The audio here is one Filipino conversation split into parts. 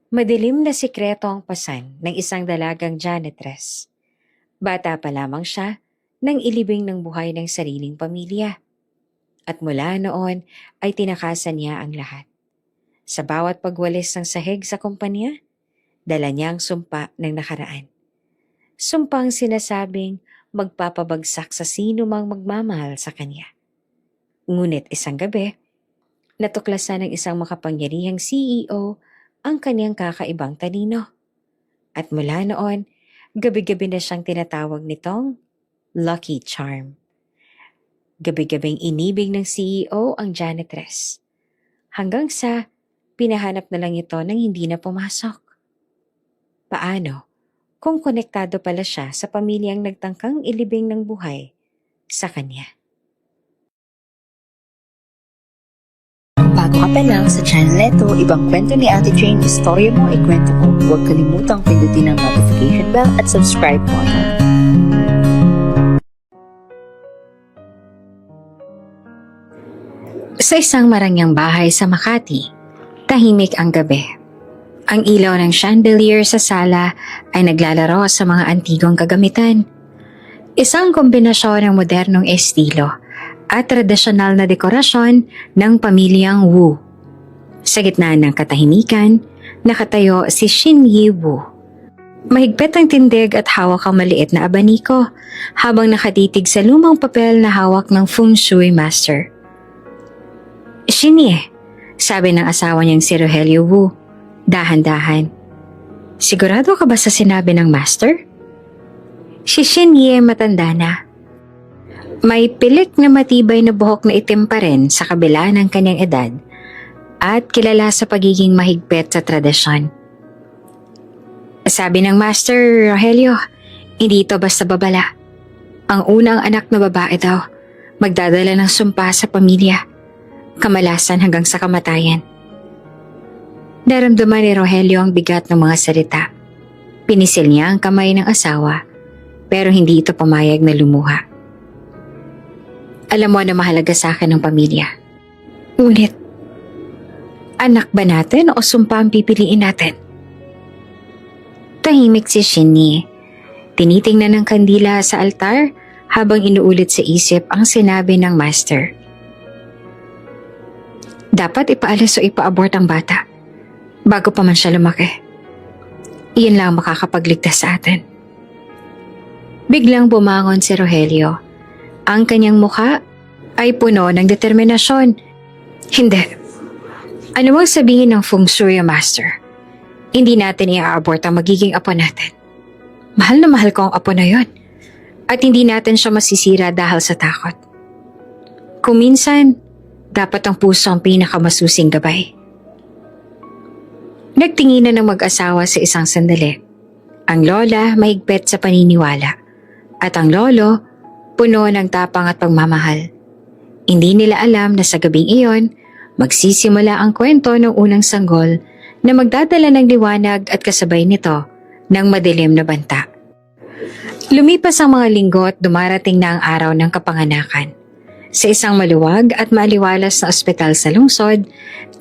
Madilim na sikreto ang pasan ng isang dalagang janitress. Bata pa lamang siya nang ilibing ng buhay ng sariling pamilya. At mula noon ay tinakasan niya ang lahat. Sa bawat pagwalis ng sahig sa kumpanya, dala niya ang sumpa ng nakaraan. Sumpang sinasabing magpapabagsak sa sino mang magmamahal sa kanya. Ngunit isang gabi, natuklasan ng isang makapangyarihang CEO ang kanyang kakaibang talino. At mula noon, gabi-gabi na siyang tinatawag nitong Lucky Charm. Gabi-gabing inibig ng CEO ang janitress. Hanggang sa pinahanap na lang ito nang hindi na pumasok. Paano kung konektado pala siya sa pamilyang nagtangkang ilibing ng buhay sa kanya? Bago ka pa lang sa channel neto, ibang kwento ni Ate Jane, istorya mo, ikwento ko. Huwag kalimutang pindutin ang notification bell at subscribe button. Sa isang marangyang bahay sa Makati, tahimik ang gabi. Ang ilaw ng chandelier sa sala ay naglalaro sa mga antigong kagamitan. Isang kombinasyon ng modernong estilo at tradisyonal na dekorasyon ng pamilyang Wu. Sa gitna ng katahimikan, nakatayo si Shin Yi Wu. Mahigpit ang tindig at hawak ang maliit na abaniko habang nakatitig sa lumang papel na hawak ng Feng Shui Master. Shin Yi, sabi ng asawa niyang si Rogelio Wu, dahan-dahan. Sigurado ka ba sa sinabi ng Master? Si Shin Yi matanda na. May pilik na matibay na buhok na itim pa rin sa kabila ng kanyang edad at kilala sa pagiging mahigpit sa tradisyon. Sabi ng Master, Rogelio, hindi ito basta babala. Ang unang anak na babae daw, magdadala ng sumpa sa pamilya, kamalasan hanggang sa kamatayan. Naramdaman ni Rogelio ang bigat ng mga salita. Pinisil niya ang kamay ng asawa, pero hindi ito pumayag na lumuha. Alam mo na mahalaga sa akin ang pamilya. Ngunit, anak ba natin o sumpa ang pipiliin natin? Tahimik si Shinny. Tinitingnan ng kandila sa altar habang inuulit sa isip ang sinabi ng Master. Dapat ipaalis o ipaabort ang bata bago pa man siya lumaki. Iyan lang makakapagligtas sa atin. Biglang bumangon si Rogelio. Ang kanyang mukha ay puno ng determinasyon. Hindi. Ano mang sabihin ng Feng Shui Master, hindi natin i-abort ang magiging apo natin. Mahal na mahal ko ang apo na yon. At hindi natin siya masisira dahil sa takot. Kung minsan, dapat ang puso ang pinakamasusing gabay. Nagtinginan ng mag-asawa sa isang sandali. Ang lola mahigpit sa paniniwala at ang lolo puno ng tapang at pagmamahal. Hindi nila alam na sa gabing iyon, magsisimula ang kwento ng unang sanggol na magdadala ng liwanag at kasabay nito ng madilim na banta. Lumipas ang mga linggo at dumarating na ang araw ng kapanganakan. Sa isang maluwag at maaliwalas na ospital sa lungsod,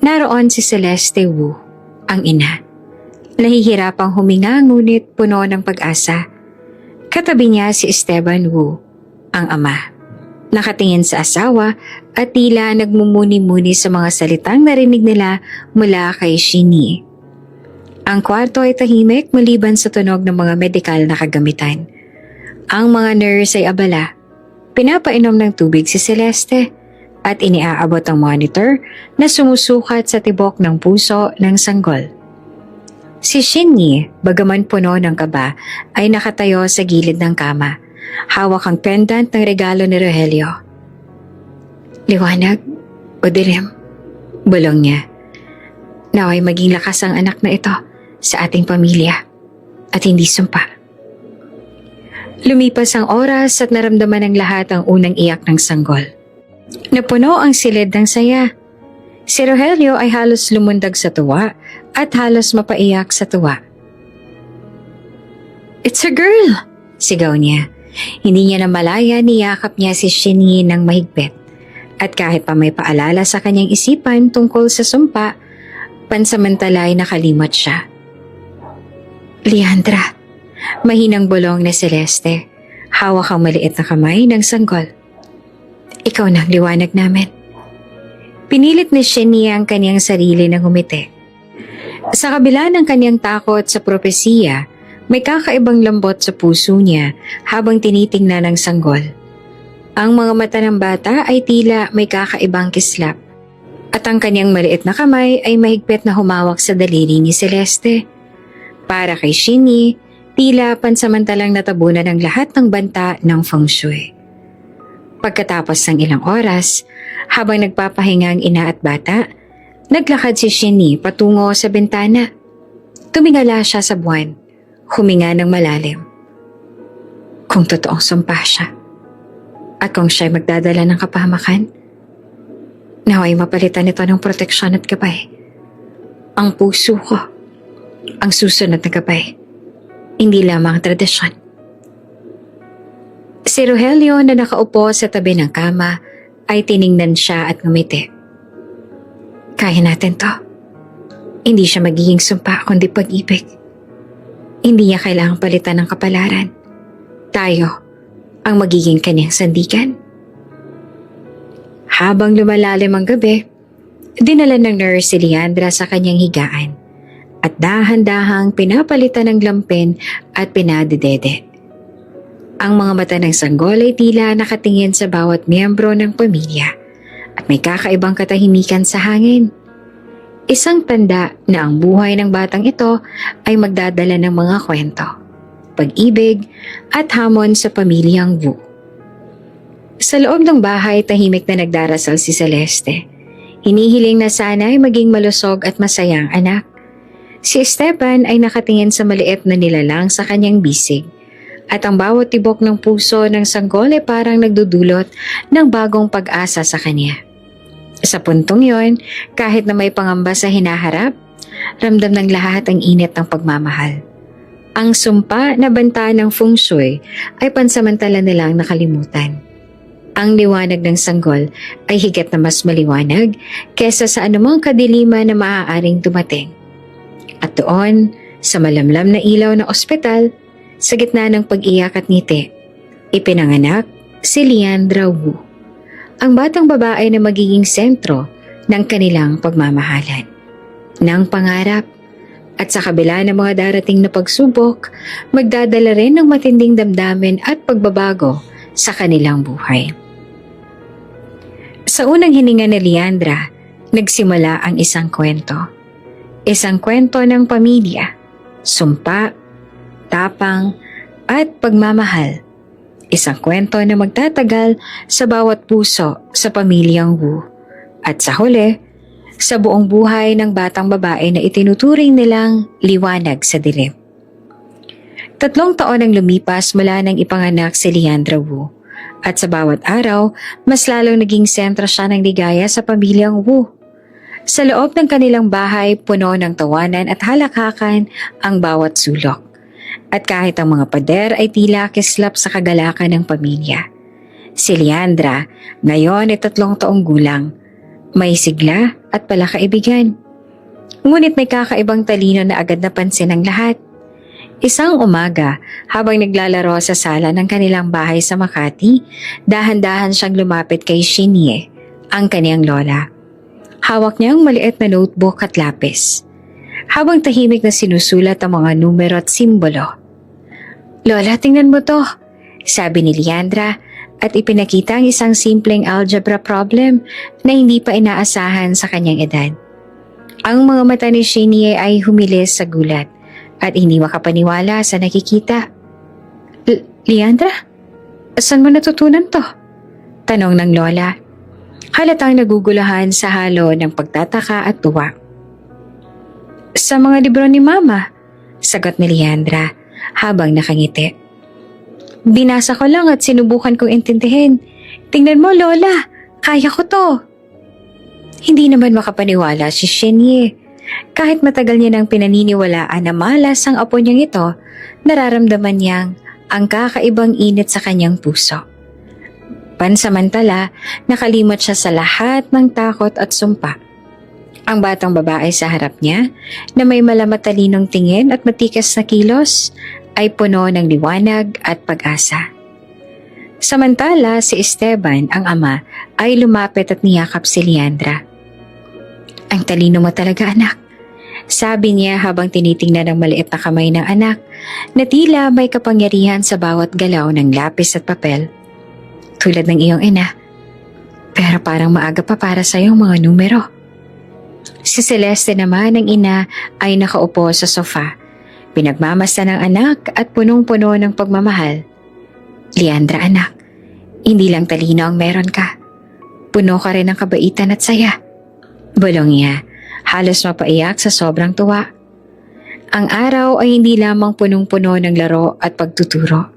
naroon si Celeste Wu, ang ina. Nahihirapang huminga ngunit puno ng pag-asa. Katabi niya si Esteban Wu, ang ama. Nakatingin sa asawa at tila nagmumuni-muni sa mga salitang narinig nila mula kay Shinny. Ang kwarto ay tahimik maliban sa tunog ng mga medikal na kagamitan. Ang mga nurse ay abala. Pinapainom ng tubig si Celeste at iniaabot ang monitor na sumusukat sa tibok ng puso ng sanggol. Si Shinny, bagaman puno ng kaba, ay nakatayo sa gilid ng kama. Hawak ang pendant ng regalo ni Rogelio. Liwanag o dilim? Bulong niya. Naway maging lakas ang anak na ito sa ating pamilya at hindi sumpa. Lumipas ang oras at naramdaman ng lahat ang unang iyak ng sanggol. Napuno ang silid ng saya. Si Rogelio ay halos lumundag sa tuwa at halos mapaiyak sa tuwa. It's a girl! Sigaw niya. Hindi niya namalaya niyakap niya si Shinny ng mahigpit. At kahit pa may paalala sa kanyang isipan tungkol sa sumpa, pansamantala ay nakalimot siya. Leandra, mahinang bulong na Celeste. Hawak ang maliit na kamay ng sanggol. Ikaw na ang liwanag namin. Pinilit ni Shenia ang kanyang sarili na ngumiti. Sa kabila ng kanyang takot sa propesiya, may kakaibang lambot sa puso niya habang tinitingnan ng sanggol. Ang mga mata ng bata ay tila may kakaibang kislap at ang kanyang maliit na kamay ay mahigpit na humawak sa daliri ni Celeste. Para kay Shenia, tila pansamantalang natabunan ng lahat ng banta ng feng shui. Pagkatapos ng ilang oras, habang nagpapahinga ang ina at bata, naglakad si Shenia patungo sa bintana. Tumingala siya sa buwan, huminga ng malalim. Kung totoong sumpa siya, at kung siya'y magdadala ng kapahamakan, naway mapalitan nito ng proteksyon at gabay. Ang puso ko, ang susunod na gabay, hindi lamang tradisyon. Si Rogelio na nakaupo sa tabi ng kama ay tiningnan siya at ngumiti. Kaya natin to. Hindi siya magiging sumpa kundi pag-ibig. Hindi niya kailangang palitan ng kapalaran. Tayo ang magiging kanyang sandigan. Habang lumalalim ang gabi, dinala ng nurse si Leandra sa kanyang higaan at dahan-dahang pinapalitan ng lampin at pinadedede. Ang mga mata ng sanggol ay tila nakatingin sa bawat miyembro ng pamilya at may kakaibang katahimikan sa hangin. Isang tanda na ang buhay ng batang ito ay magdadala ng mga kwento, pag-ibig at hamon sa pamilyang Wu. Sa loob ng bahay, tahimik na nagdarasal si Celeste. Hinihiling na sana ay maging malusog at masayang anak. Si Esteban ay nakatingin sa maliit na nilalang sa kanyang bisig at ang bawat tibok ng puso ng sanggol ay parang nagdudulot ng bagong pag-asa sa kanya. Sa puntong yon, kahit na may pangamba sa hinaharap, ramdam ng lahat ang init ng pagmamahal. Ang sumpa na banta ng feng shui ay pansamantala nilang nakalimutan. Ang liwanag ng sanggol ay higit na mas maliwanag kesa sa anumang kadiliman na maaaring dumating. At doon, sa malamlam na ilaw ng ospital, sa gitna ng pag-iyak at ngiti, ipinanganak si Leandra Wu, ang batang babae na magiging sentro ng kanilang pagmamahalan, ng pangarap, at sa kabila ng mga darating na pagsubok, magdadala rin ng matinding damdamin at pagbabago sa kanilang buhay. Sa unang hininga ni Leandra, nagsimula ang isang kwento. Isang kwento ng pamilya, sumpa, tapang, at pagmamahal. Isang kwento na magtatagal sa bawat puso sa pamilyang Wu. At sa huli, sa buong buhay ng batang babae na itinuturing nilang liwanag sa dilim. 3 taon ang lumipas mula nang ipanganak si Leandra Wu. At sa bawat araw, mas lalong naging sentro siya ng ligaya sa pamilyang Wu. Sa loob ng kanilang bahay, puno ng tawanan at halakhakan ang bawat sulok. At kahit ang mga pader ay tila kislap sa kagalakan ng pamilya. Si Leandra, ngayon ay 3 taong gulang. May sigla at palakaibigan. Ngunit may kakaibang talino na agad napansin ng lahat. Isang umaga, habang naglalaro sa sala ng kanilang bahay sa Makati, dahan-dahan siyang lumapit kay Shenia, ang kaniyang lola. Hawak niya ang maliit na notebook at lapis, habang tahimik na sinusulat ang mga numero at simbolo. "Lola, tingnan mo to," sabi ni Leandra at ipinakita ang isang simpleng algebra problem na hindi pa inaasahan sa kanyang edad. Ang mga mata ni Shenia ay humilis sa gulat at hindi makapaniwala sa nakikita. Leandra, saan mo natutunan to?" tanong ng lola. Halatang naguguluhan sa halo ng pagtataka at tuwa. "Sa mga libro ni Mama," sagot ni Leandra habang nakangiti. "Binasa ko lang at sinubukan kong intindihin. Tingnan mo, Lola, kaya ko to." Hindi naman makapaniwala si Shenia. Kahit matagal niya nang pinaniniwalaan na malas ang apo niyang ito, nararamdaman niyang ang kakaibang init sa kanyang puso. Pansamantala, nakalimot siya sa lahat ng takot at sumpa. Ang batang babae sa harap niya, na may malamatalinong tingin at matikas na kilos, ay puno ng liwanag at pag-asa. Samantala, si Esteban, ang ama, ay lumapit at niyakap si Leandra. "Ang talino mo talaga, anak," sabi niya habang tinitingnan ang maliit na kamay ng anak na tila may kapangyarihan sa bawat galaw ng lapis at papel. "Tulad ng iyong ina. Pero parang maaga pa para sa iyong mga numero." Si Celeste naman, ang ina, ay nakaupo sa sofa. Pinagmamasdan ng anak at punong-puno ng pagmamahal. "Leandra, anak, hindi lang talino ang meron ka. Puno ka rin ng kabaitan at saya." Bulong niya, halos mapaiyak sa sobrang tuwa. Ang araw ay hindi lamang punong-puno ng laro at pagtuturo.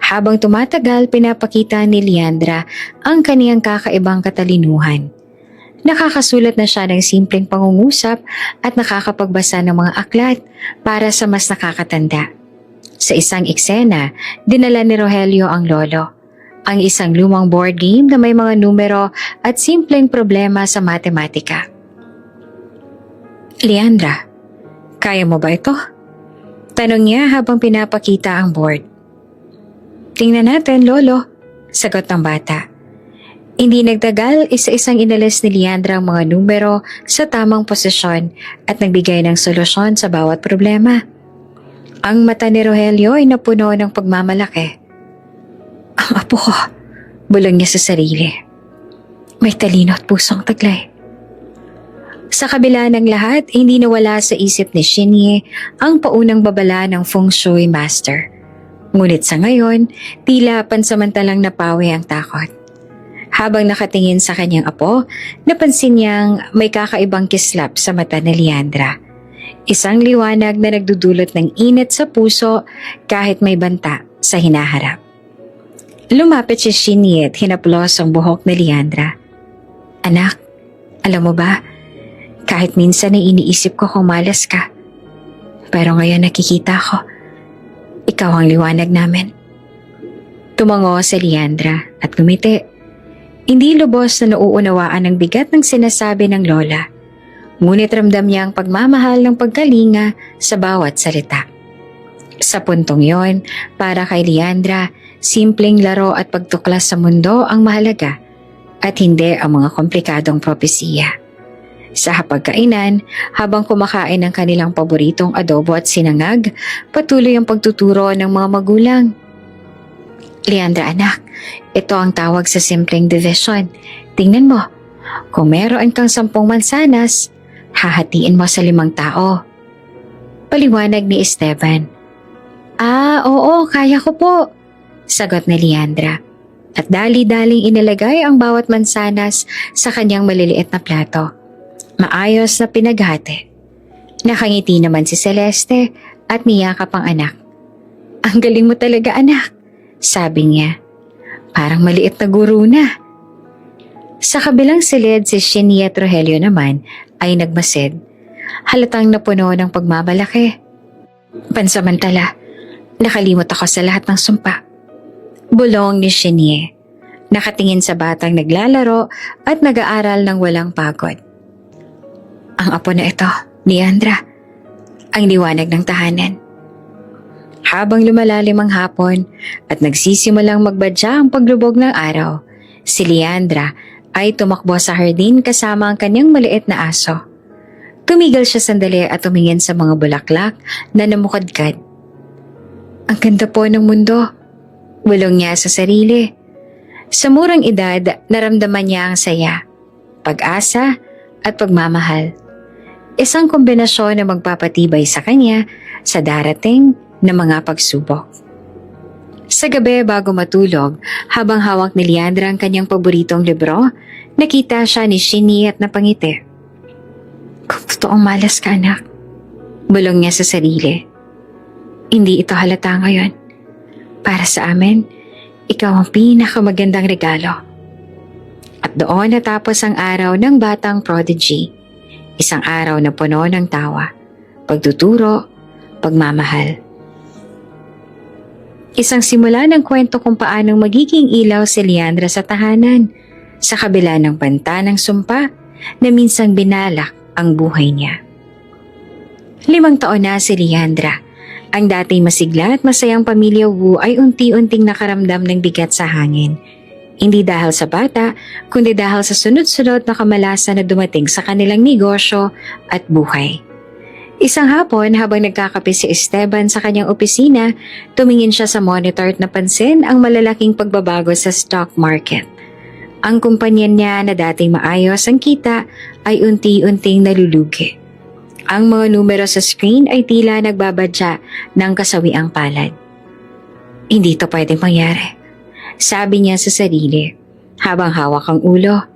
Habang tumatagal, pinapakita ni Leandra ang kaniyang kakaibang katalinuhan. Nakakasulat na siya ng simpleng pangungusap at nakakapagbasa ng mga aklat para sa mas nakakatanda. Sa isang eksena, dinala ni Rogelio ang lolo, ang isang lumang board game na may mga numero at simpleng problema sa matematika. "Leandra, kaya mo ba ito?" tanong niya habang pinapakita ang board. "Tingnan natin, lolo," sagot ng bata. Hindi nagtagal, isa-isang inalis ni Leandra ang mga numero sa tamang posisyon at nagbigay ng solusyon sa bawat problema. Ang mata ni Rogelio ay napuno ng pagmamalaki. "Ang apo ko," bulong niya sa sarili. "May talino at pusong taglay." Sa kabila ng lahat, hindi nawala sa isip ni Shinye ang paunang babala ng Feng Shui Master. Ngunit sa ngayon, tila pansamantalang napawi ang takot. Habang nakatingin sa kanyang apo, napansin niyang may kakaibang kislap sa mata ni Leandra. Isang liwanag na nagdudulot ng init sa puso kahit may banta sa hinaharap. Lumapit si Shinye at hinaplos ang buhok ni Leandra. "Anak, alam mo ba, kahit minsan ay iniisip ko kung malas ka. Pero ngayon nakikita ko, ikaw ang liwanag namin." Tumango si Leandra at ngumiti. Hindi lubos na nauunawaan ang bigat ng sinasabi ng lola. Ngunit ramdam niya ang pagmamahal ng pagkalinga sa bawat salita. Sa puntong yon, para kay Leandra, simpleng laro at pagtuklas sa mundo ang mahalaga at hindi ang mga komplikadong propesiya. Sa hapagkainan, habang kumakain ng kanilang paboritong adobo at sinangag, patuloy ang pagtuturo ng mga magulang. "Leandra, anak, ito ang tawag sa simpleng division. Tingnan mo, kung meron kang 10 mansanas, hahatiin mo sa 5 tao." Paliwanag ni Esteban. Oo, kaya ko po," sagot ni Leandra. At dali-daling inilagay ang bawat mansanas sa kanyang maliliit na plato. Maayos na pinaghati. Nakangiti naman si Celeste at niyakap ang anak. "Ang galing mo talaga, anak," sabi niya. "Parang maliit na guro na." Sa kabilang silid, si Shinye at Rogelio naman ay nagmasid. Halatang napuno ng pagmamalaki. "Pansamantala, nakalimot ako sa lahat ng sumpa," bulong ni Shinye. Nakatingin sa batang naglalaro at nag-aaral ng walang pagod. "Ang apo na ito, Leandra, ang liwanag ng tahanan." Habang lumalalim ang hapon at nagsisimulang magbadya ang paglubog ng araw, si Leandra ay tumakbo sa hardin kasama ang kanyang maliit na aso. Tumigil siya sandali at tumingin sa mga bulaklak na namukadkad. "Ang ganda po ng mundo," bulong niya sa sarili. Sa murang edad, naramdaman niya ang saya, pag-asa at pagmamahal. Isang kombinasyon na magpapatibay sa kanya sa darating na mga pagsubok. Sa gabi bago matulog, habang hawak ni Leandra ang kanyang paboritong libro, nakita siya ni Shinny at napangiti. "Kung totoong malas ka, anak," bulong niya sa sarili. "Hindi ito halata ngayon. Para sa amin, ikaw ang pinakamagandang regalo." At doon natapos ang araw ng batang prodigy. Isang araw na puno ng tawa, pagtuturo, pagmamahal. Isang simula ng kwento kung paanong magiging ilaw si Leandra sa tahanan, sa kabila ng banta ng sumpa na minsang binalak ang buhay niya. 5 taon na si Leandra. Ang dating masigla at masayang pamilya Wu ay unti-unting nakaramdam ng bigat sa hangin. Hindi dahil sa bata, kundi dahil sa sunod-sunod na kamalasan na dumating sa kanilang negosyo at buhay. Isang hapon habang nagkakape si Esteban sa kanyang opisina, tumingin siya sa monitor at napansin ang malalaking pagbabago sa stock market. Ang kumpanya niya na dating maayos ang kita ay unti-unting nalulugi. Ang mga numero sa screen ay tila nagbabadya ng kasawiang palad. Hindi to pwedeng mangyari, sabi niya sa sarili habang hawak ang ulo.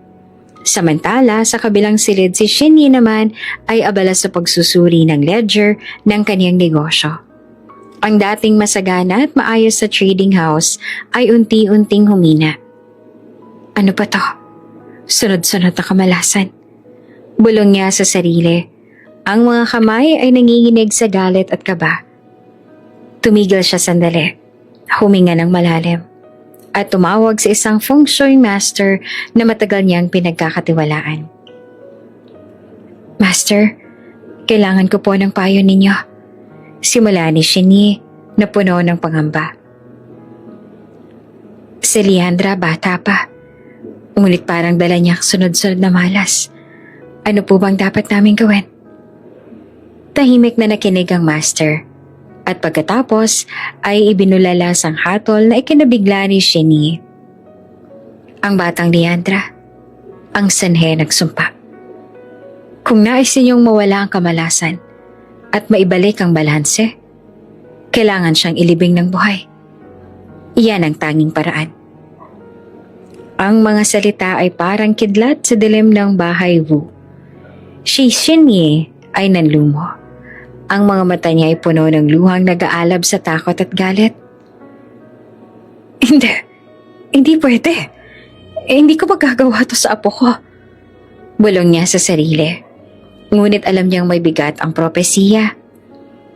Samantala, sa kabilang silid si Shinyi naman ay abala sa pagsusuri ng ledger ng kanyang negosyo. Ang dating masagana at maayos sa trading house ay unti-unting humina. Ano ba to? Sunod-sunod na kamalasan. Bulong niya sa sarili. Ang mga kamay ay nanginginig sa galit at kaba. Tumigil siya sandali, huminga ng malalim, at tumawag sa isang feng shui master na matagal niyang pinagkakatiwalaan. Master, kailangan ko po ng payo ninyo. Simula ni Shinyi na puno ng pangamba. Si Leandra bata pa, ngunit parang dala niya sunod-sunod na malas. Ano po bang dapat namin gawin? Tahimik na nakinig ang master. At pagkatapos ay ibinulalas ang hatol na ikinabigla ni Shinyi. Ang batang Leandra, ang sanhe nagsumpa. Kung nais ninyong mawala ang kamalasan at maibalik ang balanse, kailangan siyang ilibing ng buhay. Iyan ang tanging paraan. Ang mga salita ay parang kidlat sa dilim ng bahay Wu. Si Shinyi ay nanlumo. Ang mga mata niya ay puno ng luhang nag-aalab sa takot at galit. Hindi pwede. Hindi ko magagawa to sa apo ko. Bulong niya sa sarili. Ngunit alam niyang may bigat ang propesiya.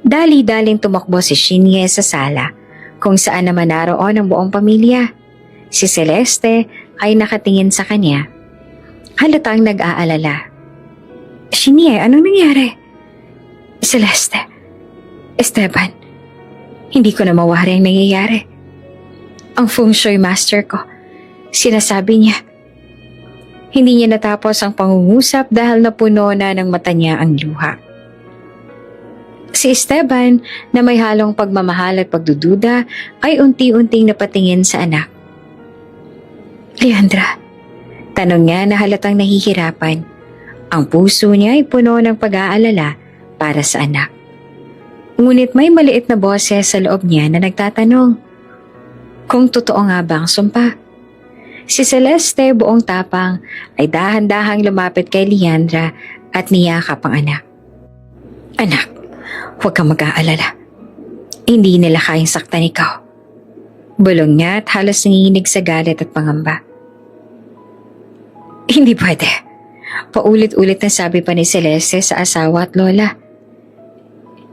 Dali-daling tumakbo si Shinyi sa sala, kung saan naman naroon ang buong pamilya. Si Celeste ay nakatingin sa kanya. Halatang nag-aalala. Shinyi, anong nangyari? Celeste, Esteban, hindi ko na mawari ang nangyayari. Ang feng shui master ko, sinasabi niya. Hindi niya natapos ang pangungusap dahil napuno na ng mata niya ang luha. Si Esteban, na may halong pagmamahal at pagdududa, ay unti-unting napatingin sa anak. Leandra, tanong niya na halatang nahihirapan. Ang puso niya ay puno ng pag-aalala para sa anak. Ngunit may maliit na boses sa loob niya na nagtatanong, kung totoo nga ba ang sumpa? Si Celeste, buong tapang, ay dahan-dahang lumapit kay Leandra at niyakap ang anak. Anak, huwag kang mag-aalala. Hindi nila kayang saktan ikaw. Bulong niya at halos nanginginig sa galit at pangamba. Hindi pwede. Paulit-ulit na sabi pa ni Celeste sa asawa at lola.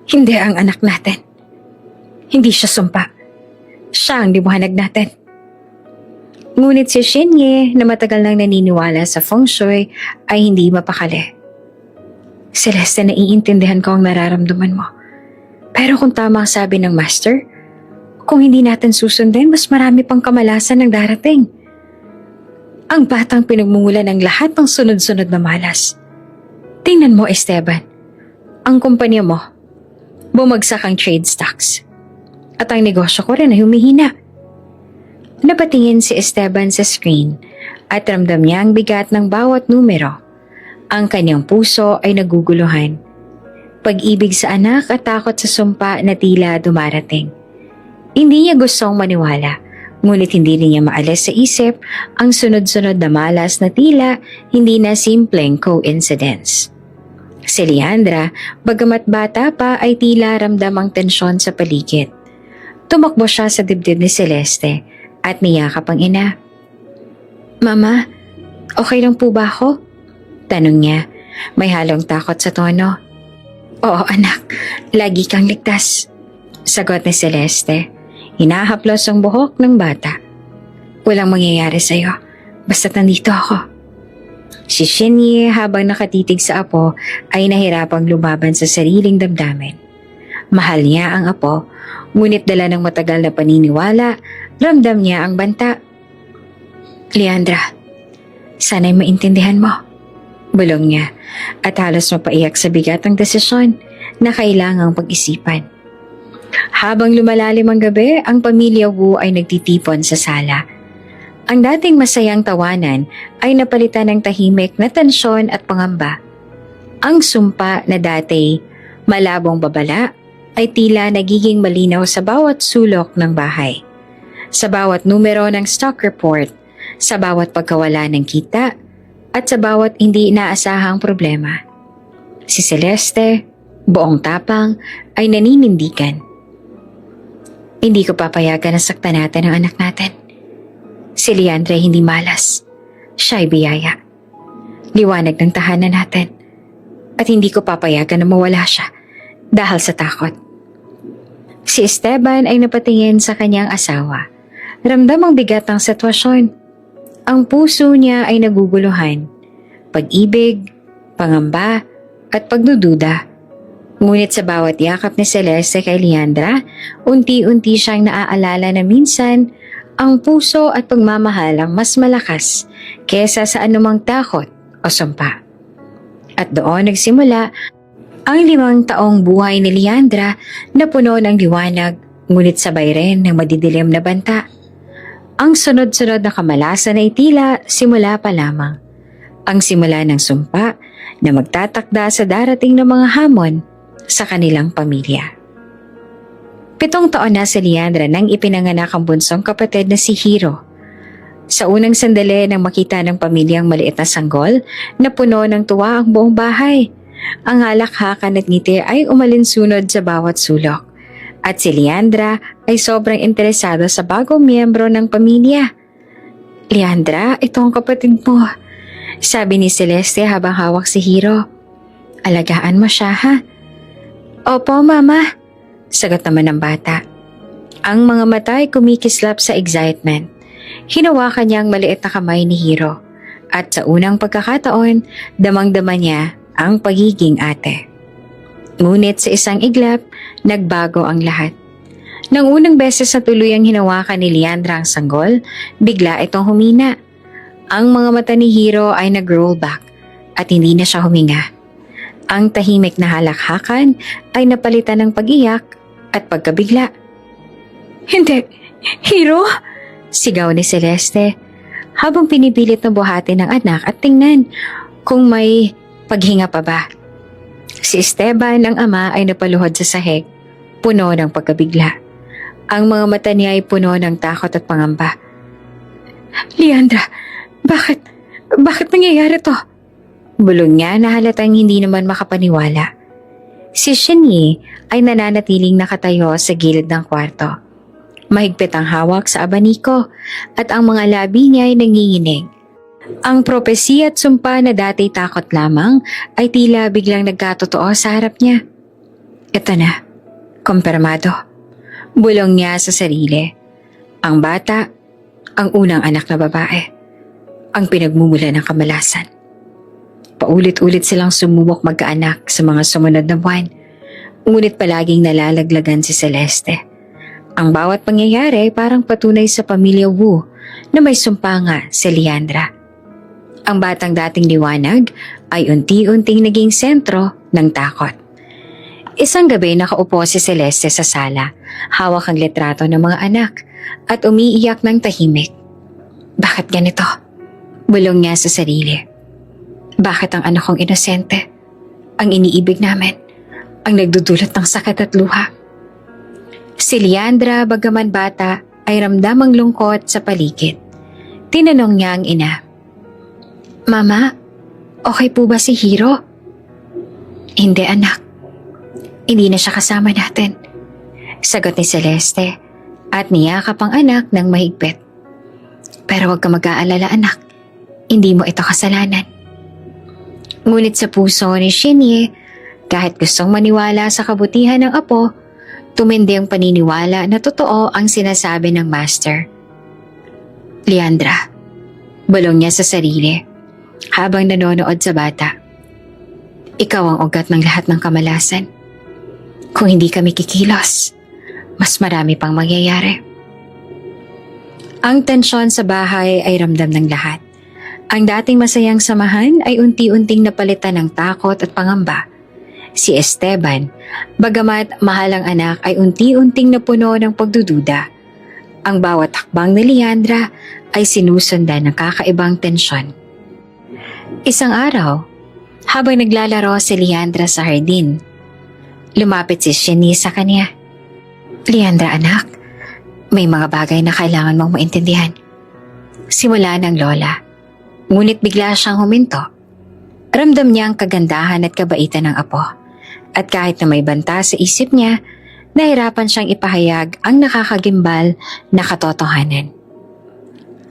Hindi ang anak natin. Hindi siya sumpa. Siya ang liwanag natin. Ngunit si Shinyi, na matagal nang naniniwala sa feng shui, ay hindi mapakali. Celeste, naiintindihan ko ang nararamdaman mo. Pero kung tama ang sabi ng master, kung hindi natin susundin, mas marami pang kamalasan ang darating. Ang batang pinagmumulan ng lahat ng sunod-sunod na malas. Tingnan mo, Esteban. Ang kumpanya mo, bumagsak ang trade stocks. At ang negosyo ko rin ay humihina. Napatingin si Esteban sa screen at ramdam niya ang bigat ng bawat numero. Ang kanyang puso ay naguguluhan. Pag-ibig sa anak at takot sa sumpa na tila dumarating. Hindi niya gustong maniwala, ngunit hindi rin niya maalis sa isip ang sunod-sunod na malas na tila hindi na simpleng coincidence. Si Leandra, bagamat bata pa ay tila ramdam ang tensyon sa paligid. Tumakbo siya sa dibdib ni Celeste at niyakap ang ina. Mama, okay lang po ba ako? Tanong niya, may halong takot sa tono. Oo anak, lagi kang ligtas. Sagot ni Celeste, hinahaplos ang buhok ng bata. Walang mangyayari sa'yo, basta't nandito ako. Si Shinye habang nakatitig sa apo ay nahirapang lumaban sa sariling damdamin. Mahal niya ang apo, ngunit dala ng matagal na paniniwala, ramdam niya ang banta. Leandra, sana'y maintindihan mo. Bulong niya at halos mapaiyak sa bigat ang desisyon na kailangang pag-isipan. Habang lumalalim ang gabi, ang pamilya Wu ay nagtitipon sa sala. Ang dating masayang tawanan ay napalitan ng tahimik na tensyon at pangamba. Ang sumpa na dati malabong babala ay tila nagiging malinaw sa bawat sulok ng bahay. Sa bawat numero ng stock report, sa bawat pagkawala ng kita, at sa bawat hindi inaasahang problema. Si Celeste, buong tapang, ay naninindigan. Hindi ko papayagan na saktan natin ang anak natin. Si Leandra hindi malas. Siya'y biyaya. Liwanag ng tahanan natin. At hindi ko papayagan na mawala siya dahil sa takot. Si Esteban ay napatingin sa kanyang asawa. Ramdam ang bigat ng sitwasyon. Ang puso niya ay naguguluhan. Pag-ibig, pangamba, at pagdududa. Ngunit sa bawat yakap ni Celeste kay Leandra, unti-unti siyang naaalala na minsan, ang puso at pagmamahal ang mas malakas kesa sa anumang takot o sumpa. At doon nagsimula ang 5 taong buhay ni Leandra na puno ng liwanag, ngunit sabay rin ng madidilim na banta. Ang sunod-sunod na kamalasan ay tila simula pa lamang. Ang simula ng sumpa na magtatakda sa darating na mga hamon sa kanilang pamilya. 7 taon na si Leandra nang ipinanganak ang bunsong kapatid na si Hiro. Sa unang sandali nang makita ng pamilyang maliit na sanggol na puno ng tuwa ang buong bahay, ang halakhakan at ngiti ay umalinsunod sa bawat sulok. At si Leandra ay sobrang interesado sa bagong miyembro ng pamilya. Leandra, ito ang kapatid mo. Sabi ni Celeste habang hawak si Hiro. Alagaan mo siya, ha? Opo, mama. Sagot naman ng bata. Ang mga mata ay kumikislap sa excitement. Hinawakan niya ang maliit na kamay ni Hiro. At sa unang pagkakataon, damang-dama niya ang pagiging ate. Ngunit sa isang iglap, nagbago ang lahat. Nang unang beses na tuluyang hinawakan ni Leandra ang sanggol, bigla itong humina. Ang mga mata ni Hiro ay nag-roll back at hindi na siya huminga. Ang tahimik na halakhakan ay napalitan ng pag-iyak at pagkabigla. Hindi! Hiro! Sigaw ni Celeste habang pinipilit na buhatin ng anak at tingnan kung may paghinga pa ba. Si Esteban, ang ama, ay napaluhod sa sahig, puno ng pagkabigla. Ang mga mata niya ay puno ng takot at pangamba. Leandra, bakit nangyayari to? Bulong niya na halatang hindi naman makapaniwala. Si Shinyi ay nananatiling nakatayo sa gilid ng kwarto. Mahigpit ang hawak sa abaniko at ang mga labi niya ay nanginginig. Ang propesiya at sumpa na dati takot lamang ay tila biglang nagkatotoo sa harap niya. Ito na, kumpirmado. Bulong niya sa sarili. Ang bata, ang unang anak na babae, ang pinagmumula ng kamalasan. Paulit-ulit silang sumubok magkaanak sa mga sumunod na buwan, ngunit palaging nalalaglagan si Celeste. Ang bawat pangyayari parang patunay sa pamilya Wu na may sumpa nga si Leandra. Ang batang dating liwanag ay unti-unting naging sentro ng takot. Isang gabi nakaupo si Celeste sa sala, hawak ang litrato ng mga anak at umiiyak ng tahimik. Bakit ganito? Bulong niya sa sarili. Bakit ang anak kong inosente, ang iniibig namin, ang nagdudulot ng sakit at luha? Si Leandra, bagaman bata, ay ramdam ang lungkot sa paligid. Tinanong niya ang ina. Mama, okay po ba si Hiro? Hindi anak. Hindi na siya kasama natin. Sagot ni Celeste at niyakap ang anak ng mahigpit. Pero huwag ka mag-aalala anak. Hindi mo ito kasalanan. Ngunit sa puso ni Shinye, kahit gustong maniwala sa kabutihan ng apo, tumindi ang paniniwala na totoo ang sinasabi ng master. Leandra, bulong niya sa sarili. habang nanonood sa bata. Ikaw ang ugat ng lahat ng kamalasan. Kung hindi kami kikilos, mas marami pang mangyayari. Ang tensyon sa bahay ay ramdam ng lahat. Ang dating masayang samahan ay unti-unting napalitan ng takot at pangamba. Si Esteban, bagamat mahalang anak, ay unti-unting napuno ng pagdududa. Ang bawat hakbang ni Leandra ay sinusundan ng kakaibang tensyon. Isang araw, habang naglalaro si Leandra sa hardin, lumapit si Sheni sa kanya. Leandra anak, may mga bagay na kailangan mong maintindihan. Simula ng lola, ngunit bigla siyang huminto. Ramdam niya ang kagandahan at kabaitan ng apo. At kahit na may banta sa isip niya, nahirapan siyang ipahayag ang nakakagimbal na katotohanan.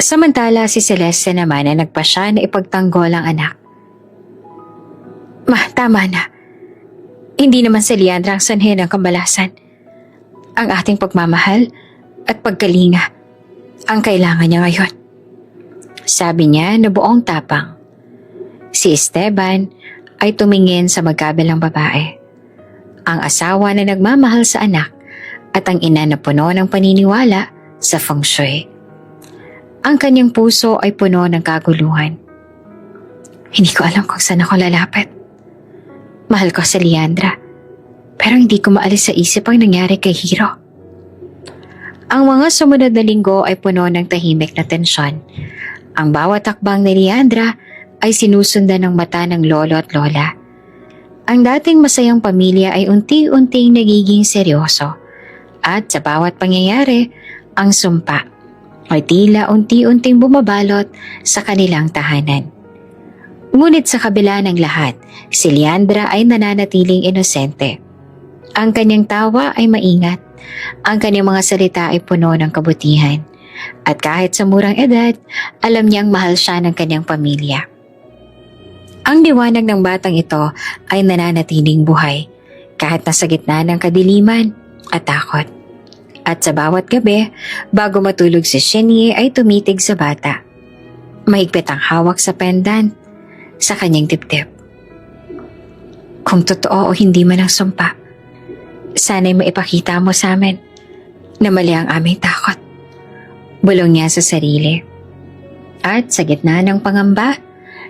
Samantala si Celeste naman na nagpasya na ipagtanggol ang anak. Ma, tama na. Hindi naman si Leandra ang sanhi ng kambalasan. Ang ating pagmamahal at pagkalinga ang kailangan niya ngayon. Sabi niya na buong tapang. Si Esteban ay tumingin sa magkabilang babae. Ang asawa na nagmamahal sa anak at ang ina na puno ng paniniwala sa feng shui. Ang kanyang puso ay puno ng kaguluhan. Hindi ko alam kung saan ako lalapit. Mahal ko si Leandra, pero hindi ko maalis sa isip ang nangyari kay Hiro. Ang mga sumunod na linggo ay puno ng tahimik na tensyon. Ang bawat hakbang ni Leandra ay sinusundan ng mata ng lolo at lola. Ang dating masayang pamilya ay unti-unting nagiging seryoso. At sa bawat pangyayari, ang sumpa ay tila unti-unting bumabalot sa kanilang tahanan. Ngunit sa kabila ng lahat, si Leandra ay nananatiling inosente. Ang kanyang tawa ay maingat. Ang kanyang mga salita ay puno ng kabutihan. At kahit sa murang edad, alam niyang mahal siya ng kanyang pamilya. Ang liwanag ng batang ito ay nananatiling buhay kahit nasa gitna ng kadiliman at takot. At sa bawat gabi, bago matulog si Sheni ay tumitig sa bata. Mahigpit ang hawak sa pendant sa kanyang dibdib. Kung totoo o hindi man ang sumpa, sana'y maipakita mo sa amin na mali ang aming takot. Bulong niya sa sarili. At sa gitna ng pangamba,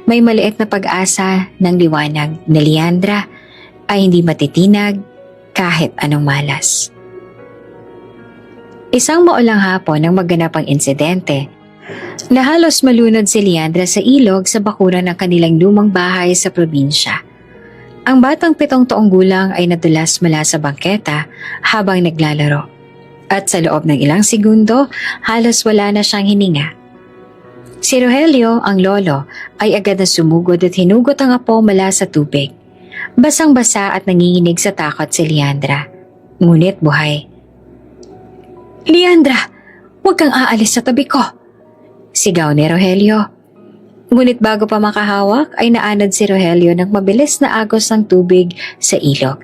may maliit na pag-asa ng liwanag na Leandra ay hindi matitinag kahit anong malas. Isang maulang hapon nang maganap ang insidente, na halos malunod si Leandra sa ilog sa bakuran ng kanilang lumang bahay sa probinsya. Ang batang 7 taong gulang ay nadulas mula sa bangketa habang naglalaro. At sa loob ng ilang segundo, halos wala na siyang hininga. Si Rogelio, ang lolo, ay agad na sumugod at hinugot ang apo mula sa tubig. Basang-basa at nanginginig sa takot si Leandra. Ngunit buhay. Leandra, huwag kang aalis sa tabi ko! Sigaw ni Rogelio. Ngunit bago pa makahawak ay naanad si Rogelio ng mabilis na agos ng tubig sa ilog.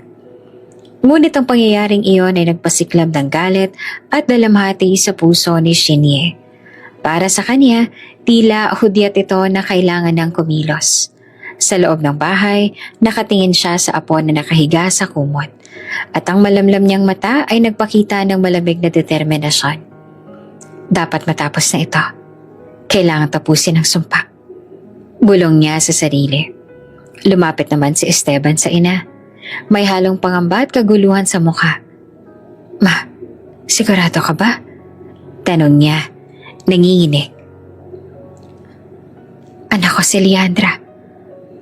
Ngunit ang pangyayaring iyon ay nagpasiklab ng galit at dalamhati sa puso ni Shenie. Para sa kanya, tila hudyat ito na kailangan ng kumilos. Sa loob ng bahay, nakatingin siya sa apo na nakahiga sa kumot. At ang malamlam niyang mata ay nagpakita ng malamig na determinasyon. Dapat matapos na ito. Kailangan tapusin ang sumpa. Bulong niya sa sarili. Lumapit naman si Esteban sa ina. May halong pangamba at kaguluhan sa mukha. Ma, sigurado ka ba? Tanong niya, nanginginig. Anak ko si Leandra.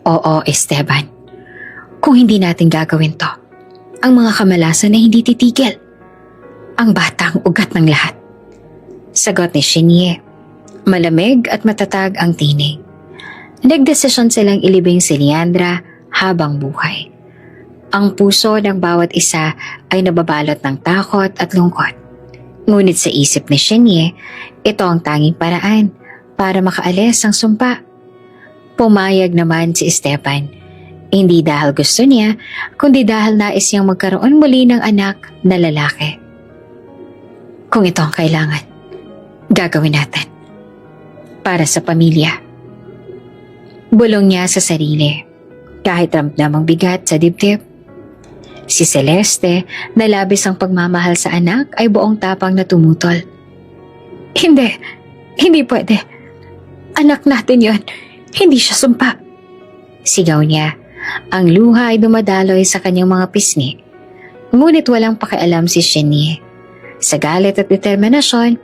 Oo, Esteban. Kung hindi natin gagawin to, ang mga kamalasan na hindi titigil. Ang bata ang ugat ng lahat. Sagot ni Shenie. Malamig at matatag ang tinig. Nagdesisyon silang ilibing si Leandra habang buhay. Ang puso ng bawat isa ay nababalot ng takot at lungkot. Ngunit sa isip ni Shenie, ito ang tanging paraan para makaalis ang sumpa. Pumayag naman si Esteban. Hindi dahil gusto niya, kundi dahil nais niyang magkaroon muli ng anak na lalaki. Kung ito ang kailangan, gagawin natin. Para sa pamilya. Bulong niya sa sarili, kahit ramdam ang bigat sa dibdib. Si Celeste, na labis ang pagmamahal sa anak, ay buong tapang na tumutol. Hindi pwede. Anak natin yon, hindi siya sumpa. Sigaw niya. Ang luha ay dumadaloy sa kanyang mga pisngi. Ngunit walang pakialam si Shenie. Sa galit at determinasyon,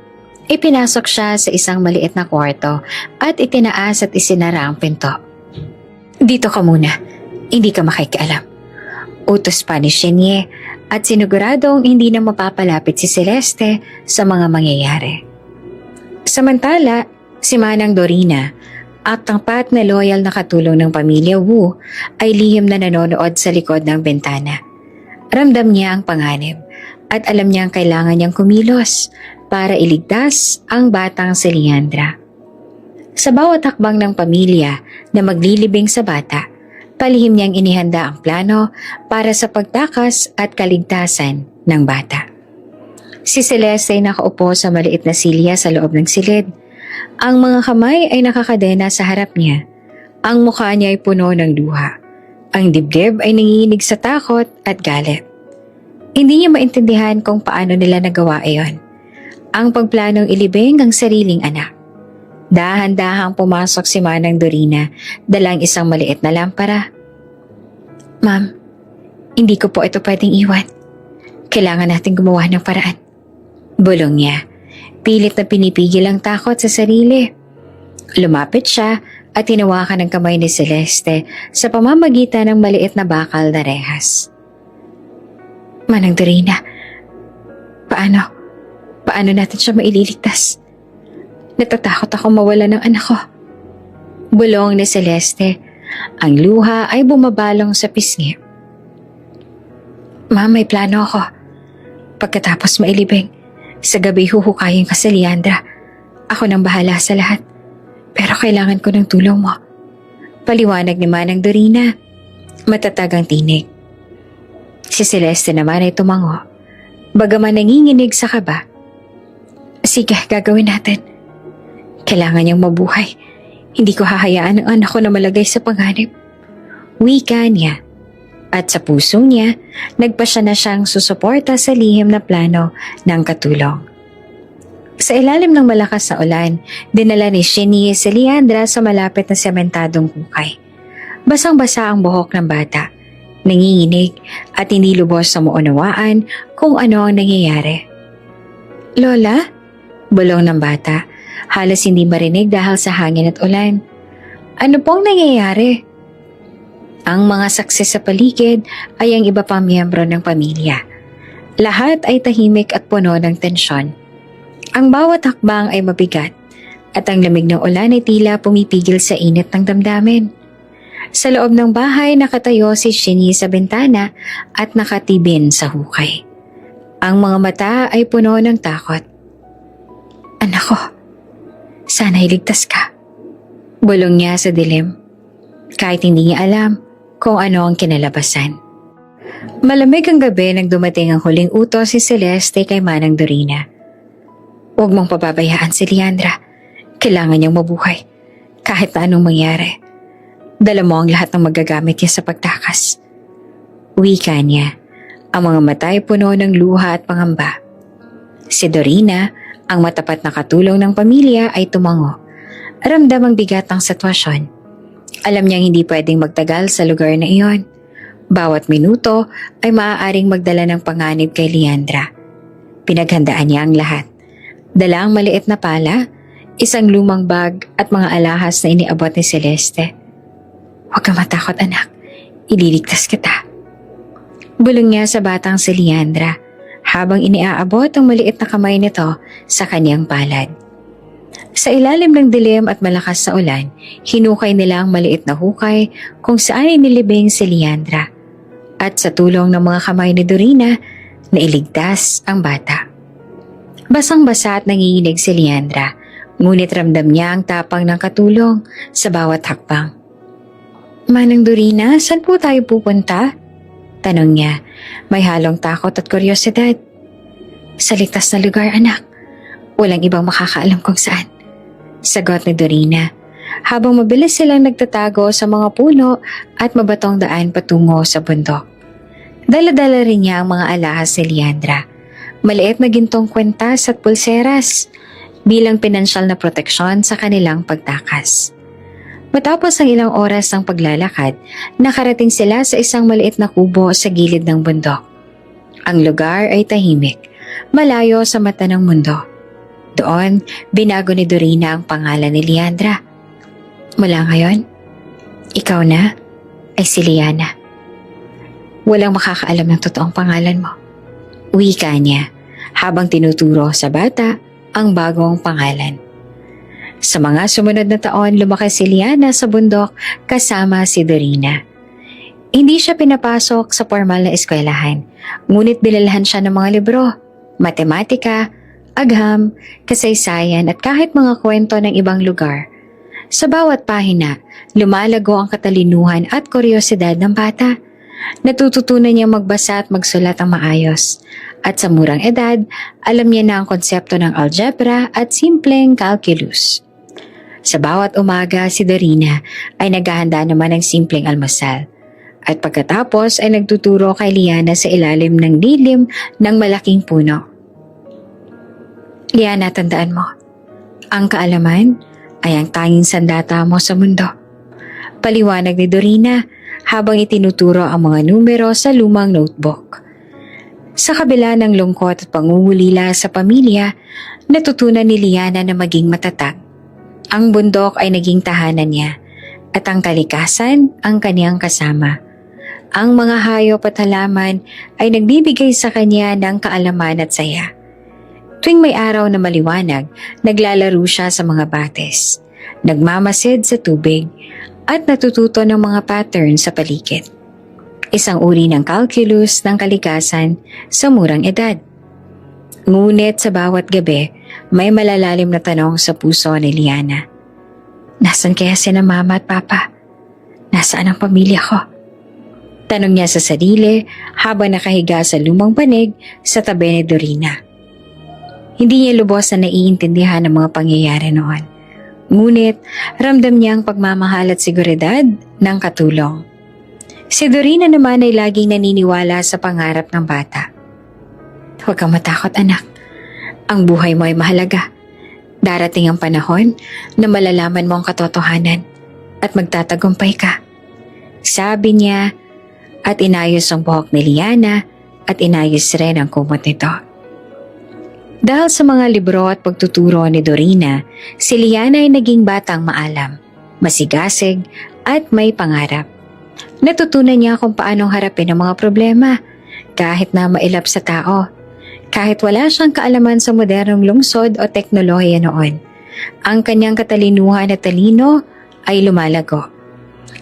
ipinasok siya sa isang maliit na kwarto at itinaas at isinara ang pinto. Dito ka muna, hindi ka makikialam. Utos pa ni Shenie at siniguradong hindi na mapapalapit si Celeste sa mga mangyayari. Samantala, si Manang Dorina, at tangpat na loyal na katulong ng pamilya Wu, ay lihim na nanonood sa likod ng bintana. Ramdam niya ang panganib at alam niyang kailangan niyang kumilos para iligtas ang batang si Leandra. Sa bawat hakbang ng pamilya na maglilibing sa bata, palihim niyang inihanda ang plano para sa pagtakas at kaligtasan ng bata. Si Celeste ay nakaupo sa maliit na silya sa loob ng silid. Ang mga kamay ay nakakadena sa harap niya. Ang mukha niya ay puno ng luha. Ang dibdib ay nanginginig sa takot at galit. Hindi niya maintindihan kung paano nila nagawa iyon. Ang pagplanong ilibing ang sariling anak. Dahan-dahang pumasok si Manang Dorina, dalang isang maliit na lampara. Ma'am, hindi ko po ito pwedeng iwan. Kailangan natin gumawa ng paraan. Bulong niya. Pilit na pinipigil ang takot sa sarili. Lumapit siya at hinawakan ng kamay ni Celeste sa pamamagitan ng maliit na bakal na rehas. Manang Dorina, paano natin siya maililigtas? Natatakot ako mawala ng anak ko. Bulong ni Celeste. Ang luha ay bumabalong sa pisngi. Ma'am, may plano ako. Pagkatapos mailibing, sa gabi huhukayin ka sa Leandra. Ako nang bahala sa lahat. Pero kailangan ko ng tulong mo. Paliwanag ni Manang Dorina. Matatag ang tinig. Si Celeste naman ay tumango. Bagaman nanginginig sa kaba. Sige, gagawin natin. Kailangan niyang mabuhay. Hindi ko hahayaan ang anak ko na malagay sa panganib. Wika niya. At sa puso niya, nagpasya na siyang susuporta sa lihim na plano ng katulong. Sa ilalim ng malakas na ulan, dinala ni Shenie si Leandra sa malapit na sementadong hukay. Basang-basa ang buhok ng bata, nanginginig at hindi lubos sa maunawaan kung ano ang nangyayari. Lola? Bulong ng bata, halos hindi marinig dahil sa hangin at ulan. Ano pong nangyayari? Ang mga saksi sa paligid ay ang iba pang miyembro ng pamilya. Lahat ay tahimik at puno ng tensyon. Ang bawat hakbang ay mabigat at ang lamig ng ulan ay tila pumipigil sa init ng damdamin. Sa loob ng bahay nakatayo si Shenie sa bintana at nakatibin sa hukay. Ang mga mata ay puno ng takot. Anak ko, sana iligtas ka. Bulong niya sa dilim. Kahit hindi niya alam kung ano ang kinalabasan. Malamig ang gabi nang dumating ang huling utos si Celeste kay Manang Dorina. Huwag mong pababayaan si Leandra. Kailangan niyang mabuhay. Kahit na anong mangyari. Dala mo ang lahat ng magagamit niya sa pagtakas. Wika niya. Ang mga mata ay puno ng luha at pangamba. Si Dorina, ang matapat na katulong ng pamilya, ay tumango. Ramdam ang bigat ng sitwasyon. Alam niyang hindi pwedeng magtagal sa lugar na iyon. Bawat minuto ay maaaring magdala ng panganib kay Leandra. Pinaghandaan niya ang lahat. Dala ang maliit na pala, isang lumang bag at mga alahas na iniabot ni Celeste. Huwag kang matakot anak, ililigtas kita. Bulong niya sa batang si Leandra habang iniaabot ang maliit na kamay nito sa kanyang palad. Sa ilalim ng dilim at malakas sa ulan, hinukay nila ang maliit na hukay kung saan ay nilibing si Leandra. At sa tulong ng mga kamay ni Dorina, nailigtas ang bata. Basang-basa at nanginginig si Leandra, ngunit ramdam niya ang tapang ng katulong sa bawat hakbang. Manang Dorina, saan po tayo pupunta? Tanong niya, may halong takot at kuryosidad. Sa ligtas na lugar, anak. Walang ibang makakaalam kung saan. Sagot ni Dorina. habang mabilis silang nagtatago sa mga puno at mabatong daan patungo sa bundok. Dala-dala rin niya ang mga alahas ni Leandra, maliit na gintong kwentas at pulseras bilang pinansyal na proteksyon sa kanilang pagtakas. Matapos ang ilang oras ng paglalakad, nakarating sila sa isang maliit na kubo sa gilid ng bundok. Ang lugar ay tahimik, malayo sa mata ng mundo. Doon, binago ni Dorina ang pangalan ni Leandra. Mula ngayon, ikaw na ay si Liana. Walang makakaalam ng totoong pangalan mo. Wika niya habang tinuturo sa bata ang bagong pangalan. Sa mga sumunod na taon, lumaki si Liana sa bundok kasama si Dorina. Hindi siya pinapasok sa formal na eskwelahan, ngunit binilhan siya ng mga libro, matematika, agham, kasaysayan at kahit mga kwento ng ibang lugar. Sa bawat pahina, lumalago ang katalinuhan at kuryosidad ng bata. Natututunan niya magbasa at magsulat ang maayos. At sa murang edad, alam niya na ang konsepto ng algebra at simpleng calculus. Sa bawat umaga, si Dorina ay naghahanda naman ng simpleng almusal. At pagkatapos ay nagtuturo kay Liana sa ilalim ng lilim ng malaking puno. Liana, tandaan mo, ang kaalaman ay ang tanging sandata mo sa mundo. Paliwanag ni Dorina habang itinuturo ang mga numero sa lumang notebook. Sa kabila ng lungkot at pangungulila sa pamilya, natutunan ni Liana na maging matatag. Ang bundok ay naging tahanan niya at ang kalikasan ang kaniyang kasama. Ang mga hayop at halaman ay nagbibigay sa kanya ng kaalaman at saya. Tuwing may araw na maliwanag, naglalaro siya sa mga bates, nagmamasid sa tubig at natututo ng mga pattern sa paligid. Isang uri ng calculus ng kalikasan sa murang edad. Ngunit sa bawat gabi, may malalalim na tanong sa puso ni Liana. Nasaan kaya sina mama at papa? Nasaan ang pamilya ko? Tanong niya sa sarili habang nakahiga sa lumang panig sa tabi ni Dorina. Hindi niya lubos na naiintindihan ang mga pangyayari noon. Ngunit ramdam niya ang pagmamahal at seguridad ng katulong. Si Dorina naman ay laging naniniwala sa pangarap ng bata. Huwag kang matakot, anak. Ang buhay mo ay mahalaga. Darating ang panahon na malalaman mo ang katotohanan at magtatagumpay ka. Sabi niya at inayos ang buhok ni Liana at inayos rin ang kumot nito. Dahil sa mga libro at pagtuturo ni Dorina, si Liana ay naging batang maalam, masigasig at may pangarap. Natutunan niya kung paanong harapin ang mga problema kahit na mailap sa tao. Kahit wala siyang kaalaman sa modernong lungsod o teknolohiya noon, ang kanyang katalinuhan at talino ay lumalago.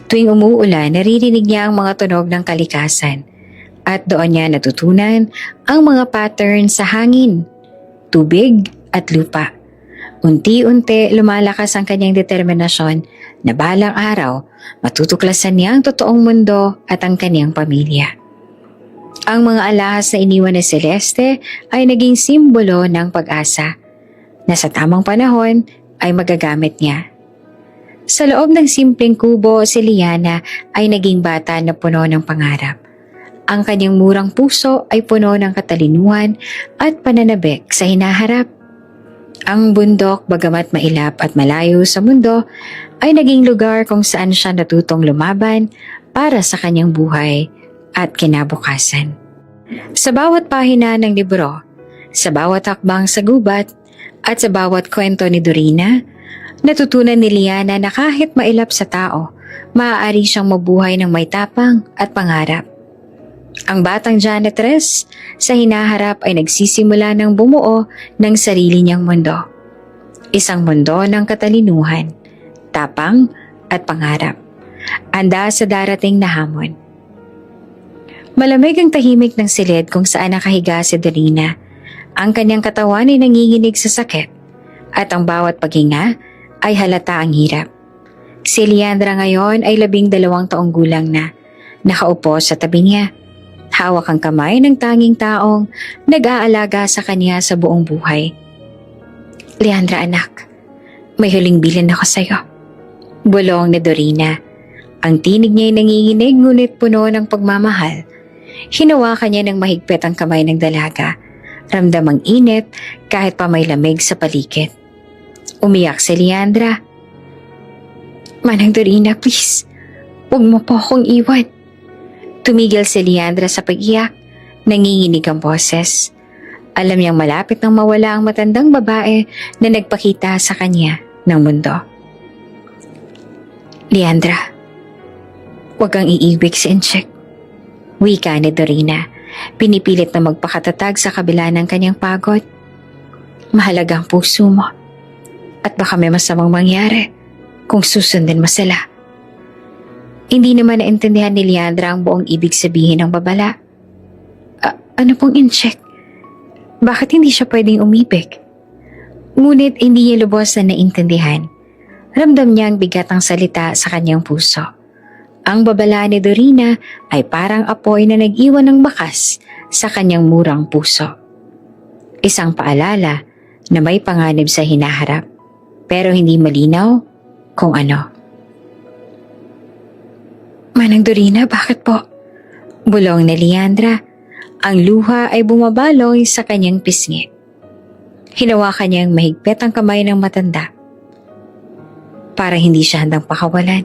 Tuwing umuulan, naririnig niya ang mga tunog ng kalikasan at doon niya natutunan ang mga pattern sa hangin, tubig at lupa. Unti-unti lumalakas ang kanyang determinasyon na balang araw matutuklasan niya ang totoong mundo at ang kanyang pamilya. Ang mga alahas na iniwan ni Celeste ay naging simbolo ng pag-asa na sa tamang panahon ay magagamit niya. Sa loob ng simpleng kubo, si Liana ay naging bata na puno ng pangarap. Ang kanyang murang puso ay puno ng katalinuhan at pananabik sa hinaharap. Ang bundok, bagamat mailap at malayo sa mundo, ay naging lugar kung saan siya natutong lumaban para sa kanyang buhay at kinabukasan. Sa bawat pahina ng libro, sa bawat hakbang sa gubat, at sa bawat kwento ni Dorina, natutunan ni Liana na kahit mailap sa tao, maaari siyang mabuhay ng may tapang at pangarap. Ang batang janitress sa hinaharap ay nagsisimula ng bumuo ng sarili niyang mundo. Isang mundo ng katalinuhan, tapang at pangarap. Handa sa darating na hamon. Malamig ang tahimik ng silid kung saan nakahiga si Dorina. Ang kanyang katawan ay nanginginig sa sakit at ang bawat paghinga ay halata ang hirap. Si Leandra ngayon ay 12 taong gulang na, nakaupo sa tabi niya. Hawak ang kamay ng tanging taong nag-aalaga sa kanya sa buong buhay. Leandra, anak, may huling bilin ako sa'yo. Bulong ni Dorina. Ang tinig niya ay nanginginig ngunit puno ng pagmamahal. Hinawakan niya ng mahigpit ang kamay ng dalaga. Ramdam ang init kahit pa may lamig sa paligid. Umiyak si Leandra. Manang Dorina, please. Huwag mo po akong iwan. Tumigil si Leandra sa pag-iyak. Nanginginig ang boses. Alam niyang malapit nang mawala ang matandang babae na nagpakita sa kanya ng mundo. Leandra, huwag kang iiwig si Inchik. Wika ni Dorina. Pinipilit na magpakatatag sa kabila ng kanyang pagod. Mahalaga ang puso mo. At baka may masamang mangyari kung susundin mo sila. Hindi naman naintindihan ni Leandra ang buong ibig sabihin ng babala. Ano pong Inchik? Bakit hindi siya pwedeng umibig? Ngunit hindi niya lubos na naintindihan. Ramdam niya ang bigat ng salita sa kanyang puso. Ang babala ni Dorina ay parang apoy na nag-iwan ng bakas sa kanyang murang puso. Isang paalala na may panganib sa hinaharap, pero hindi malinaw kung ano. Manang Dorina, bakit po? Bulong ni Leandra. Ang luha ay bumabaloy sa kanyang pisngi. Hinawakan niyang mahigpit ang kamay ng matanda para hindi siya handang pakawalan.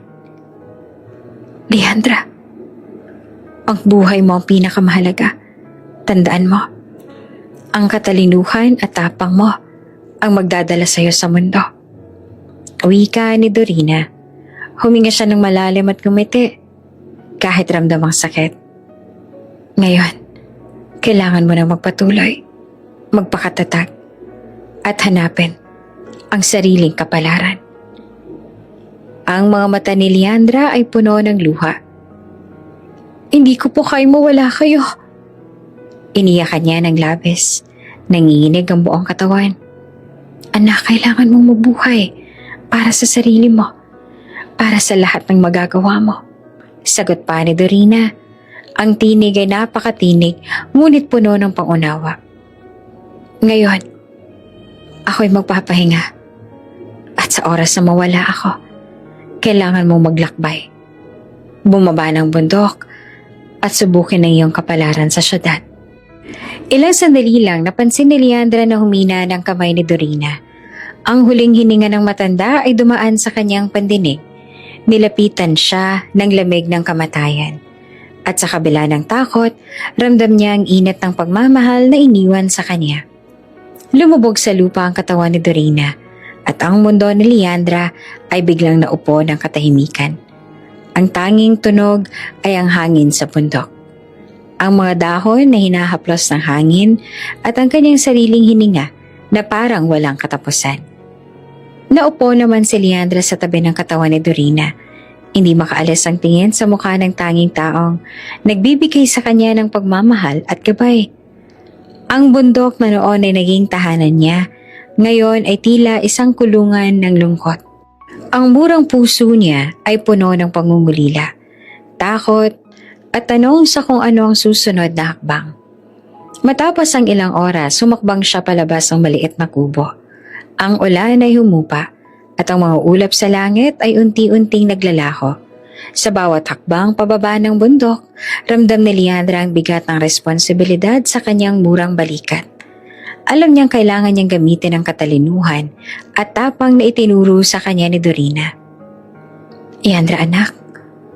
Leandra, ang buhay mo ang pinakamahalaga. Tandaan mo, ang katalinuhan at tapang mo ang magdadala sa iyo sa mundo. Wika ni Dorina. Huminga siya ng malalim at ngumiti kahit ramdam ang sakit. Ngayon, kailangan mo na magpatuloy, magpakatatag, at hanapin ang sariling kapalaran. Ang mga mata ni Leandra ay puno ng luha. Hindi ko po kayo mawala kayo. Iniyakan niya ng labis. Nanginginig ang buong katawan. Anak, kailangan mong mabuhay para sa sarili mo, para sa lahat ng magagawa mo. Sagot pa ni Dorina. Ang tinig ay napakatinig, ngunit puno ng pangunawa. Ngayon, ako'y magpapahinga. At sa oras na mawala ako, kailangan mong maglakbay. Bumaba ng bundok at subukin ang iyong kapalaran sa syudad. Ilang sandali lang napansin ni Leandra na humina ng kamay ni Dorina. Ang huling hininga ng matanda ay dumaan sa kanyang pandinig. Nilapitan siya ng lamig ng kamatayan. At sa kabila ng takot, ramdam niya ang init ng pagmamahal na iniwan sa kanya. Lumubog sa lupa ang katawan ni Dorina at ang mundo ni Leandra ay biglang naupo ng katahimikan. Ang tanging tunog ay ang hangin sa bundok. Ang mga dahon na hinahaplos ng hangin at ang kanyang sariling hininga na parang walang katapusan. Naupo naman si Leandra sa tabi ng katawan ni Dorina. Hindi makaalis ang tingin sa mukha ng tanging taong nagbibigay sa kanya ng pagmamahal at gabay. Ang bundok na noon ay naging tahanan niya, ngayon ay tila isang kulungan ng lungkot. Ang murang puso niya ay puno ng pangungulila, takot at tanong sa kung ano ang susunod na hakbang. Matapos ang ilang oras, sumakbang siya palabas ng maliit na kubo. Ang ulan ay humupa. At ang mga ulap sa langit ay unti-unting naglalaho. Sa bawat hakbang pababa ng bundok, ramdam ni Leandra ang bigat ng responsibilidad sa kanyang murang balikat. Alam niyang kailangan niyang gamitin ang katalinuhan at tapang na itinuro sa kanya ni Dorina. Leandra anak,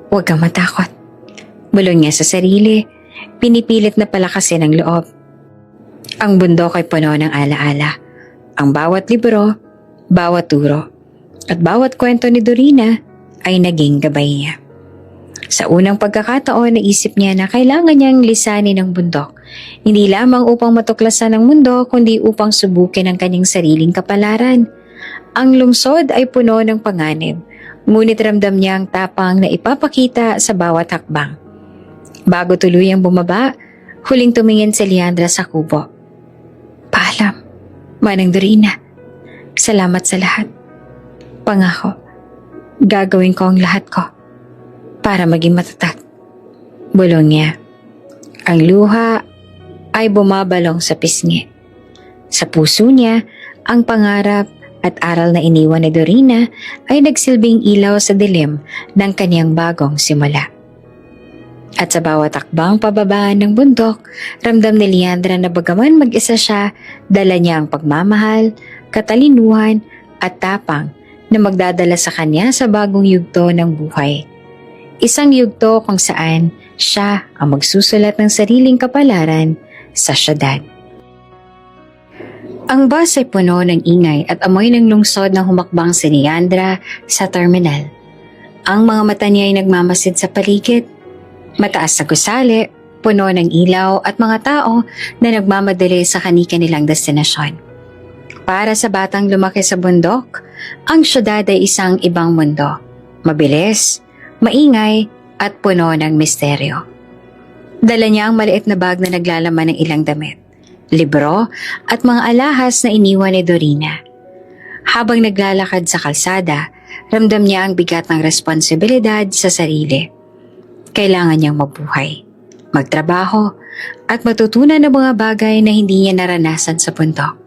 huwag kang matakot. Bulong niya sa sarili, pinipilit na palakasin ang loob. Ang bundok ay puno ng alaala. Ang bawat libro, bawat turo, at bawat kwento ni Dorina ay naging gabay niya. Sa unang pagkakataon, naisip niya na kailangan niyang lisanin ang bundok, hindi lamang upang matuklasan ang mundo, kundi upang subukin ang kanyang sariling kapalaran. Ang lungsod ay puno ng panganib, ngunit ramdam niya ang tapang na ipapakita sa bawat hakbang. Bago tuluyang bumaba, huling tumingin si Leandra sa kubo. Paalam, Manang Dorina. Salamat sa lahat. Pangako, gagawin ko ang lahat ko para maging matatag. Bulong niya. Ang luha ay bumabalong sa pisngi. Sa puso niya, ang pangarap at aral na iniwan ni Dorina ay nagsilbing ilaw sa dilim ng kanyang bagong simula. At sa bawat akbang pababaan ng bundok, ramdam ni Leandra na bagaman mag-isa siya, dala niya ang pagmamahal, katalinuhan at tapang na magdadala sa kanya sa bagong yugto ng buhay. Isang yugto kung saan siya ang magsusulat ng sariling kapalaran sa syudad. Ang bus ay puno ng ingay at amoy ng lungsod ng humakbang si Leandra sa terminal. Ang mga mata niya ay nagmamasid sa paligid. Mataas sa gusali, puno ng ilaw at mga tao na nagmamadali sa kani-kanilang destinasyon. Para sa batang lumaki sa bundok, ang syudad ay isang ibang mundo. Mabilis, maingay at puno ng misteryo. Dala niya ang maliit na bag na naglalaman ng ilang damit, libro at mga alahas na iniwan ni Dorina. Habang naglalakad sa kalsada, ramdam niya ang bigat ng responsibilidad sa sarili. Kailangan niyang mabuhay, magtrabaho at matutunan ng mga bagay na hindi niya naranasan sa bundok.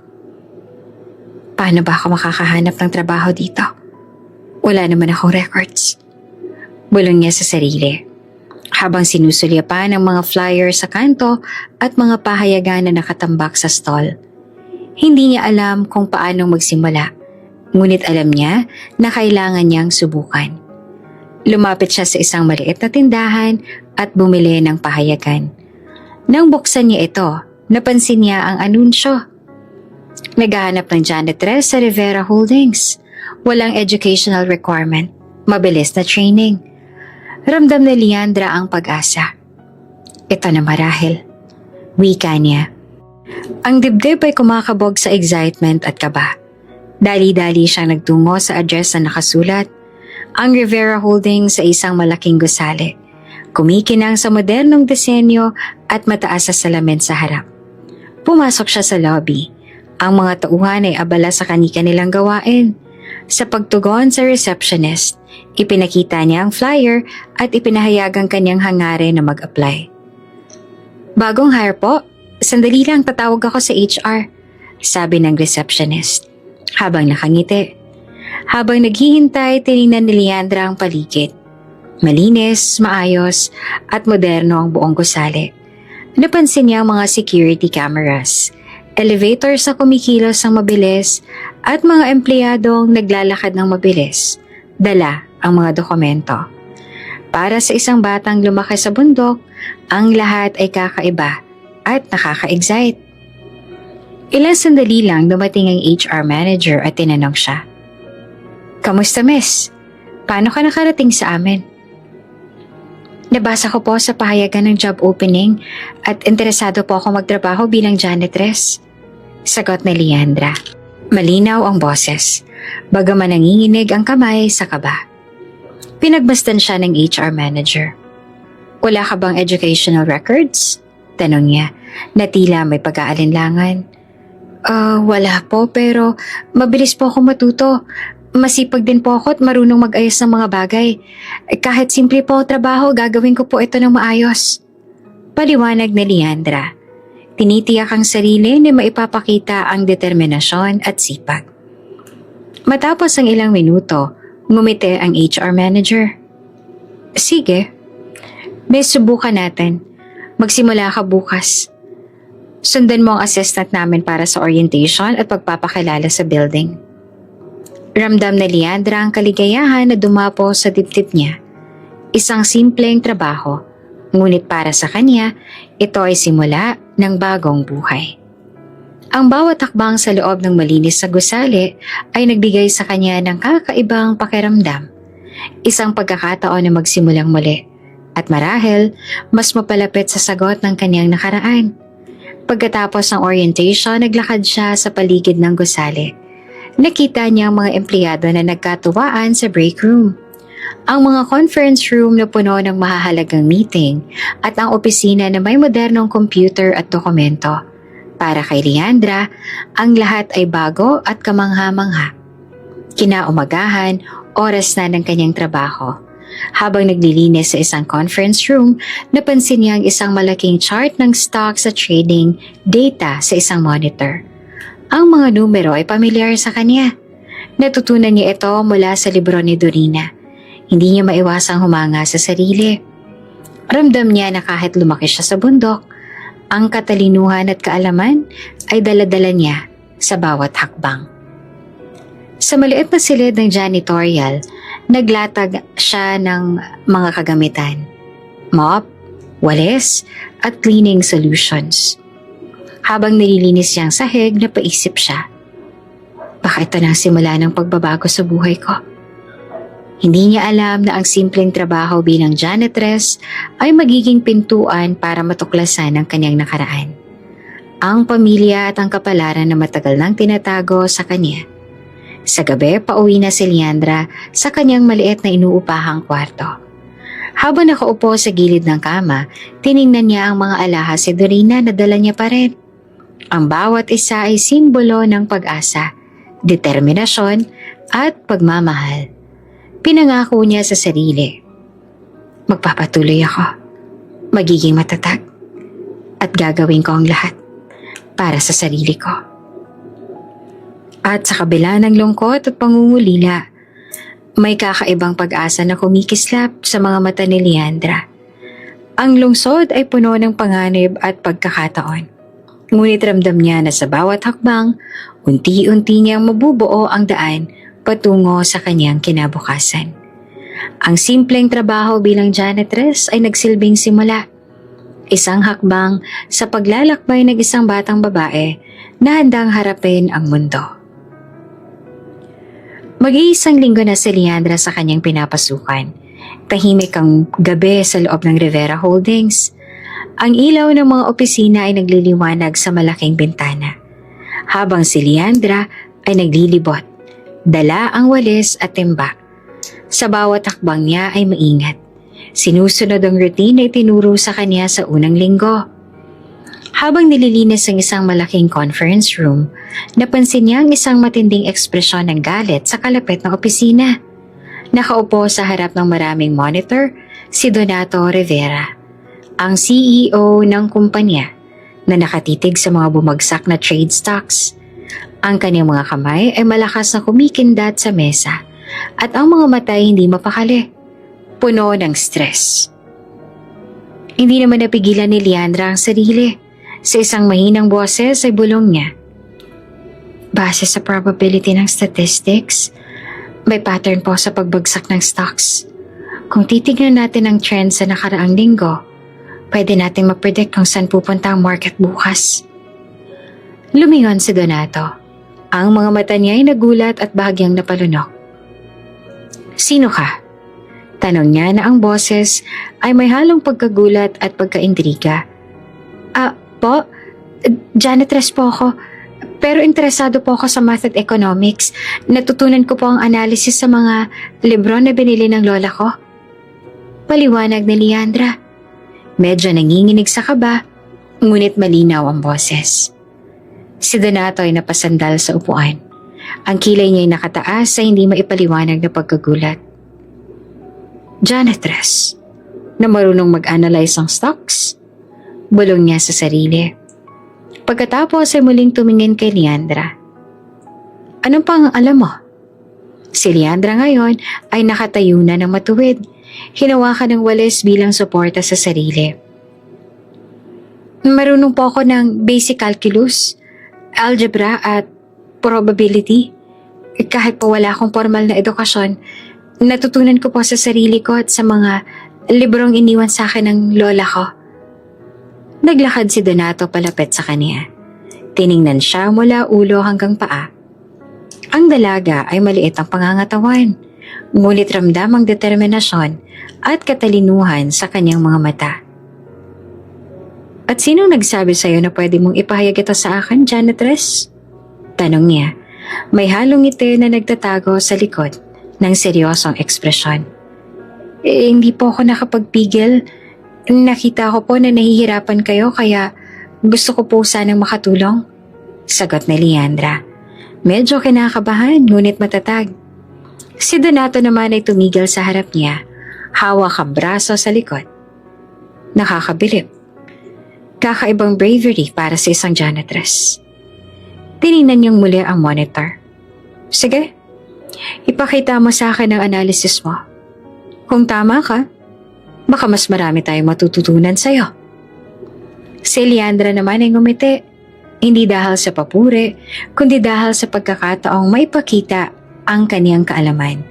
Paano ba ako makakahanap ng trabaho dito? Wala naman akong records. Bulong niya sa sarili. Habang sinusulya pa ng mga flyer sa kanto at mga pahayagan na nakatambak sa stall. Hindi niya alam kung paanong magsimula, ngunit alam niya na kailangan niyang subukan. Lumapit siya sa isang maliit na tindahan at bumili ng pahayagan. Nang buksan niya ito, napansin niya ang anunsyo. Naghahanap ng janitress sa Rivera Holdings. Walang educational requirement, mabilis na training. Ramdam ni Leandra ang pag-asa. Ito na marahil. Wika niya. Ang dibdib ay kumakabog sa excitement at kaba. Dali-dali siyang nagtungo sa address na nakasulat. Ang Rivera Holdings sa isang malaking gusali. Kumikinang sa modernong disenyo at mataas sa salamin sa harap. Pumasok siya sa lobby. Ang mga tauhan ay abala sa kani-kanilang gawain. Sa pagtugon sa receptionist, ipinakita niya ang flyer at ipinahayag ang kanyang hangarin na mag-apply. Bagong hire po, sandali lang tatawag ako sa HR, sabi ng receptionist, habang nakangiti. Habang naghihintay, tinignan ni Leandra ang paligid. Malinis, maayos, at moderno ang buong gusali. Napansin niya ang mga security cameras, elevator sa kumikilos ng mabilis, at mga empleyadong naglalakad ng mabilis, dala ang mga dokumento. Para sa isang batang lumaki sa bundok, ang lahat ay kakaiba at nakaka-excite. Ilang sandali lang dumating ang HR manager at tinanong siya, "Kamusta, miss? Paano ka nakarating sa amin?" "Nabasa ko po sa pahayagan ng job opening at interesado po ako magtrabaho bilang janitress," sagot ni Leandra. Malinaw ang boses, bagaman nanginginig ang kamay sa kaba. Pinagmasdan siya ng HR manager. "Wala ka bang educational records?" tanong niya, na tila may pag-aalinlangan. Wala po, pero mabilis po ako matuto. Masipag din po ako at marunong mag-ayos ng mga bagay. Kahit simple po ang trabaho, gagawin ko po ito ng maayos," paliwanag ni Leandra. Tinitiyak ang sarili na maipapakita ang determinasyon at sipag. Matapos ang ilang minuto, ngumiti ang HR manager. "Sige, may subukan natin. Magsimula ka bukas. Sundan mo ang assistant namin para sa orientation at pagpapakilala sa building." Ramdam ni Leandra ang kaligayahan na dumapo sa dibdib niya. Isang simpleng trabaho, ngunit para sa kanya, ito ay simula ng bagong buhay. Ang bawat hakbang sa loob ng malinis na gusali ay nagbigay sa kanya ng kakaibang pakiramdam. Isang pagkakataon na magsimulang muli at marahil mas mapalapit sa sagot ng kanyang nakaraan. Pagkatapos ng orientation, naglakad siya sa paligid ng gusali. Nakita niya ang mga empleyado na nagkatuwaan sa break room. Ang mga conference room na puno ng mahahalagang meeting at ang opisina na may modernong computer at dokumento. Para kay Leandra, ang lahat ay bago at kamangha-mangha. Kinaumagahan, oras na ng kanyang trabaho. Habang naglilinis sa isang conference room, napansin niya ang isang malaking chart ng stocks at trading data sa isang monitor. Ang mga numero ay pamilyar sa kanya. Natutunan niya ito mula sa libro ni Dorina. Hindi niya maiwasang humanga sa sarili. Ramdam niya na kahit lumaki siya sa bundok, ang katalinuhan at kaalaman ay dala-dala niya sa bawat hakbang. Sa maliit na silid ng janitorial, naglatag siya ng mga kagamitan. Mop, walis, at cleaning solutions. Habang nililinis niya ang sahig, napaisip siya. Baka ito na ang simula ng pagbabago sa buhay ko. Hindi niya alam na ang simpleng trabaho bilang janitress ay magiging pintuan para matuklasan ang kanyang nakaraan. Ang pamilya at ang kapalaran na matagal nang tinatago sa kanya. Sa gabi, pauwi na si Leandra sa kanyang maliit na inuupahang kwarto. Habang nakaupo sa gilid ng kama, tiningnan niya ang mga alahas si Dorina na dala niya pa rin. Ang bawat isa ay simbolo ng pag-asa, determinasyon at pagmamahal. Pinangako niya sa sarili. Magpapatuloy ako. Magiging matatag. At gagawin ko ang lahat para sa sarili ko. At sa kabila ng lungkot at pangungulila, may kakaibang pag-asa na kumikislap sa mga mata ni Leandra. Ang lungsod ay puno ng panganib at pagkakataon. Ngunit ramdam niya na sa bawat hakbang, unti-unti niyang mabubuo ang daan patungo sa kanyang kinabukasan. Ang simpleng trabaho bilang janitress ay nagsilbing simula. Isang hakbang sa paglalakbay ng isang batang babae na handang harapin ang mundo. Mag-iisang linggo na si Leandra sa kanyang pinapasukan. Tahimik ang gabi sa loob ng Rivera Holdings. Ang ilaw ng mga opisina ay nagliliwanag sa malaking bintana. Habang si Leandra ay naglilibot, dala ang walis at timba. Sa bawat hakbang niya ay maingat. Sinusunod ang routine na itinuro sa kanya sa unang linggo. Habang nililinis ang isang malaking conference room, napansin niya ang isang matinding ekspresyon ng galit sa kalapit ng opisina. Nakaupo sa harap ng maraming monitor, si Donato Rivera, ang CEO ng kumpanya na nakatitig sa mga bumagsak na trade stocks. Ang kanyang mga kamay ay malakas na kumikindat sa mesa at ang mga mata ay hindi mapakali, puno ng stress. Hindi naman napigilan ni Leandra ang sarili. Sa isang mahinang boses ay bulong niya. Base sa probability ng statistics, may pattern po sa pagbagsak ng stocks. Kung titignan natin ang trend sa nakaraang linggo, pwede nating mapredict kung saan pupunta ang market bukas. Lumingon si Donato. Ang mga mata niya ay nagulat at bahagyang napalunok. Sino ka? Tanong niya na ang boses ay may halong pagkagulat at pagkaintriga. Po, janitress po ako. Pero interesado po ako sa math at economics. Natutunan ko po ang analysis sa mga libro na binili ng lola ko. Paliwanag ni Leandra. Medyo nanginginig sa kaba, ngunit malinaw ang boses. Si Donato ay napasandal sa upuan. Ang kilay niya ay nakataas sa hindi maipaliwanag na pagkagulat. Janitress, na marunong mag-analyze ng stocks? Bulong niya sa sarili. Pagkatapos ay muling tumingin kay Leandra. Anong pang alam mo? Si Leandra ngayon ay nakatayo na ng matuwid. Hinawakan ng walis bilang suporta sa sarili. Marunong po ako ng basic calculus, algebra at probability. Kahit po wala akong formal na edukasyon, natutunan ko po sa sarili ko at sa mga librong iniwan sa akin ng lola ko. Naglakad si Donato palapit sa kanya. Tiningnan siya mula ulo hanggang paa. Ang dalaga ay maliit ang pangangatawan, ngunit ramdam ang determinasyon at katalinuhan sa kanyang mga mata. At sinong nagsabi sa'yo na pwede mong ipahayag ito sa akin, janitress? Tanong niya. May halong ngiti na nagtatago sa likod ng seryosong ekspresyon. Hindi po ako nakapagpigil. Nakita ko po na nahihirapan kayo kaya gusto ko po sanang makatulong. Sagot ni Leandra. Medyo kinakabahan ngunit matatag. Si Donato naman ay tumigil sa harap niya, hawak ang braso sa likod. Nakakabilib. Kakaibang bravery para sa isang janitress. Tiningnan niyang muli ang monitor. Sige, Ipakita mo sa akin ang analysis mo. Kung tama ka, baka mas marami tayong matututunan sa'yo. Si Leandra naman ay ngumiti, hindi dahil sa papuri, kundi dahil sa pagkakataong maipakita ang kaniyang kaalaman.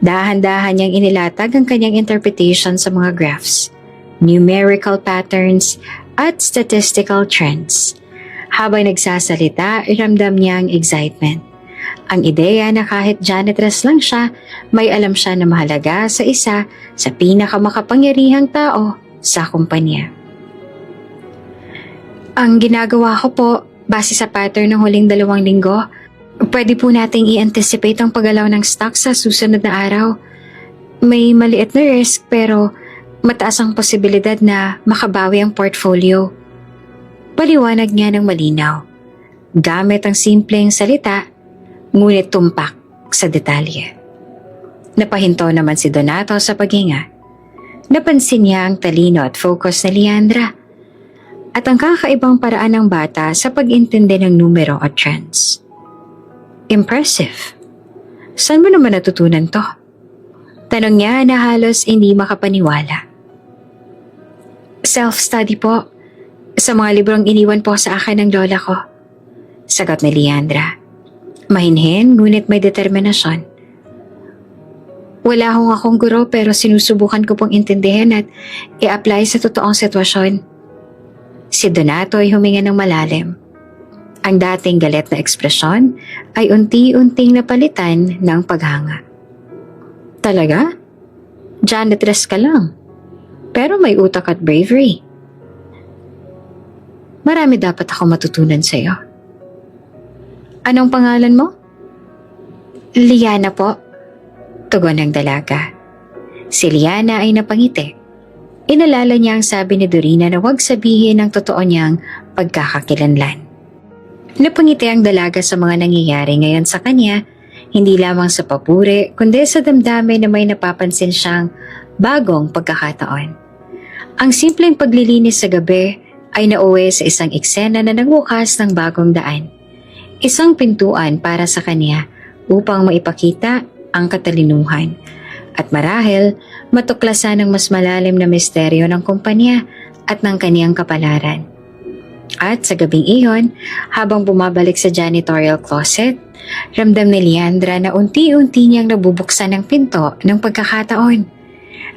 Dahan-dahan niyang inilatag ang kanyang interpretation sa mga graphs, numerical patterns, at statistical trends. Habang nagsasalita, ramdam niya ang excitement. Ang ideya na kahit janitress lang siya, may alam siya na mahalaga sa isa sa pinakamakapangyarihang tao sa kumpanya. Ang ginagawa ko po, base sa pattern ng huling 2 linggo, pwede po nating i-anticipate ang paggalaw ng stock sa susunod na araw. May maliit na risk pero mataas ang posibilidad na makabawi ang portfolio. Paliwanag niya ng malinaw, gamit ang simpleng salita, ngunit tumpak sa detalye. Napahinto naman si Donato sa paghinga. Napansin niya ang talino at focus ni Leandra at ang kakaibang paraan ng bata sa pag-intindi ng numero at trends. Impressive. Saan mo naman natutunan to? Tanong niya na halos hindi makapaniwala. Self-study po. Sa mga librong iniwan po sa akin ng lola ko. Sagot ni Leandra. Mahinhin, ngunit may determinasyon. Wala akong guro pero sinusubukan ko pong intindihin at i-apply sa totoong sitwasyon. Si Donato ay huminga ng malalim. Ang dating galit na ekspresyon ay unti-unting napalitan ng paghanga. Talaga? Janitress ka lang. Pero may utak at bravery. Marami dapat ako matutunan sa iyo. Anong pangalan mo? Liana po. Tugon ng dalaga. Si Liana ay napangiti. Inalala niya ang sabi ni Dorina na huwag sabihin ang totoo niyang pagkakakilanlan. Napangiti ang dalaga sa mga nangyayari ngayon sa kanya, hindi lamang sa papuri, kundi sa damdamin na may napapansin siyang bagong pagkakataon. Ang simpleng paglilinis sa gabi ay nauwi sa isang eksena na nagbukas ng bagong daan. Isang pintuan para sa kanya upang maipakita ang katalinuhan at marahil matuklasan ang mas malalim na misteryo ng kumpanya at ng kaniyang kapalaran. At sa gabing iyon, habang bumabalik sa janitorial closet, ramdam ni Leandra na unti-unti niyang nabubuksan ang pinto ng pagkakataon.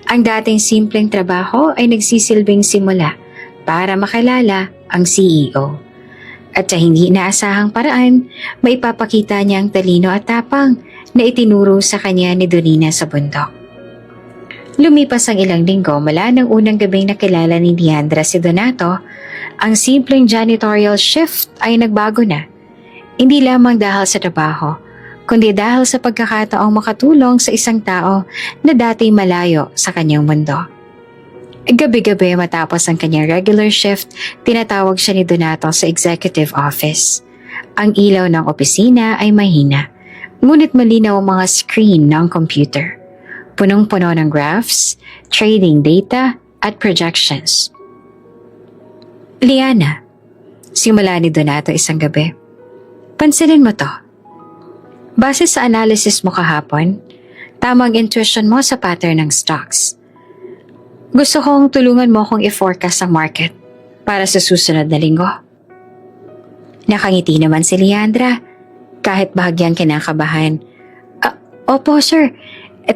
Ang dating simpleng trabaho ay nagsisilbing simula para makilala ang CEO. At sa hindi inaasahang paraan, maipapakita niya ang talino at tapang na itinuro sa kanya ni Dorina sa bundok. Lumipas ang ilang linggo mula ng unang gabing nakilala ni Leandra si Donato, ang simpleng janitorial shift ay nagbago na. Hindi lamang dahil sa trabaho, kundi dahil sa pagkakataong makatulong sa isang tao na dati malayo sa kanyang mundo. Gabi-gabi matapos ang kanyang regular shift, tinatawag siya ni Donato sa executive office. Ang ilaw ng opisina ay mahina, ngunit malinaw ang mga screen ng computer. Punong-puno ng graphs, trading data, at projections. Liana, simula ni Donato isang gabi. Pansinin mo to. Base sa analysis mo kahapon, tamang intuition mo sa pattern ng stocks. Gusto kong tulungan mo akong i-forecast ang market para sa susunod na linggo. Nakangiti naman si Leandra, kahit bahagyang kinakabahan. Opo sir,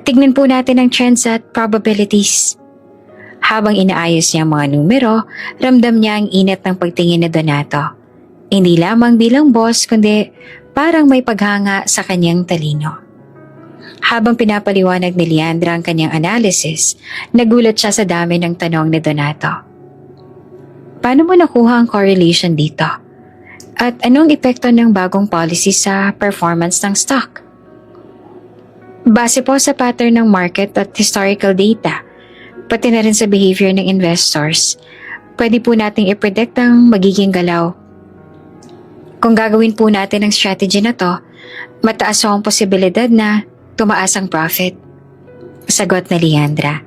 tignan po natin ang trends at probabilities. Habang inaayos niya ang mga numero, ramdam niya ang init ng pagtingin ni Donato. Hindi lamang bilang boss, kundi parang may paghanga sa kanyang talino. Habang pinapaliwanag ni Leandra ang kanyang analysis, nagulat siya sa dami ng tanong ni Donato. Paano mo nakuha ang correlation dito? At anong epekto ng bagong policy sa performance ng stock? Base po sa pattern ng market at historical data, pati na rin sa behavior ng investors, pwede po nating i-predict ang magiging galaw. Kung gagawin po natin ang strategy na to, mataas ang posibilidad na tumaas ang profit. Sagot ni Leandra.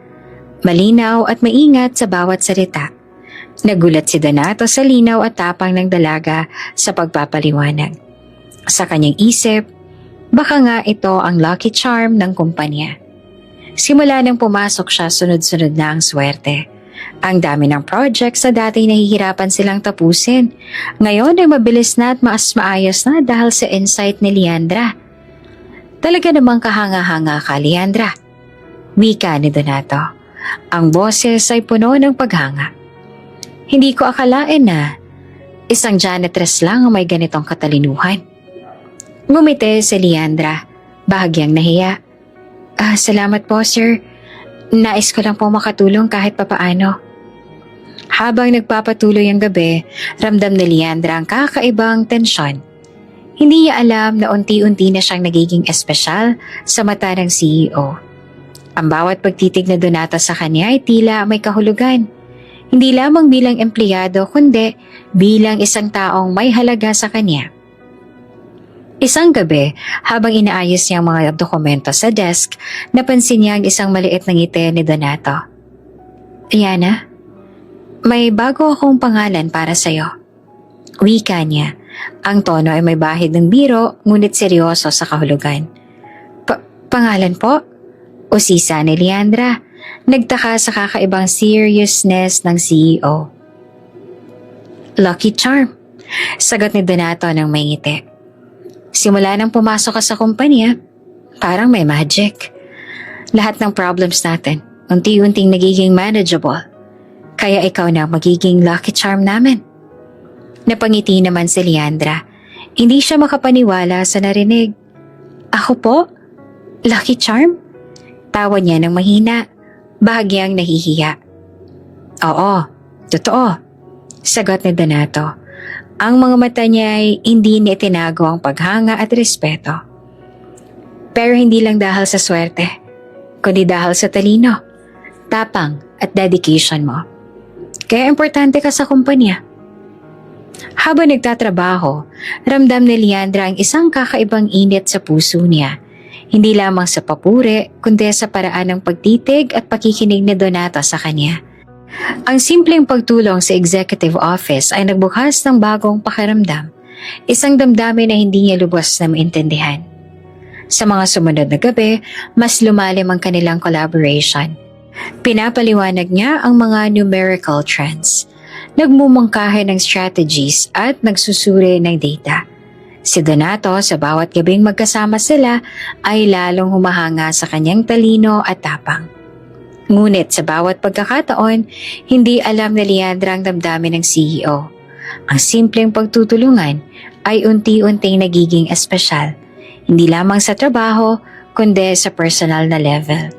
Malinaw at maingat sa bawat salita. Nagulat si Donato sa linaw at tapang ng dalaga sa pagpapaliwanag. Sa kanyang isip, Baka nga ito ang lucky charm ng kumpanya. Simula nang pumasok siya, sunod-sunod na ang swerte. Ang dami ng projects sa dati nahihirapan silang tapusin. Ngayon ay mabilis na at mas maayos na dahil sa insight ni Leandra. Talaga namang kahanga-hanga ka, Leandra. Wika ni Donato. Ang boses ay puno ng paghanga. Hindi ko akalain na isang janitress lang ang may ganitong katalinuhan. Ngumiti si Leandra, bahagyang nahiya. Salamat po, sir. Nais ko lang po makatulong kahit papaano. Habang nagpapatuloy ang gabi, ramdam ni Leandra ang kakaibang tensyon. Hindi niya alam na unti-unti na siyang nagiging espesyal sa mata ng CEO. Ang bawat pagtitig na Donato sa kanya ay tila may kahulugan. Hindi lamang bilang empleyado kundi bilang isang taong may halaga sa kanya. Isang gabi, habang inaayos niya ang mga dokumento sa desk, napansin niya ang isang maliit na ngiti ni Donato. Yana, may bago akong pangalan para sa'yo. Wika niya. Ang tono ay may bahid ng biro ngunit seryoso sa kahulugan. Pangalan po? Usisa ni Leandra. Nagtaka sa kakaibang seriousness ng CEO. Lucky charm, sagot ni Donato ng may ngiti. Simula nang pumasok ka sa kumpanya, parang may magic. Lahat ng problems natin, unti-unting nagiging manageable. Kaya ikaw na magiging lucky charm namin. Napangiti naman si Leandra. Hindi siya makapaniwala sa narinig. Ako po? Lucky charm? Tawa niya ng mahina. Bahagyang nahihiya. Oo, totoo. Sagot ni Donato. Ang mga mata niya ay hindi niya itinago ang paghanga at respeto. Pero hindi lang dahil sa swerte, kundi dahil sa talino, tapang at dedication mo. Kaya importante ka sa kumpanya. Habang nagtatrabaho, ramdam ni Leandra ang isang kakaibang init sa puso niya. Hindi lamang sa papuri, kundi sa paraan ng pagtitig at pakikinig ni Donato sa kanya. Ang simpleng pagtulong sa executive office ay nagbukas ng bagong pakiramdam, isang damdamin na hindi niya lubos na maintindihan. Sa mga sumunod na gabi, mas lumalim ang kanilang collaboration. Pinapaliwanag niya ang mga numerical trends, nagmumungkahi ng strategies at nagsusuri ng data. Si Donato, sa bawat gabing magkasama sila, ay lalong humahanga sa kanyang talino at tapang. Ngunit sa bawat pagkakataon, hindi alam ni Leandra ang damdamin ng CEO. Ang simpleng pagtutulungan ay unti-unting nagiging espesyal, hindi lamang sa trabaho, kundi sa personal na level.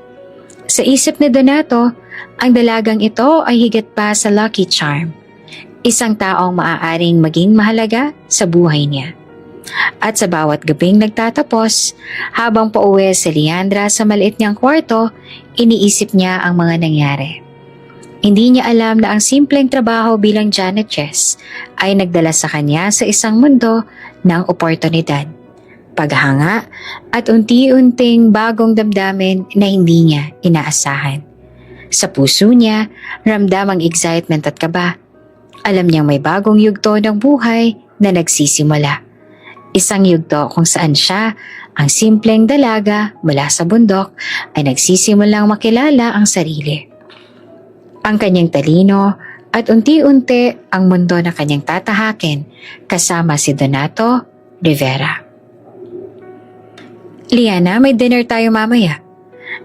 Sa isip ni Donato, ang dalagang ito ay higit pa sa lucky charm, isang taong maaaring maging mahalaga sa buhay niya. At sa bawat gabing nagtatapos, habang pauwi si Leandra sa maliit niyang kwarto, iniisip niya ang mga nangyari. Hindi niya alam na ang simpleng trabaho bilang janitress ay nagdala sa kanya sa isang mundo ng oportunidad, paghanga at unti-unting bagong damdamin na hindi niya inaasahan. Sa puso niya, ramdam ang excitement at kaba. Alam niyang may bagong yugto ng buhay na nagsisimula. Isang yugto kung saan siya, ang simpleng dalaga mula sa bundok, ay nagsisimulang makilala ang sarili. Ang kanyang talino at unti-unti ang mundo na kanyang tatahakin kasama si Donato Rivera. Liana, may dinner tayo mamaya.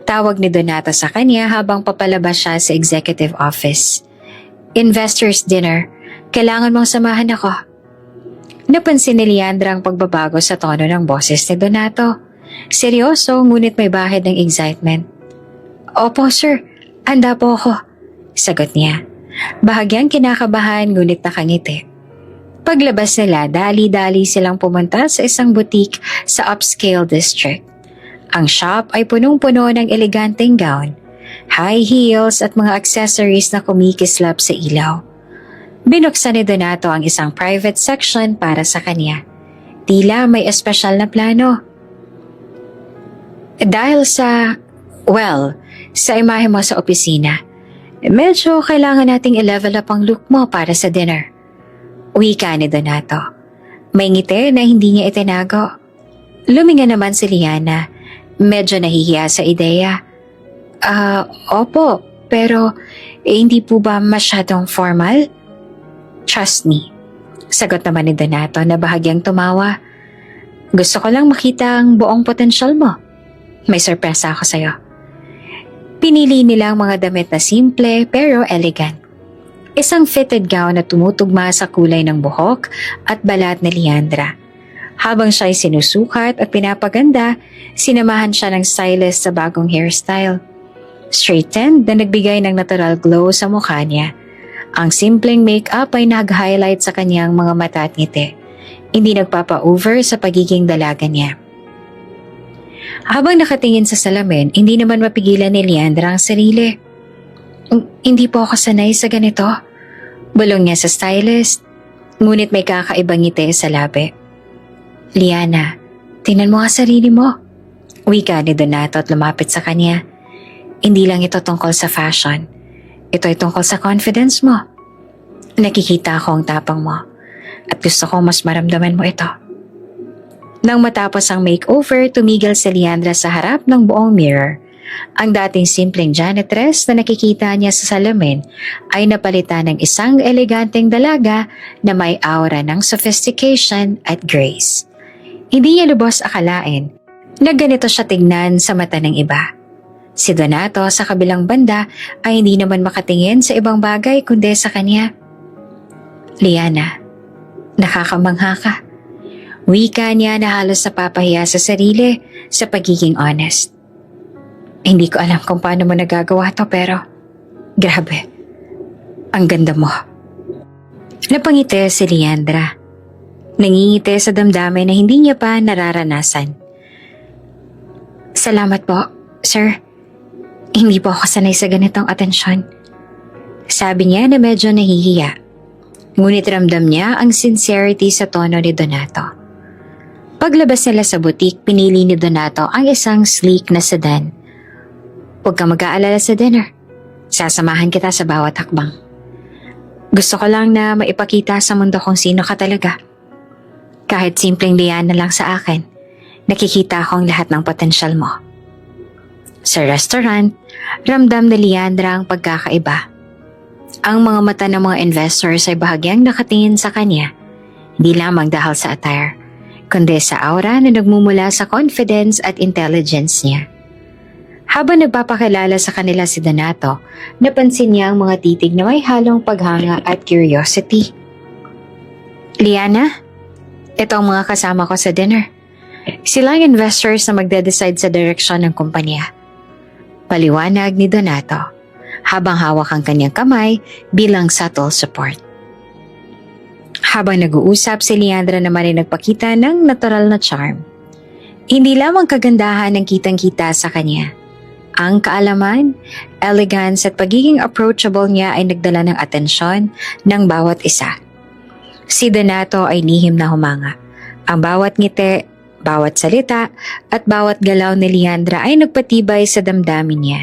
Tawag ni Donato sa kanya habang papalabas siya sa executive office. Investors dinner. Kailangan mong samahan ako. Napansin ni Leandra ang pagbabago sa tono ng boses ni Donato. Seryoso ngunit may bahid ng excitement. Opo sir, handa po ako, sagot niya. Bahagyang kinakabahan ngunit nakangiti. Paglabas nila, dali-dali silang pumunta sa isang boutique sa upscale district. Ang shop ay punong-puno ng eleganteng gown, high heels at mga accessories na kumikislap sa ilaw. Binuksan ni Donato ang isang private section para sa kanya. Tila may espesyal na plano. Dahil sa imahe mo sa opisina, medyo kailangan nating i-level up ang look mo para sa dinner. Wika ni Donato. May ngiti na hindi niya itinago. Luminga naman si Liana. Medyo nahihiya sa ideya. Opo, pero hindi po ba masyadong formal? Trust me. Sagot naman ni Donato na bahagyang tumawa. Gusto ko lang makita ang buong potensyal mo. May sorpresa ako sa'yo. Pinili nila ang mga damit na simple pero elegant. Isang fitted gown na tumutugma sa kulay ng buhok at balat ni Leandra. Habang siya'y sinusukat at pinapaganda, sinamahan siya ng stylist sa bagong hairstyle. Straightened na nagbigay ng natural glow sa mukha niya. Ang simpleng make-up ay nag-highlight sa kanyang mga mata at ngiti. Hindi nagpapa-over sa pagiging dalaga niya. Habang nakatingin sa salamin, hindi naman mapigilan ni Leandra ang sarili. Hindi po ako sanay sa ganito. Bulong niya sa stylist, ngunit may kakaibang ngiti sa labi. Liana, tingnan mo nga sarili mo. Wika ni Donato at lumapit sa kanya. Hindi lang ito tungkol sa fashion. Ito ay tungkol sa confidence mo. Nakikita ko ang tapang mo at gusto ko mas maramdaman mo ito. Nang matapos ang makeover, tumigil si Leandra sa harap ng buong mirror. Ang dating simpleng janitress na nakikita niya sa salamin ay napalitan ng isang eleganteng dalaga na may aura ng sophistication at grace. Hindi niya lubos akalain na ganito siya tignan sa mata ng iba. Si Donato sa kabilang banda ay hindi naman makatingin sa ibang bagay kundi sa kanya. Liana, nakakamangha ka. Wika niya na halos napapahiya sa sarili sa pagiging honest. Hindi ko alam kung paano mo nagagawa to pero grabe, ang ganda mo. Napangiti si Leandra. Nangingiti sa damdamin na hindi niya pa nararanasan. Salamat po, sir. Hindi po ako sanay sa ganitong atensyon. Sabi niya na medyo nahihiya. Ngunit ramdam niya ang sincerity sa tono ni Donato. Paglabas nila sa butik, pinili ni Donato ang isang sleek na sedan. Huwag kang mag-aalala sa dinner. Sasamahan kita sa bawat hakbang. Gusto ko lang na maipakita sa mundo kung sino ka talaga. Kahit simpleng Liana lang sa akin, nakikita ko ang lahat ng potensyal mo. Sa restaurant, ramdam ni Leandra ang pagkakaiba. Ang mga mata ng mga investors ay bahagyang nakatingin sa kanya, hindi lamang dahil sa attire, kundi sa aura na nagmumula sa confidence at intelligence niya. Habang nagpapakilala sa kanila si Donato, napansin niya ang mga titig na may halong paghanga at curiosity. Liana, ito ang mga kasama ko sa dinner. Sila ang investors na magde-decide sa direksyon ng kumpanya. Paliwanag ni Donato, habang hawak ang kanyang kamay bilang subtle support. Habang nag-uusap, si Leandra naman ay nagpakita ng natural na charm. Hindi lamang kagandahan ang kitang-kita sa kanya. Ang kaalaman, elegance at pagiging approachable niya ay nagdala ng atensyon ng bawat isa. Si Donato ay lihim na humanga. Ang bawat ngiti, bawat salita at bawat galaw ni Leandra ay nagpatibay sa damdamin niya.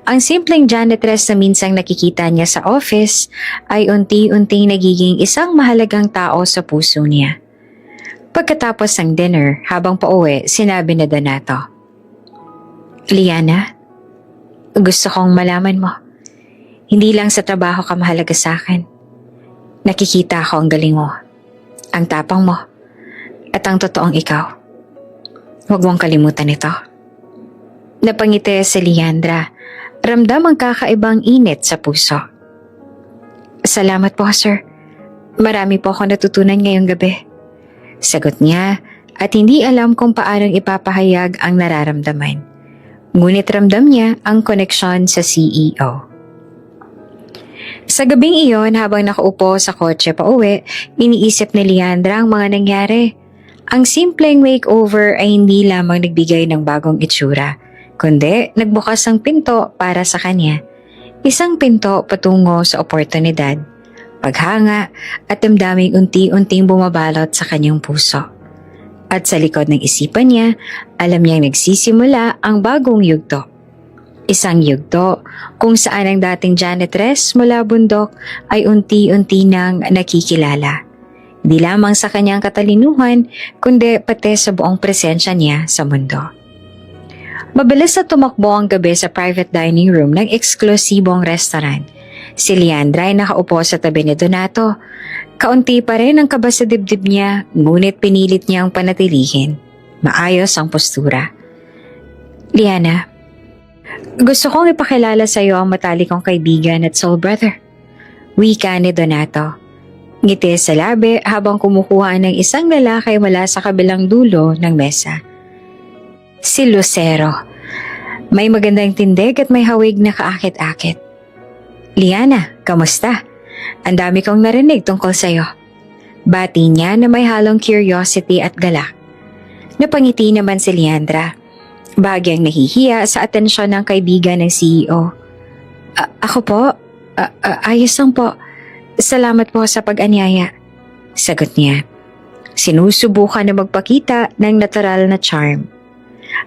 Ang simpleng janitress na minsang nakikita niya sa office ay unti-unting nagiging isang mahalagang tao sa puso niya. Pagkatapos ng dinner, habang pauwi, sinabi ni Donato, Liana, gusto kong malaman mo. Hindi lang sa trabaho ka mahalaga sa akin. Nakikita ko ang galing mo, ang tapang mo, at ang totoong ikaw. Huwag mong kalimutan ito. Napangiti si Leandra. Ramdam ang kakaibang init sa puso. Salamat po, sir. Marami po ako natutunan ngayong gabi. Sagot niya at hindi alam kung paanong ipapahayag ang nararamdaman. Ngunit ramdam niya ang koneksyon sa CEO. Sa gabing iyon, habang nakaupo sa kotse pa uwi, iniisip ni Leandra ang mga nangyari. Ang simpleng makeover ay hindi lamang nagbigay ng bagong itsura, kundi nagbukas ang pinto para sa kanya. Isang pinto patungo sa oportunidad, paghanga at damdaming unti-unting bumabalot sa kanyang puso. At sa likod ng isipan niya, alam niyang nagsisimula ang bagong yugto. Isang yugto kung saan ang dating janitress mula bundok ay unti-unti nang nakikilala. di lamang sa kanyang katalinuhan, kundi pati sa buong presensya niya sa mundo. Mabilis na tumakbo ang gabi sa private dining room ng eksklusibong restaurant. Si Leandra ay nakaupo sa tabi ni Donato. Kaunti pa rin ang kaba sa dibdib niya, ngunit pinilit niyang panatilihin. Maayos ang postura. Liana, gusto kong ipakilala sa iyo ang matalik kong kaibigan at soul brother. Wika ni Donato. Ngiti sa labi habang kumukuha ng isang lalaki mula sa kabilang dulo ng mesa. Si Lucero. May magandang tindig at may hawig na kaakit-akit. Liana, kamusta? Ang dami kong narinig tungkol sa'yo. Bati niya na may halong curiosity at galak. Napangiti naman si Leandra. Bagyang nahihiya sa atensyon ng kaibigan ng CEO. Ako po? Ayos lang po. Salamat po sa pag-anyaya. Sagot niya. Sinusubukan na magpakita ng natural na charm.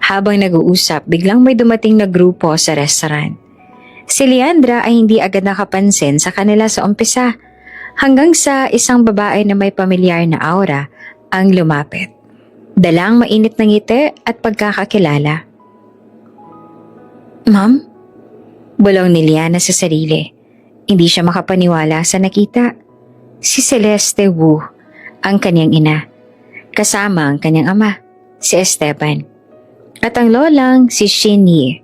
Habang nag-uusap, biglang may dumating na grupo sa restaurant. Si Leandra ay hindi agad nakapansin sa kanila sa umpisa, hanggang sa isang babae na may pamilyar na aura ang lumapit. Dalang mainit ng ngiti at pagkakakilala. Ma'am? Bulong ni Liana sa sarili. Hindi siya makapaniwala sa nakita. Si Celeste Wu, ang kanyang ina. Kasama ang kanyang ama, si Esteban. At ang lolang si Xin Yi.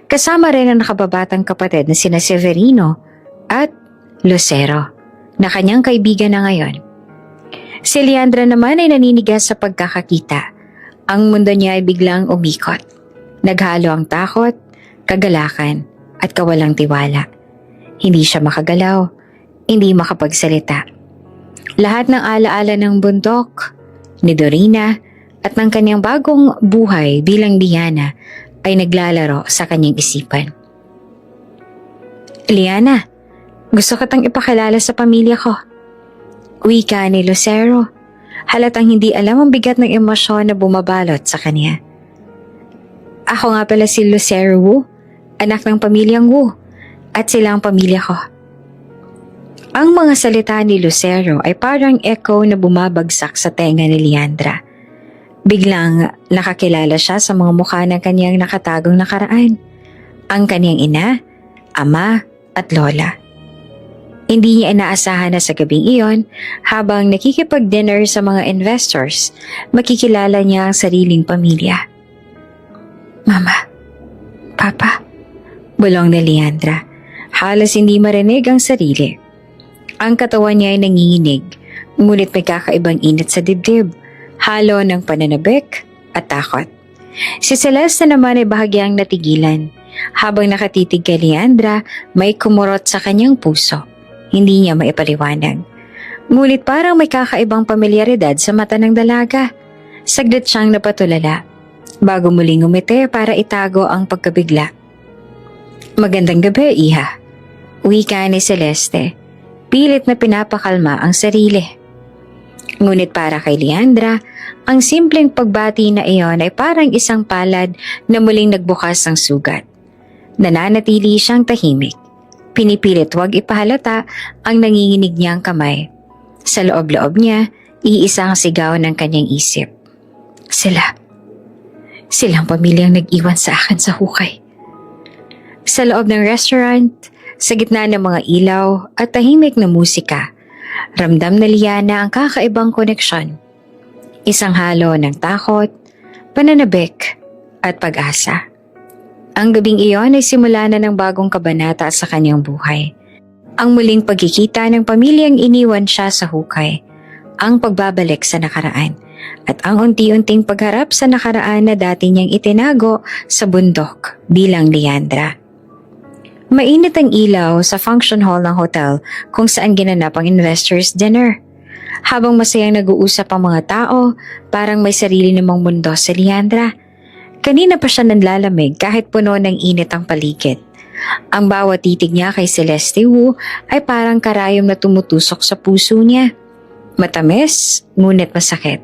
Kasama rin ang nakababatang kapatid na sina Severino at Lucero, na kanyang kaibigan na ngayon. Si Leandra naman ay naninigas sa pagkakakita. Ang mundo niya ay biglang umikot. Naghalo ang takot, kagalakan at kawalang tiwala. Hindi siya makagalaw, hindi makapagsalita. Lahat ng alaala ng bundok, ni Dorina at ng kanyang bagong buhay bilang Diana ay naglalaro sa kanyang isipan. Liana, gusto kitang ipakilala sa pamilya ko. Wika ni Lucero. Halatang hindi alam ang bigat ng emosyon na bumabalot sa kanya. Ako nga pala si Lucero Wu, anak ng pamilyang Wu, at sila ang pamilya ko. Ang mga salita ni Lucero ay parang echo na bumabagsak sa tenga ni Leandra. Biglang nakakilala siya sa mga mukha ng kanyang nakatagong nakaraan. Ang kanyang ina, ama at lola. Hindi niya inaasahan na sa gabing iyon, habang nakikipag-dinner sa mga investors, makikilala niya ang sariling pamilya. Mama, Papa, bulong ni Leandra. Halos hindi marinig ang sarili. Ang katawan niya ay nanginginig, ngunit may kakaibang init sa dibdib. Halo ng pananabik at takot. Si Celeste naman ay bahagyang natigilan. Habang nakatitig kay Leandra, may kumurot sa kanyang puso. Hindi niya maipaliwanag. Ngunit parang may kakaibang pamilyaridad sa mata ng dalaga. Saglit siyang napatulala, bago muling ngumiti para itago ang pagkabigla. Magandang gabi, Iha. Wika ni Celeste. Pilit na pinapakalma ang sarili. Ngunit para kay Leandra, ang simpleng pagbati na iyon ay parang isang palad na muling nagbukas ng sugat. Nananatili siyang tahimik. Pinipilit huwag ipahalata ang nanginginig niyang kamay. Sa loob-loob niya, iisang sigaw ng kanyang isip. Silang pamilyang nag-iwan sa akin sa hukay. Sa loob ng restaurant, sa gitna ng mga ilaw at tahimik na musika, ramdam na Liana ang kakaibang koneksyon. Isang halo ng takot, pananabik, at pag-asa. Ang gabing iyon ay simula na ng bagong kabanata sa kanyang buhay. Ang muling pagkikita ng pamilyang iniwan siya sa hukay, ang pagbabalik sa nakaraan, at ang unti-unting pagharap sa nakaraan na dati niyang itinago sa bundok bilang Leandra. Mainit ang ilaw sa function hall ng hotel kung saan ginanap ang investors' dinner. Habang masayang nag-uusap ang mga tao, parang may sarili namang mundo si Leandra. Kanina pa siya nanlalamig kahit puno ng init ang paligid. Ang bawat titig niya kay Celeste Wu ay parang karayom na tumutusok sa puso niya. Matamis, ngunit masakit.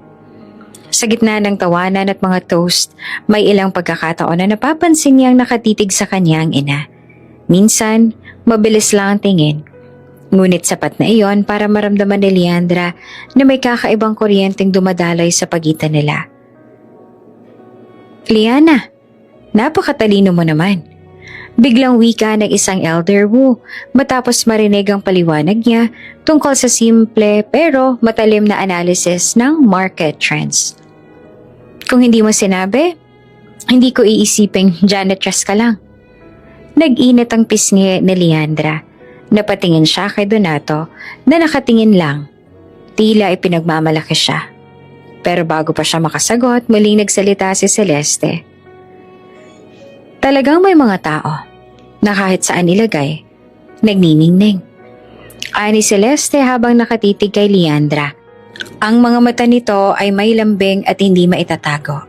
Sa gitna ng tawanan at mga toast, may ilang pagkakataon na napapansin niyang nakatitig sa kanya ang ina. Minsan, mabilis lang ang tingin. Ngunit sapat na iyon para maramdaman ni Leandra na may kakaibang kuryenteng dumadaloy sa pagitan nila. Liana, napakatalino mo naman. Biglang wika ng isang elder Wu matapos marinig ang paliwanag niya tungkol sa simple pero matalim na analysis ng market trends. Kung hindi mo sinabi, hindi ko iisiping janitress ka lang. Nag-init ang pisngi ni Leandra. Napatingin siya kay Donato na nakatingin lang. Tila ipinagmamalaki siya. Pero bago pa siya makasagot, muling nagsalita si Celeste. Talagang may mga tao na kahit saan ilagay, nagniningning. Ani Celeste habang nakatitig kay Leandra. Ang mga mata nito ay may lambing at hindi maitatago.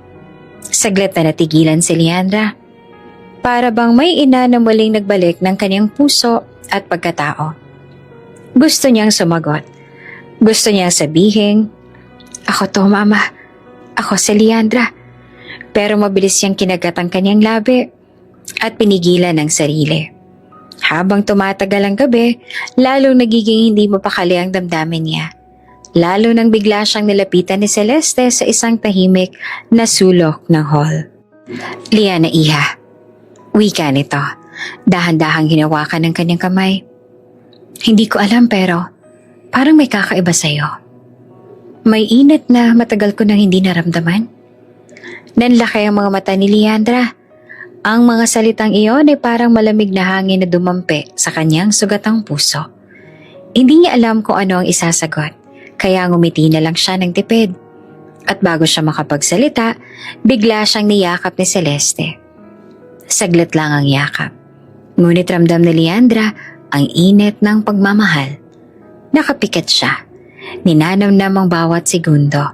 Saglit na natigilan si Leandra. Para bang may ina na muling nagbalik ng kanyang puso at pagkatao. Gusto niyang sumagot. Gusto niyang sabihin, "Ako to, Mama. Ako si Leandra." Pero mabilis siyang kinagat ang kanyang labi at pinigilan ang sarili. Habang tumatagal ang gabi, lalong nagiging hindi mapakali ang damdamin niya. Lalo nang bigla siyang nilapitan ni Celeste sa isang tahimik na sulok ng hall. "Liana, iha." Wika nito. Dahan-dahang hinawakan ng kanyang kamay. "Hindi ko alam pero parang may kakaiba sa'yo. May init na matagal ko nang hindi naramdaman." Nanlaki ang mga mata ni Leandra. Ang mga salitang iyon ay parang malamig na hangin na dumampi sa kanyang sugatang puso. Hindi niya alam kung ano ang isasagot, kaya ngumiti na lang siya ng tipid. At bago siya makapagsalita, bigla siyang niyakap ni Celeste. Saglit lang ang yakap. Ngunit ramdam ni Leandra ang init ng pagmamahal. Nakapikit siya. Ninanamnam ang bawat segundo.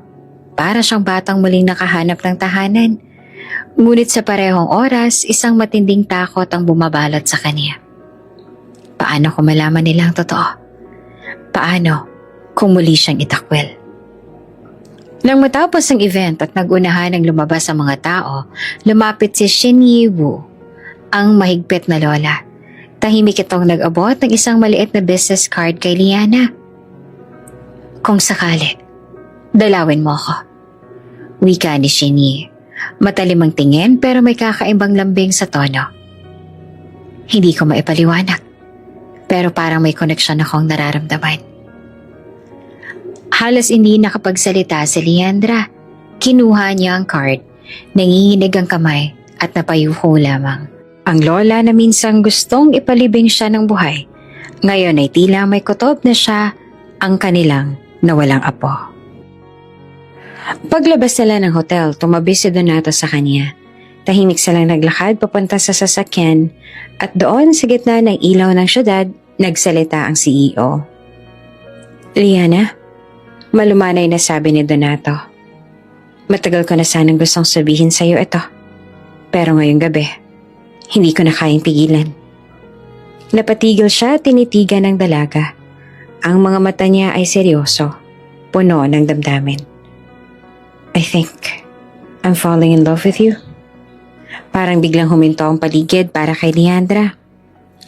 Para siyang batang muling nakahanap ng tahanan. Ngunit sa parehong oras, isang matinding takot ang bumabalot sa kanya. Paano kung malaman nilang totoo? Paano kung muli siyang itakwil? Nang matapos ang event at nagunahan ng lumabas ang mga tao, lumapit si Shin Yi-woo, ang mahigpit na lola. Tahimik itong nag-abot ng isang maliit na business card kay Liana. "Kung sakali, dalawin mo ako." Wika ni Shin Yi. Matalim ang tingin pero may kakaibang lambing sa tono. "Hindi ko maipaliwanag, pero parang may koneksyon akong nararamdaman." Halos hindi nakapagsalita si Leandra. Kinuha niya ang card, nanginginig ang kamay at napayuko lamang. Ang lola na minsang gustong ipalibing siya ng buhay, ngayon ay tila may kutob na siya ang kanilang nawalang apo. Paglabas nila ng hotel, tumabi si Donato sa kanya. Tahimik silang naglakad papunta sa sasakyan at doon sa gitna ng ilaw ng syudad, nagsalita ang CEO. "Liana," malumanay na sabi ni Donato. "Matagal ko na sanang gustong sabihin sa iyo ito. Pero ngayong gabi, hindi ko na kayang pigilan." Napatigil siya at tinitigan ng dalaga. Ang mga mata niya ay seryoso, puno ng damdamin. "I think I'm falling in love with you." Parang biglang huminto ang paligid para kay Leandra.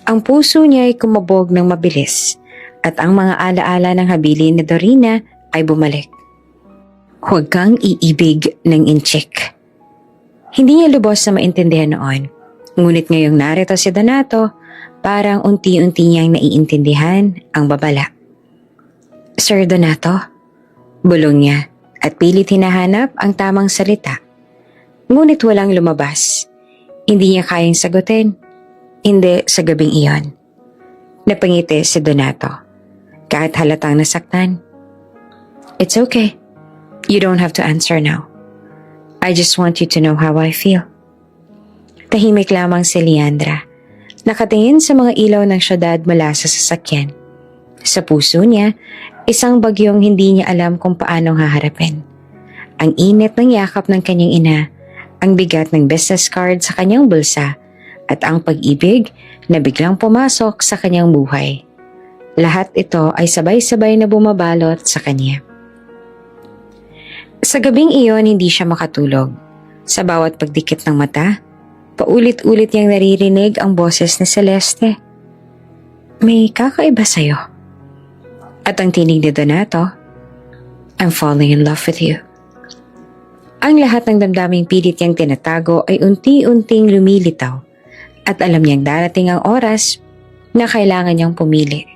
Ang puso niya ay kumabog ng mabilis at ang mga alaala ng habilin ni Dorina ay bumalik. "Huwag kang iibig ng inchik." Hindi niya lubos na maintindihan noon. Ngunit ngayong narito si Donato, parang unti-unti niyang naiintindihan ang babala. "Sir Donato?" Bulong niya at pilit hinahanap ang tamang salita. Ngunit walang lumabas. Hindi niya kayang sagutin. Hindi sa gabing iyon. Napangiti si Donato. Kahit halatang nasaktan. "It's okay. You don't have to answer now. I just want you to know how I feel." Tahimik lamang si Leandra. Nakatingin sa mga ilaw ng syudad mula sa sasakyan. Sa puso niya, isang bagyong hindi niya alam kung paanong haharapin. Ang init ng yakap ng kanyang ina, ang bigat ng business card sa kanyang bulsa, at ang pag-ibig na biglang pumasok sa kanyang buhay. Lahat ito ay sabay-sabay na bumabalot sa kanya. Sa gabing iyon, hindi siya makatulog. Sa bawat pagdikit ng mata, paulit-ulit niyang naririnig ang boses ni Celeste. "May kakaiba sa'yo." At ang tinig ni Donato, I'm falling in love with you. Ang lahat ng damdaming pilit niyang tinatago ay unti-unting lumilitaw at alam niyang darating ang oras na kailangan niyang pumili.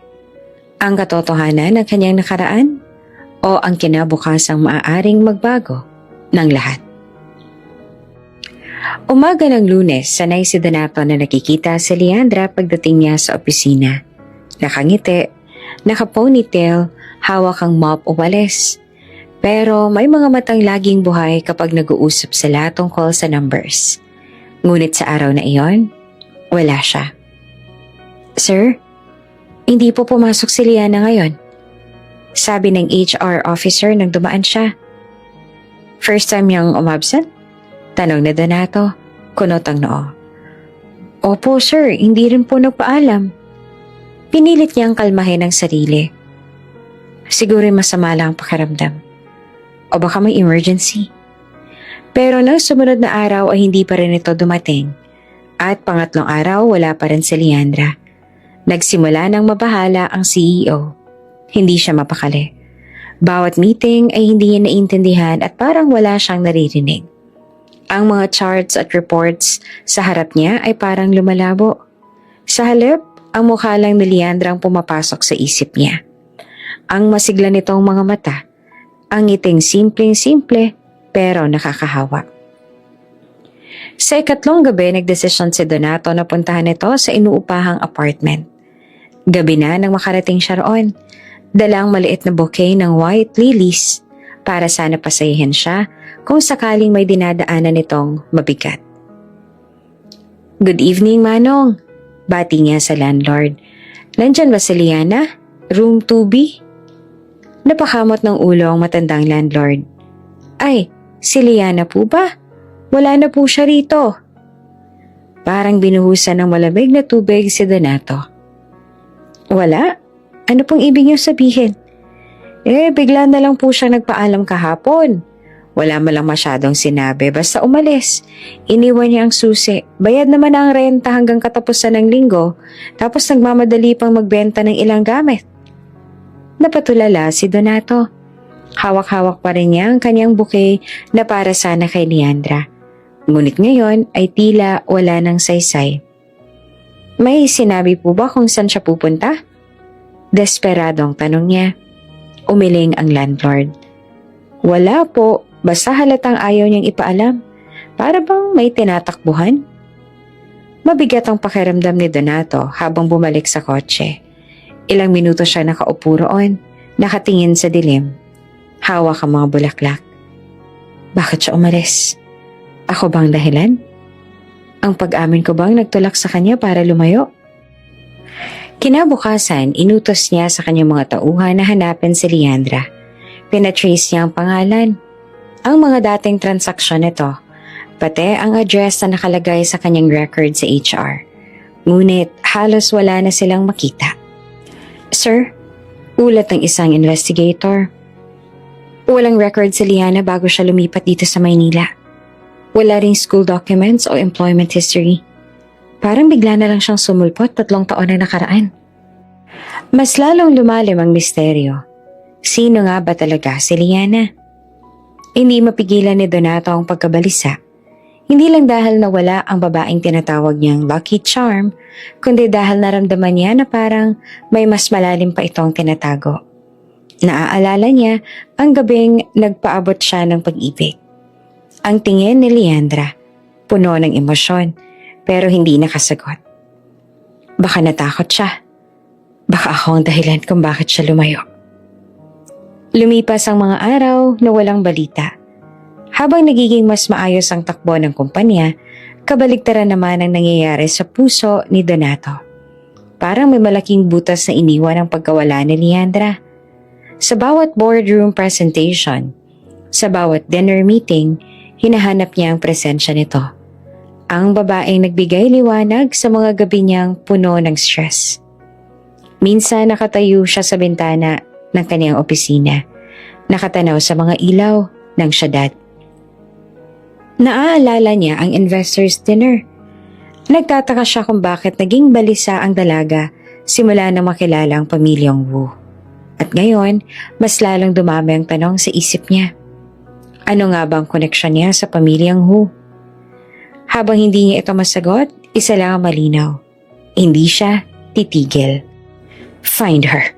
Ang katotohanan ng kanyang nakaraan o ang kinabukasang maaaring magbago ng lahat. Umaga ng Lunes, sanay si Donato na nakikita si Leandra pagdating niya sa opisina. Nakangiti, naka-ponytail, hawak ang mop o walis. Pero may mga matang laging buhay kapag nag-uusap sila tungkol sa numbers. Ngunit sa araw na iyon, wala siya. Sir, hindi po pumasok si Liana ngayon. Sabi ng HR officer nang dumaan siya. First time niyang umabsent? Tanong ni Donato, kunot ang noo. Opo sir, hindi rin po nagpaalam. Pinilit niyang kalmahin ang sarili. Siguro masama lang ang pakiramdam. O baka may emergency. Pero nang sumunod na araw ay hindi pa rin ito dumating. At pangatlong araw wala pa rin si Leandra. Nagsimula ng mabahala ang CEO. Hindi siya mapakali. Bawat meeting ay hindi niya naintindihan at parang wala siyang naririnig. Ang mga charts at reports sa harap niya ay parang lumalabo. Sa halip, ang mukha lang ni Leandra ang pumapasok sa isip niya. Ang masigla nitong mga mata, ang ngiting simpleng-simple pero nakakahawa. Sa ikatlong gabi, nagdesisyon si Donato na puntahan ito sa inuupahang apartment. Gabi na nang makarating siya roon, dalang maliit na bouquet ng white lilies para sana pasayahin siya kung sakaling may dinadaanan nitong mabigat. Good evening, Manong. Bati niya sa landlord. Nandyan ba si Liana? Room 2B? Napakamot ng ulo ang matandang landlord. Ay, si Liana po ba? Wala na po siya rito. Parang binuhusan ng malamig na tubig si Donato. Wala? Ano pong ibig niyo sabihin? Bigla na lang po siya nagpaalam kahapon. Wala mo lang masyadong sinabi, basta umalis. Iniwan niya ang susi. Bayad naman ang renta hanggang katapusan ng linggo, tapos nagmamadali pang magbenta ng ilang gamit. Napatulala si Donato. Hawak-hawak pa rin niya ang kanyang bouquet na para sana kay Leandra. Ngunit ngayon ay tila wala ng saysay. May sinabi po ba kung saan siya pupunta? Desperadong tanong niya. Umiling ang landlord. Wala po, basta halatang ayaw niyang ipaalam. Para bang may tinatakbuhan? Mabigat ang pakiramdam ni Donato habang bumalik sa kotse. Ilang minuto siya nakaupo roon, nakatingin sa dilim. Hawak ang mga bulaklak. Bakit siya umalis? Ako bang dahilan? Ang pag-amin ko bang nagtulak sa kanya para lumayo? Kinabukasan, inutos niya sa kanyang mga tauhan na hanapin si Leandra. Pinatrace niya ang pangalan, ang mga dating transaksyon nito, pati ang address na nakalagay sa kanyang record sa HR. Ngunit halos wala na silang makita. Sir, ulat ng isang investigator. Walang record si Liana bago siya lumipat dito sa Maynila. Wala ring school documents o employment history. Parang bigla na lang siyang sumulpot 3 taon na nakaraan. Mas lalong lumalim ang misteryo. Sino nga ba talaga si Liana? Hindi mapigilan ni Donato ang pagkabalisa. Hindi lang dahil nawala ang babaeng tinatawag niyang Lucky Charm, kundi dahil naramdaman niya na parang may mas malalim pa itong tinatago. Naaalala niya ang gabing nagpaabot siya ng pag-ibig. Ang tingin ni Leandra, puno ng emosyon, pero hindi nakasagot. Baka natakot siya. Baka ako ang dahilan kung bakit siya lumayo. Lumipas ang mga araw na walang balita. Habang nagiging mas maayos ang takbo ng kumpanya, kabaligtaran naman ang nangyayari sa puso ni Donato. Parang may malaking butas na iniwan ang pagkawala ni Leandra. Sa bawat boardroom presentation, sa bawat dinner meeting, hinahanap niya ang presensya nito. Ang babaeng nagbigay liwanag sa mga gabi niyang puno ng stress. Minsan nakatayo siya sa bintana ng kanyang opisina, nakatanaw sa mga ilaw ng syudad. Naaalala niya ang investors' dinner. Nagtataka siya kung bakit naging balisa ang dalaga simula nang makilala ang pamilyang Wu. At ngayon, mas lalong dumami ang tanong sa isip niya. Ano nga bang koneksyon niya sa pamilyang Hu? Habang hindi niya ito masagot, isa lang ang malinaw. Hindi siya titigil. Find her.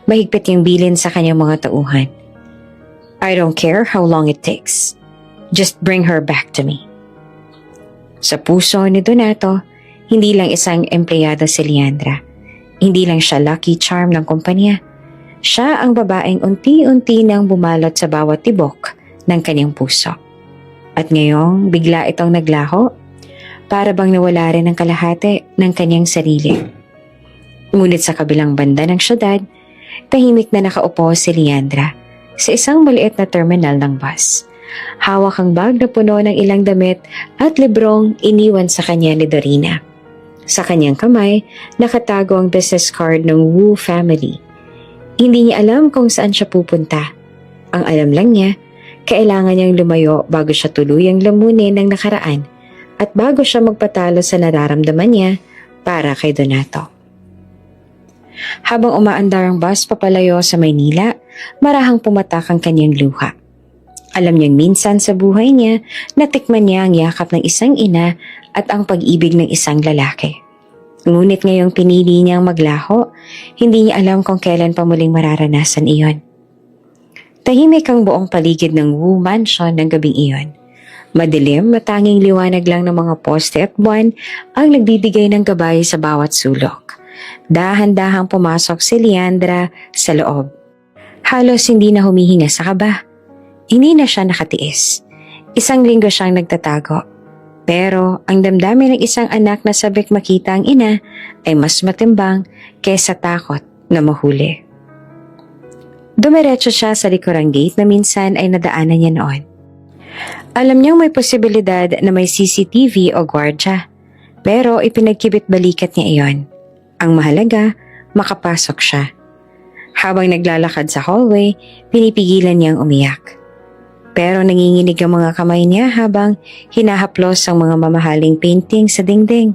Mahigpit yung bilin sa kanyang mga tauhan. I don't care how long it takes. Just bring her back to me. Sa puso ni Donato, hindi lang isang empleyado si Leandra. Hindi lang siya lucky charm ng kumpanya. Siya ang babaeng unti-unti nang bumalot sa bawat tibok ng kanyang puso. At ngayong bigla itong naglaho, para bang nawala rin ang kalahati ng kanyang sarili. Ngunit sa kabilang banda ng syudad, tahimik na nakaupo si Leandra sa isang maliit na terminal ng bus. Hawak ang bag na puno ng ilang damit at librong iniwan sa kanya ni Dorina. Sa kanyang kamay, nakatago ang business card ng Wu family. Hindi niya alam kung saan siya pupunta. Ang alam lang niya, kailangan niyang lumayo bago siya tuluyang lamunin ng nakaraan at bago siya magpatalo sa nararamdaman niya para kay Donato. Habang umaandar ang bus papalayo sa Maynila, marahang pumatak ang kanyang luha. Alam niyang minsan sa buhay niya, natikman niya ang yakap ng isang ina at ang pag-ibig ng isang lalaki. Ngunit ngayong pinili niyang maglaho, hindi niya alam kung kailan pa muling mararanasan iyon. Tahimik ang buong paligid ng Wu Mansion ng gabing iyon. Madilim, matanging liwanag lang ng mga poste at buwan ang nagbibigay ng gabay sa bawat sulok. Dahan-dahang pumasok si Leandra sa loob. Halos hindi na humihinga sa kaba. Hindi na siya nakatiis. Isang linggo siyang nagtatago. Pero ang damdamin ng isang anak na sabik makita ang ina ay mas matimbang kaysa takot na mahuli. Dumiretso siya sa likurang gate na minsan ay nadaanan niya noon. Alam niyang may posibilidad na may CCTV o gwardya, pero ipinagkibit balikat niya iyon. Ang mahalaga, makapasok siya. Habang naglalakad sa hallway, pinipigilan niyang umiyak. Pero nanginginig ang mga kamay niya habang hinahaplos ang mga mamahaling painting sa dingding.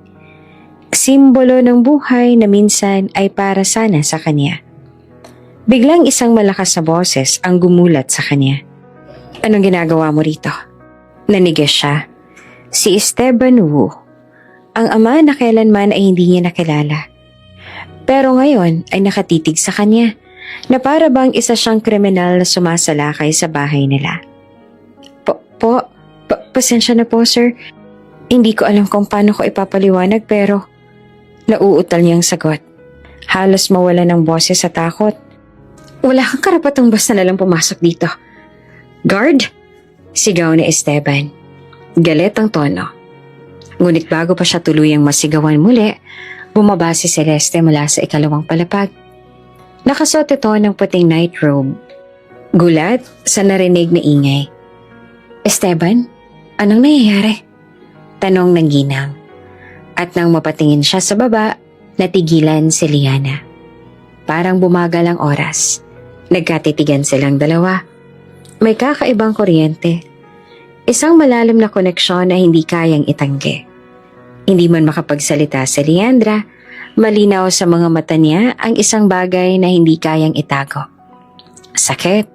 Simbolo ng buhay na minsan ay para sana sa kanya. Biglang isang malakas na boses ang gumulat sa kanya. Anong ginagawa mo rito? Nanigas siya. Si Esteban Wu, ang ama na kailanman ay hindi niya nakilala. Pero ngayon ay nakatitig sa kanya na para bang isa siyang kriminal na sumasalakay sa bahay nila. Pasensya na po, sir. Hindi ko alam kung paano ko ipapaliwanag pero nauutal niyang sagot. Halos mawala ng boses sa takot. Wala kang karapatang basta na lang pumasok dito. Guard? Sigaw ni Esteban. Galit ang tono. Ngunit bago pa siya tuluyang masigawan muli, bumaba si Celeste mula sa ikalawang palapag. Nakasuot ito ng puting night robe. Gulat sa narinig na ingay. Esteban, anong nangyayari? Tanong ng ginang. At nang mapatingin siya sa baba, natigilan si Liana. Parang bumagal ang oras. Nagkatitigan silang dalawa. May kakaibang kuryente. Isang malalim na koneksyon na hindi kayang itanggi. Hindi man makapagsalita si Leandra, malinaw sa mga mata niya ang isang bagay na hindi kayang itago. Sakit,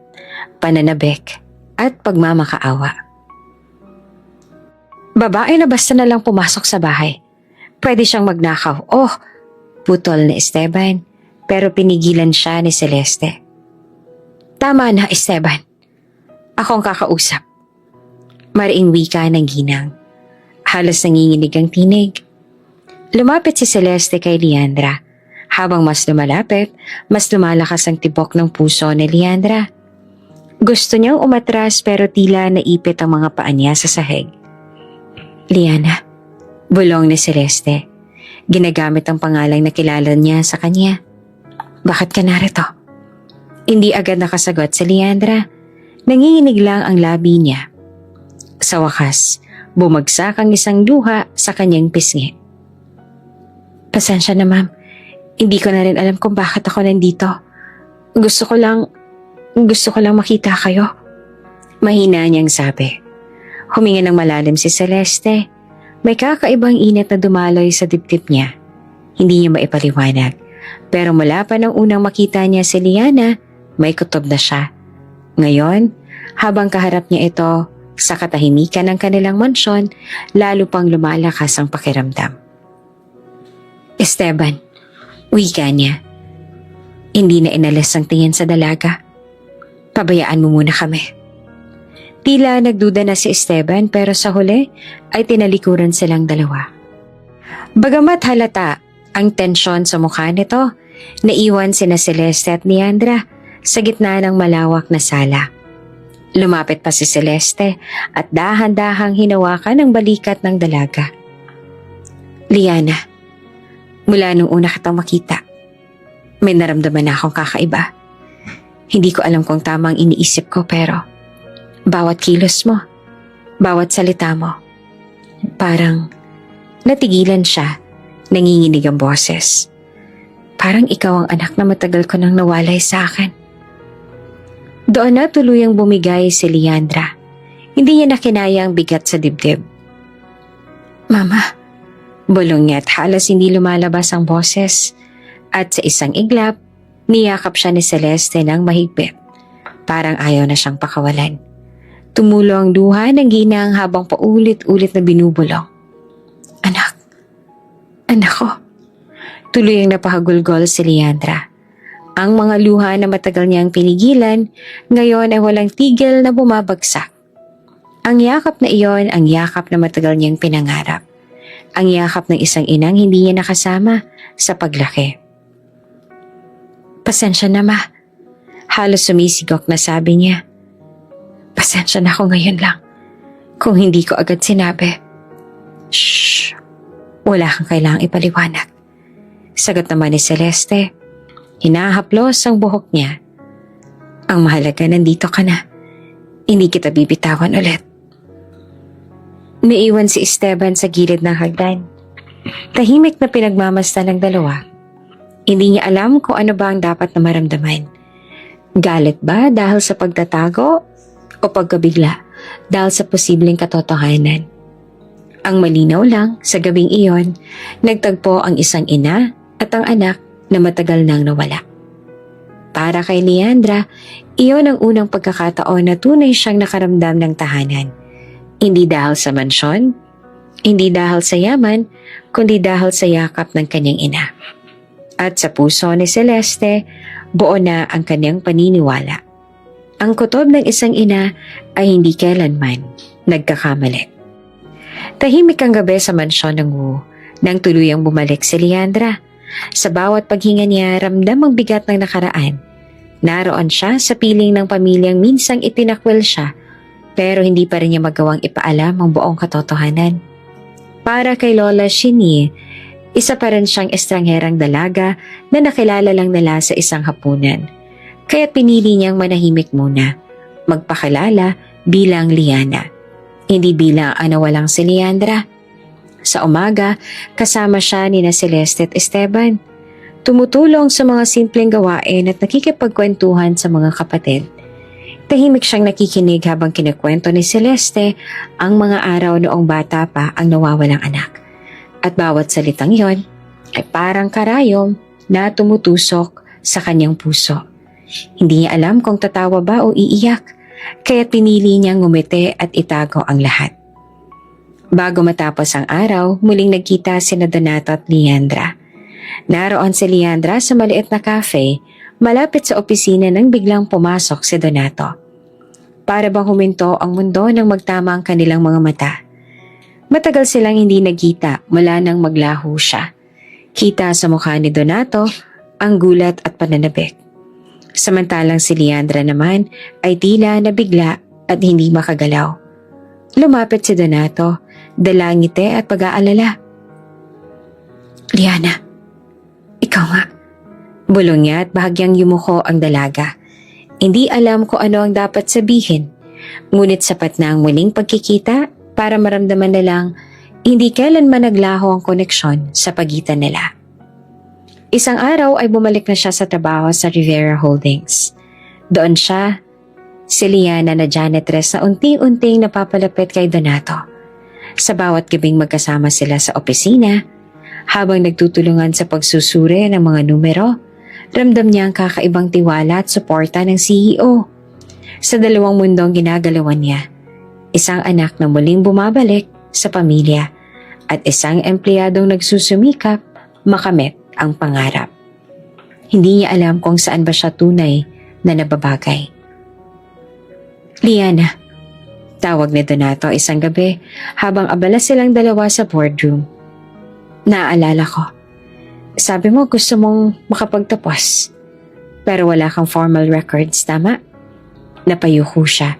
pananabik, at pagmamakaawa. Babae na basta na lang pumasok sa bahay. Pwede siyang magnakaw. Oh, putol ni Esteban, pero pinigilan siya ni Celeste. Tama na, Esteban. Ako ang kakausap. Mariing wika ng ginang. Halos nanginginig ang tinig. Lumapit si Celeste kay Leandra. Habang mas lumalapit, mas lumalakas ang tibok ng puso ni Leandra. Gusto niyang umatras pero tila naipit ang mga paa niya sa sahig. Liana, bulong ni Celeste. Ginagamit ang pangalang na kilala niya sa kanya. Bakit ka narito? Hindi agad nakasagot si Leandra. Nanginginig lang ang labi niya. Sa wakas, bumagsak ang isang luha sa kanyang pisngi. Pasensya na, ma'am. Hindi ko na rin alam kung bakit ako nandito. Gusto ko lang makita kayo. Mahina niyang sabi. Huminga ng malalim si Celeste. May kakaibang init na dumaloy sa dibdib niya. Hindi niya maipaliwanag. Pero mula pa nang unang makita niya si Liana, may kutob na siya. Ngayon, habang kaharap niya ito sa katahimikan ng kanilang mansyon, lalo pang lumalakas ang pakiramdam. Esteban, wika niya. Hindi na inalis ang tingin sa dalaga. Pabayaan mo muna kami. Tila nagduda na si Esteban pero sa huli ay tinalikuran silang dalawa. Bagamat halata ang tensyon sa mukha nito, naiwan sina Celeste at Leandra sa gitna ng malawak na sala. Lumapit pa si Celeste at dahan-dahang hinawakan ang balikat ng dalaga. Liana, mula nung una kitang makita, may naramdaman na akong kakaiba. Hindi ko alam kung tamang iniisip ko pero bawat kilos mo, bawat salita mo, parang natigilan siya, nanginginig ang boses. Parang ikaw ang anak na matagal ko nang nawalay sa akin. Doon na tuluyang bumigay si Leandra. Hindi niya nakinaya ang bigat sa dibdib. Mama, bulong niya at halos hindi lumalabas ang boses. At sa isang iglap, niyakap siya ni Celeste ng mahigpit. Parang ayaw na siyang pakawalan. Tumulo ang luha ng ginang habang paulit-ulit na binubulong. Anak ko. Tuloy ang napahagulgol si Leandra. Ang mga luha na matagal niyang pinigilan, ngayon ay walang tigil na bumabagsak. Ang yakap na iyon ang yakap na matagal niyang pinangarap. Ang yakap ng isang inang hindi niya nakasama sa paglaki. Pasensya na ma. Halos sumisigok na sabi niya. Pasensya na ako ngayon lang. Kung hindi ko agad sinabi. Shhh. Wala kang kailangang ipaliwanag. Sagot naman ni Celeste. Hinahaplos ang buhok niya. Ang mahalaga nandito ka na. Hindi kita bibitawan ulit. Naiwan si Esteban sa gilid ng hagdan. Tahimik na pinagmamasdan ng dalawa. Hindi niya alam kung ano ba ang dapat na maramdaman. Galit ba dahil sa pagtatago o pagkabigla dahil sa posibleng katotohanan? Ang malinaw lang sa gabing iyon, nagtagpo ang isang ina at ang anak na matagal nang nawala. Para kay Leandra, iyon ang unang pagkakataon na tunay siyang nakaramdam ng tahanan. Hindi dahil sa mansyon, hindi dahil sa yaman, kundi dahil sa yakap ng kanyang ina. At sa puso ni Celeste, buo na ang kanyang paniniwala. Ang kutob ng isang ina ay hindi kailanman nagkakamali. Tahimik ang gabi sa mansyon ng Wu nang tuluyang bumalik si Leandra. Sa bawat paghinga niya, ramdam ang bigat ng nakaraan. Naroon siya sa piling ng pamilyang minsang itinakwil siya, pero hindi pa rin niya magawang ipaalam ang buong katotohanan. Para kay Lola Shini, isa pa rin siyang estrangherang dalaga na nakilala lang nila sa isang hapunan. Kaya pinili niyang manahimik muna, magpakilala bilang Liana. Hindi bilang walang si Leandra. Sa umaga, kasama siya ni Celeste at Esteban. Tumutulong sa mga simpleng gawain at nakikipagkwentuhan sa mga kapatid. Tahimik siyang nakikinig habang kinikwento ni Celeste ang mga araw noong bata pa ang nawawalang anak. At bawat salitang yon ay parang karayom na tumutusok sa kanyang puso. Hindi niya alam kung tatawa ba o iiyak. Kaya pinili niyang ngumiti at itago ang lahat. Bago matapos ang araw, muling nagkita sina Donato at Leandra. Naroon si Leandra sa maliit na cafe, malapit sa opisina nang biglang pumasok si Donato. Para bang huminto ang mundo nang magtama ang kanilang mga mata. Matagal silang hindi nagkita mula nang maglaho siya. Kita sa mukha ni Donato ang gulat at pananabik. Samantalang si Leandra naman ay tila nabigla at hindi makagalaw. Lumapit si Donato, dala ngiti at pag-aalala. Liana, ikaw nga. Bulong niya at bahagyang yumuko ang dalaga. Hindi alam kung ano ang dapat sabihin, ngunit sapat na ang muling pagkikita para maramdaman na lang hindi kailanman naglaho ang koneksyon sa pagitan nila. Isang araw ay bumalik na siya sa trabaho sa Rivera Holdings. Doon siya, si Liana na janitress na unti-unting napapalapit kay Donato. Sa bawat gabing magkasama sila sa opisina, Habang nagtutulungan sa pagsusuri ng mga numero, ramdam niya ang kakaibang tiwala at suporta ng CEO. Sa dalawang mundong ginagalawan niya, isang anak na muling bumabalik sa pamilya at isang empleyadong nagsusumikap makamit ang pangarap. Hindi niya alam kung saan ba siya tunay na nababagay. Liana, tawag ni Donato isang gabi habang abala silang dalawa sa boardroom. Naaalala ko, sabi mo gusto mong makapagtapos pero wala kang formal records, tama? Napayuko siya.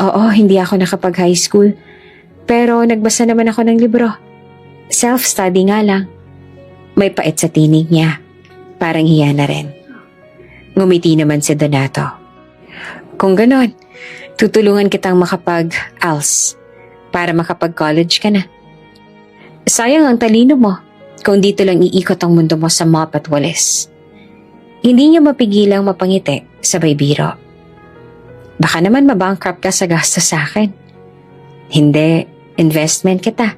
Oo, hindi ako nakapag-high school pero nagbasa naman ako ng libro. Self-study nga lang. May pait sa tinig niya. Parang hiya na rin. Ngumiti naman si Donato. Kung ganon, tutulungan kitang makapag-ALS para makapag-college ka na. Sayang ang talino mo kung dito lang iikot ang mundo mo sa mop at walis. Hindi niya mapigilang mapangiti sabay biro. Baka naman mabankrupt ka sa gastos sa akin. Hindi, investment kita.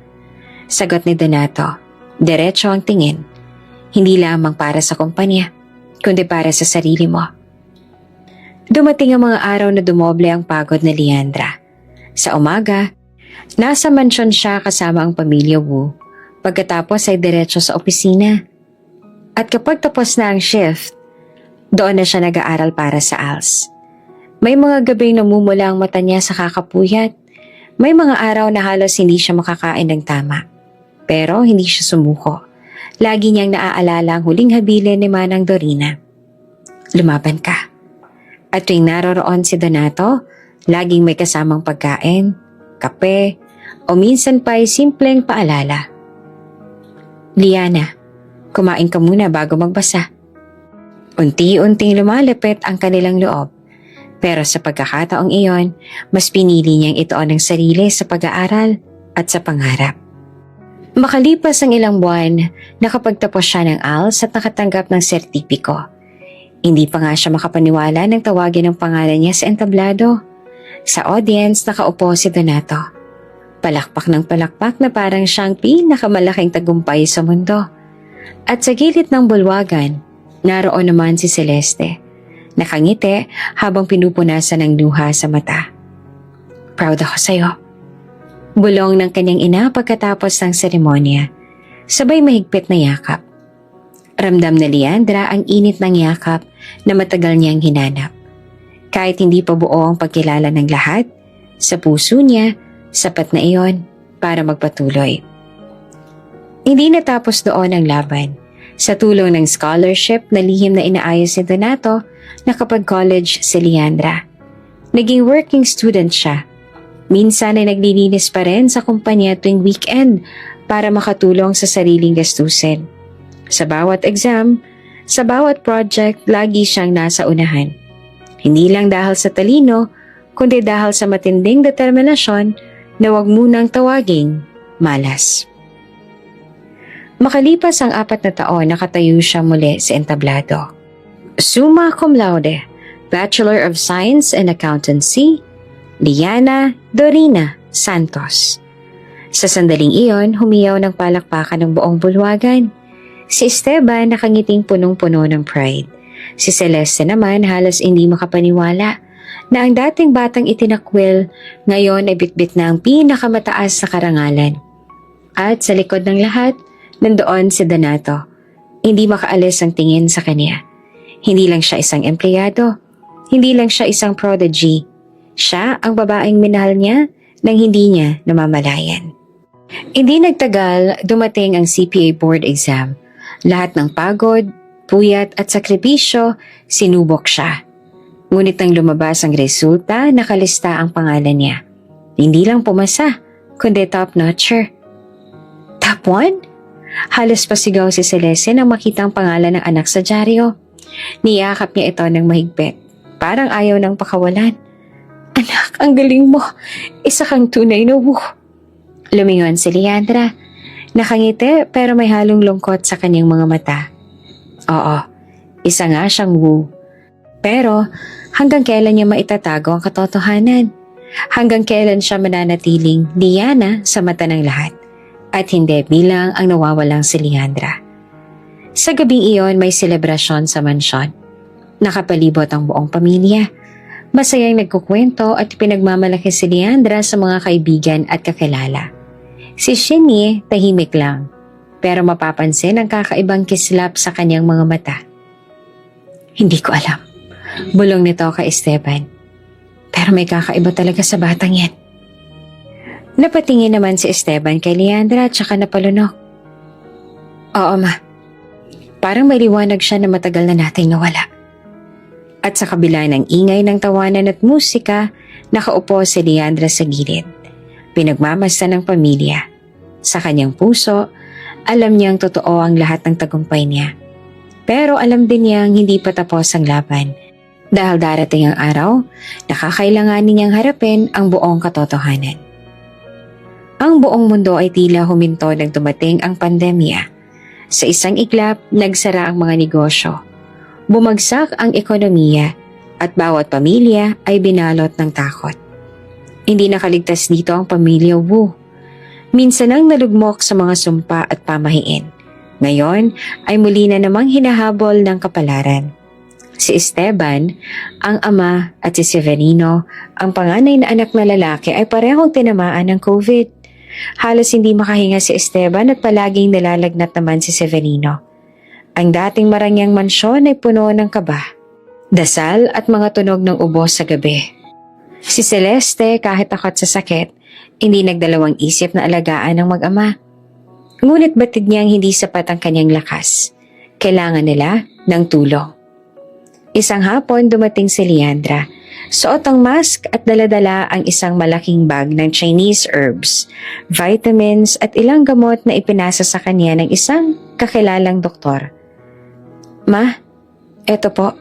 Sagot ni Donato. Diretso ang tingin. Hindi lamang para sa kumpanya, kundi para sa sarili mo. Dumating ang mga araw na dumoble ang pagod ni Leandra. Sa umaga, nasa mansyon siya kasama ang pamilya Wu. Pagkatapos ay diretso sa opisina. At kapag tapos na ang shift, doon na siya nag-aaral para sa ALS. May mga gabing namumula ang mata niya sa kakapuyat. May mga araw na halos hindi siya makakain ng tama. Pero hindi siya sumuko. Lagi niyang naaalala ang huling habilin ni Manang Dorina. Lumaban ka. At tuwing naroroon si Donato, laging may kasamang pagkain, kape, o minsan pa ay simpleng paalala. Liana, kumain ka muna bago magbasa. Unti-unting lumalapit ang kanilang loob. Pero sa pagkakataong iyon, mas pinili niyang ituon ang sarili sa pag-aaral at sa pangarap. Makalipas ang ilang buwan, nakapagtapos siya ng ALS at nakatanggap ng sertipiko. Hindi pa nga siya makapaniwala nang tawagin ang pangalan niya sa entablado. Sa audience, nakaupo si Donato. Palakpak ng palakpak na parang siyang pinakamalaking tagumpay sa mundo. At sa gilid ng bulwagan, naroon naman si Celeste. Nakangiti habang pinupunasan ng luha sa mata. Proud ako sa'yo. Bulong ng kanyang ina pagkatapos ng seremonya. Sabay mahigpit na yakap. Ramdam na Leandra ang init ng yakap na matagal niyang hinanap. Kahit hindi pa buo ang pagkilala ng lahat, sa puso niya, sapat na iyon para magpatuloy. Hindi natapos doon ang laban. Sa tulong ng scholarship na lihim na inaayos ni Donato, nakapag-college si Leandra. Naging working student siya. Minsan ay naglilinis pa rin sa kumpanya tuwing weekend para makatulong sa sariling gastusin. Sa bawat exam, sa bawat project, lagi siyang nasa unahan. Hindi lang dahil sa talino, kundi dahil sa matinding determinasyon na huwag munang tawaging malas. Makalipas ang 4 na taon, nakatayo siya muli sa entablado. Summa cum laude, Bachelor of Science in Accountancy, Liana Dorina Santos. Sa sandaling iyon, humiyaw ng palakpakan ng buong bulwagan. Si Esteban nakangiting punong-puno ng pride. Si Celeste naman halos hindi makapaniwala na ang dating batang itinakwil ngayon ay bitbit na ang pinakamataas na karangalan. At sa likod ng lahat, nandoon si Donato. Hindi makaalis ang tingin sa kanya. Hindi lang siya isang empleyado. Hindi lang siya isang prodigy. Siya ang babaeng minahal niya nang hindi niya namamalayan. Hindi nagtagal, dumating ang CPA board exam. Lahat ng pagod, puyat at sakripisyo, sinubok siya. Ngunit nang lumabas ang resulta, nakalista ang pangalan niya. Hindi lang pumasa, kundi top-notcher. Top 1? Halos pasigaw si Celeste nang makita ang pangalan ng anak sa dyaryo. Niyakap niya ito ng mahigpit. Parang ayaw nang pakawalan. Anak, ang galing mo. Isa kang tunay na Wu. Lumingon si Leandra. Nakangiti pero may halong lungkot sa kanyang mga mata. Oo, isa nga siyang Wu. Pero hanggang kailan niya maitatago ang katotohanan? Hanggang kailan siya mananatiling Liana sa mata ng lahat? at hindi bilang ang nawawalang si Leandra. Sa gabing iyon may selebrasyon sa mansyon. Nakapalibot ang buong pamilya. Masayang nagkukwento at pinagmamalaki si Leandra sa mga kaibigan at kakilala. Si Shinny tahimik lang, pero mapapansin ang kakaibang kislap sa kanyang mga mata. Hindi ko alam. Bulong nito kay Esteban. Pero may kakaiba talaga sa batang yan. Napatingin naman si Esteban kay Leandra at saka napalunok. Oo ma. Parang may liwanag siya na matagal na nating nawala. At sa kabila ng ingay ng tawanan at musika, nakaupo si Leandra sa gilid. Pinagmamasdan ng pamilya. Sa kanyang puso, alam niyang totoo ang lahat ng tagumpay niya. Pero alam din niyang hindi pa tapos ang laban. Dahil darating ang araw, nakakailanganin niyang harapin ang buong katotohanan. Ang buong mundo ay tila huminto nang dumating ang pandemya. Sa isang iglap, nagsara ang mga negosyo. Bumagsak ang ekonomiya at bawat pamilya ay binalot ng takot. Hindi nakaligtas dito ang pamilya Wu. Minsan ang nalugmok sa mga sumpa at pamahiin. Ngayon ay muli na namang hinahabol ng kapalaran. Si Esteban, ang ama, at si Severino, ang panganay na anak na lalaki ay parehong tinamaan ng COVID. Halos hindi makahinga si Esteban at palaging nilalagnat naman si Severino. Ang dating marangyang mansyon ay puno ng kaba, dasal at mga tunog ng ubo sa gabi. Si Celeste kahit takot sa sakit, hindi nagdalawang isip na alagaan ng mag-ama. Ngunit batid niyang hindi sapat ang kanyang lakas. Kailangan nila ng tulong. Isang hapon dumating si Leandra. Suot ang mask at daladala ang isang malaking bag ng Chinese herbs, vitamins at ilang gamot na ipinasa sa kanya ng isang kakilalang doktor. Ma, eto po,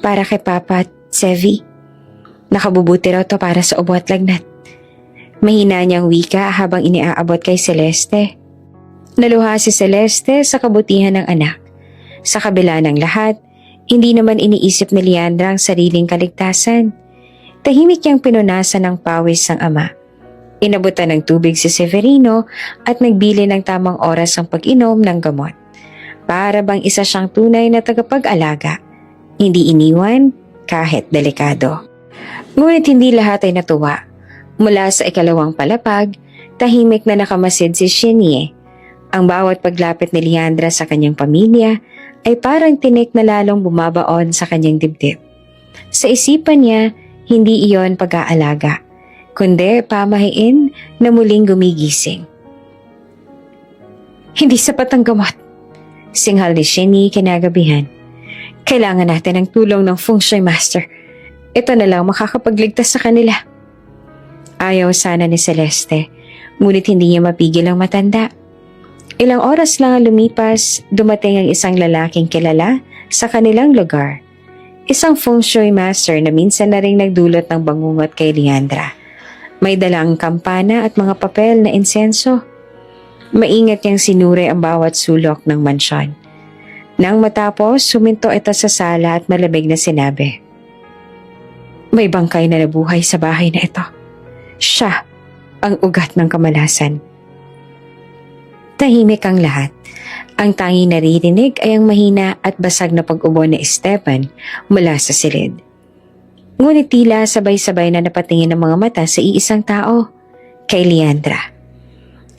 para kay Papa at Sevi. Nakabubuti raw to para sa ubo at lagnat. Mahina niyang wika habang iniaabot kay Celeste. Naluha si Celeste sa kabutihan ng anak. Sa kabila ng lahat, hindi naman iniisip ni Leandra ang sariling kaligtasan. Tahimik niyang pinunasan ng pawis ang ama. Inabutan ng tubig si Severino at nagbili ng tamang oras ang pag-inom ng gamot. Para bang isa siyang tunay na tagapag-alaga. Hindi iniwan kahit delikado. Ngunit hindi lahat ay natuwa. Mula sa ikalawang palapag, tahimik na nakamasid si Shinny. Ang bawat paglapit ni Leandra sa kanyang pamilya ay parang tinik na lalong bumabaon sa kanyang dibdib. Sa isipan niya, hindi iyon pag-aalaga, kundi pamahiin na muling gumigising. Hindi sapat ang gamot, singhal ni Shinny kinagabihan. Kailangan natin ng tulong ng Feng Shui Master. Ito na lang makakapagligtas sa kanila. Ayaw sana ni Celeste, ngunit hindi niya mapigil ang matanda. Ilang oras lang ang lumipas, dumating ang isang lalaking kilala sa kanilang lugar. Isang Feng Shui Master na minsan na ring nagdulot ng bangungot kay Leandra. May dalang kampana at mga papel na insenso. Maingat niyang sinuri ang bawat sulok ng mansyon. Nang matapos, suminto ito sa sala at malamig na sinabi, "May bangkay na nabuhay sa bahay na ito. Siya ang ugat ng kamalasan." Tahimik ang lahat. Ang tanging naririnig ay ang mahina at basag na pag-ubo ni Esteban mula sa silid. Ngunit tila sabay-sabay na napatingin ang mga mata sa iisang tao, kay Leandra.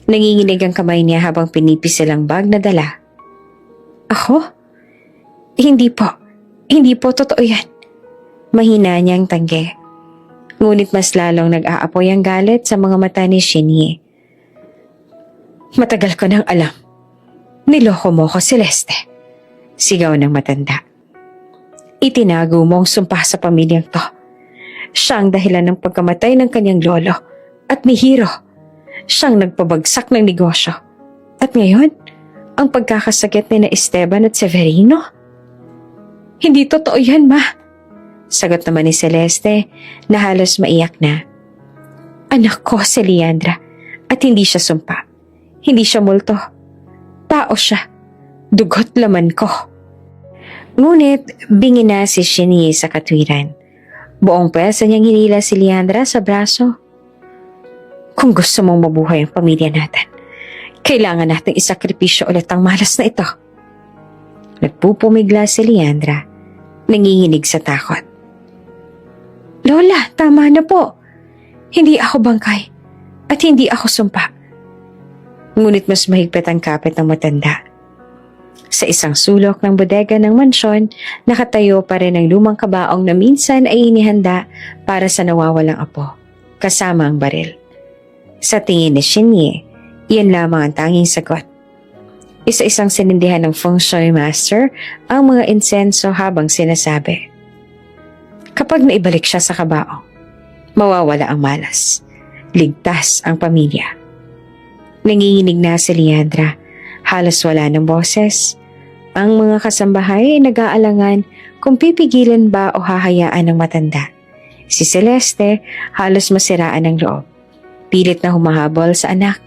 Nanginginig ang kamay niya habang pinipisil ang bag na dala. "Ako? Hindi po. Hindi po totoo yan." Mahina niyang tanggi. Ngunit mas lalong nag-aapoy ang galit sa mga mata ni Shinny. "Matagal ko nang alam. Niloko mo ko, Celeste." Sigaw ng matanda. "Itinago mo ang sumpa sa pamilyang to. Siya ang dahilan ng pagkamatay ng kanyang lolo at ni Hiro. Siyang nagpabagsak ng negosyo. At ngayon, ang pagkakasakit ni na Esteban at Severino? Hindi totoo yan, ma." Sagot naman ni Celeste na halos maiyak na. "Anak ko si Leandra at hindi siya sumpa. Hindi siya multo. Tao siya. Dugot laman ko." Ngunit bingi na si Shinny sa katwiran. Buong pwersa niyang hinila si Leandra sa braso. "Kung gusto mong mabuhay ang pamilya natin, Kailangan nating isakripisyo ulit ang malas na ito. Nagpupumigla si Leandra, nanginginig sa takot. Lola, tama na po. Hindi ako bangkay at hindi ako sumpa. Ngunit mas mahigpit ang kapit ng matanda. Sa isang sulok ng bodega ng mansyon, nakatayo pa rin ang lumang kabaong na minsan ay inihanda para sa nawawalang apo, kasama ang baril. Sa tingin ni Shinye, iyan lamang ang tanging sagot. Isa-isang sinindihan ng feng shui master ang mga insenso habang sinasabi. Kapag naibalik siya sa kabaong, mawawala ang malas. Ligtas ang pamilya. Nanginginig na si Leandra, halos wala ng boses. Ang mga kasambahay ay nag-aalangan kung pipigilan ba o hahayaan ng matanda. Si Celeste halos masiraan ng loob. Pilit na humahabol sa anak.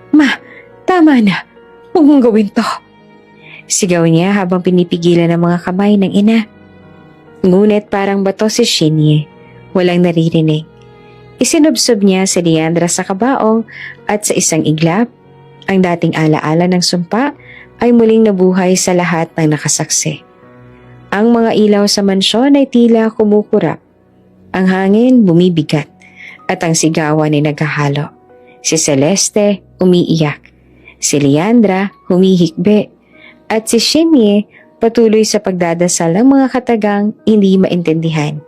Ma, tama na. Huwag mong gawin to. Sigaw niya habang pinipigilan ang mga kamay ng ina. Ngunit parang bato si Shinye. Walang naririnig. Isinubsob niya si Leandra sa kabaong at sa isang iglap, ang dating alaala ng sumpa ay muling nabuhay sa lahat ng nakasaksi. Ang mga ilaw sa mansyon ay tila kumukurap. Ang hangin bumibigat at ang sigawan ay naghahalo. Si Celeste umiiyak, si Leandra humihikbi at si Shinye patuloy sa pagdadasal ng mga katagang hindi maintindihan.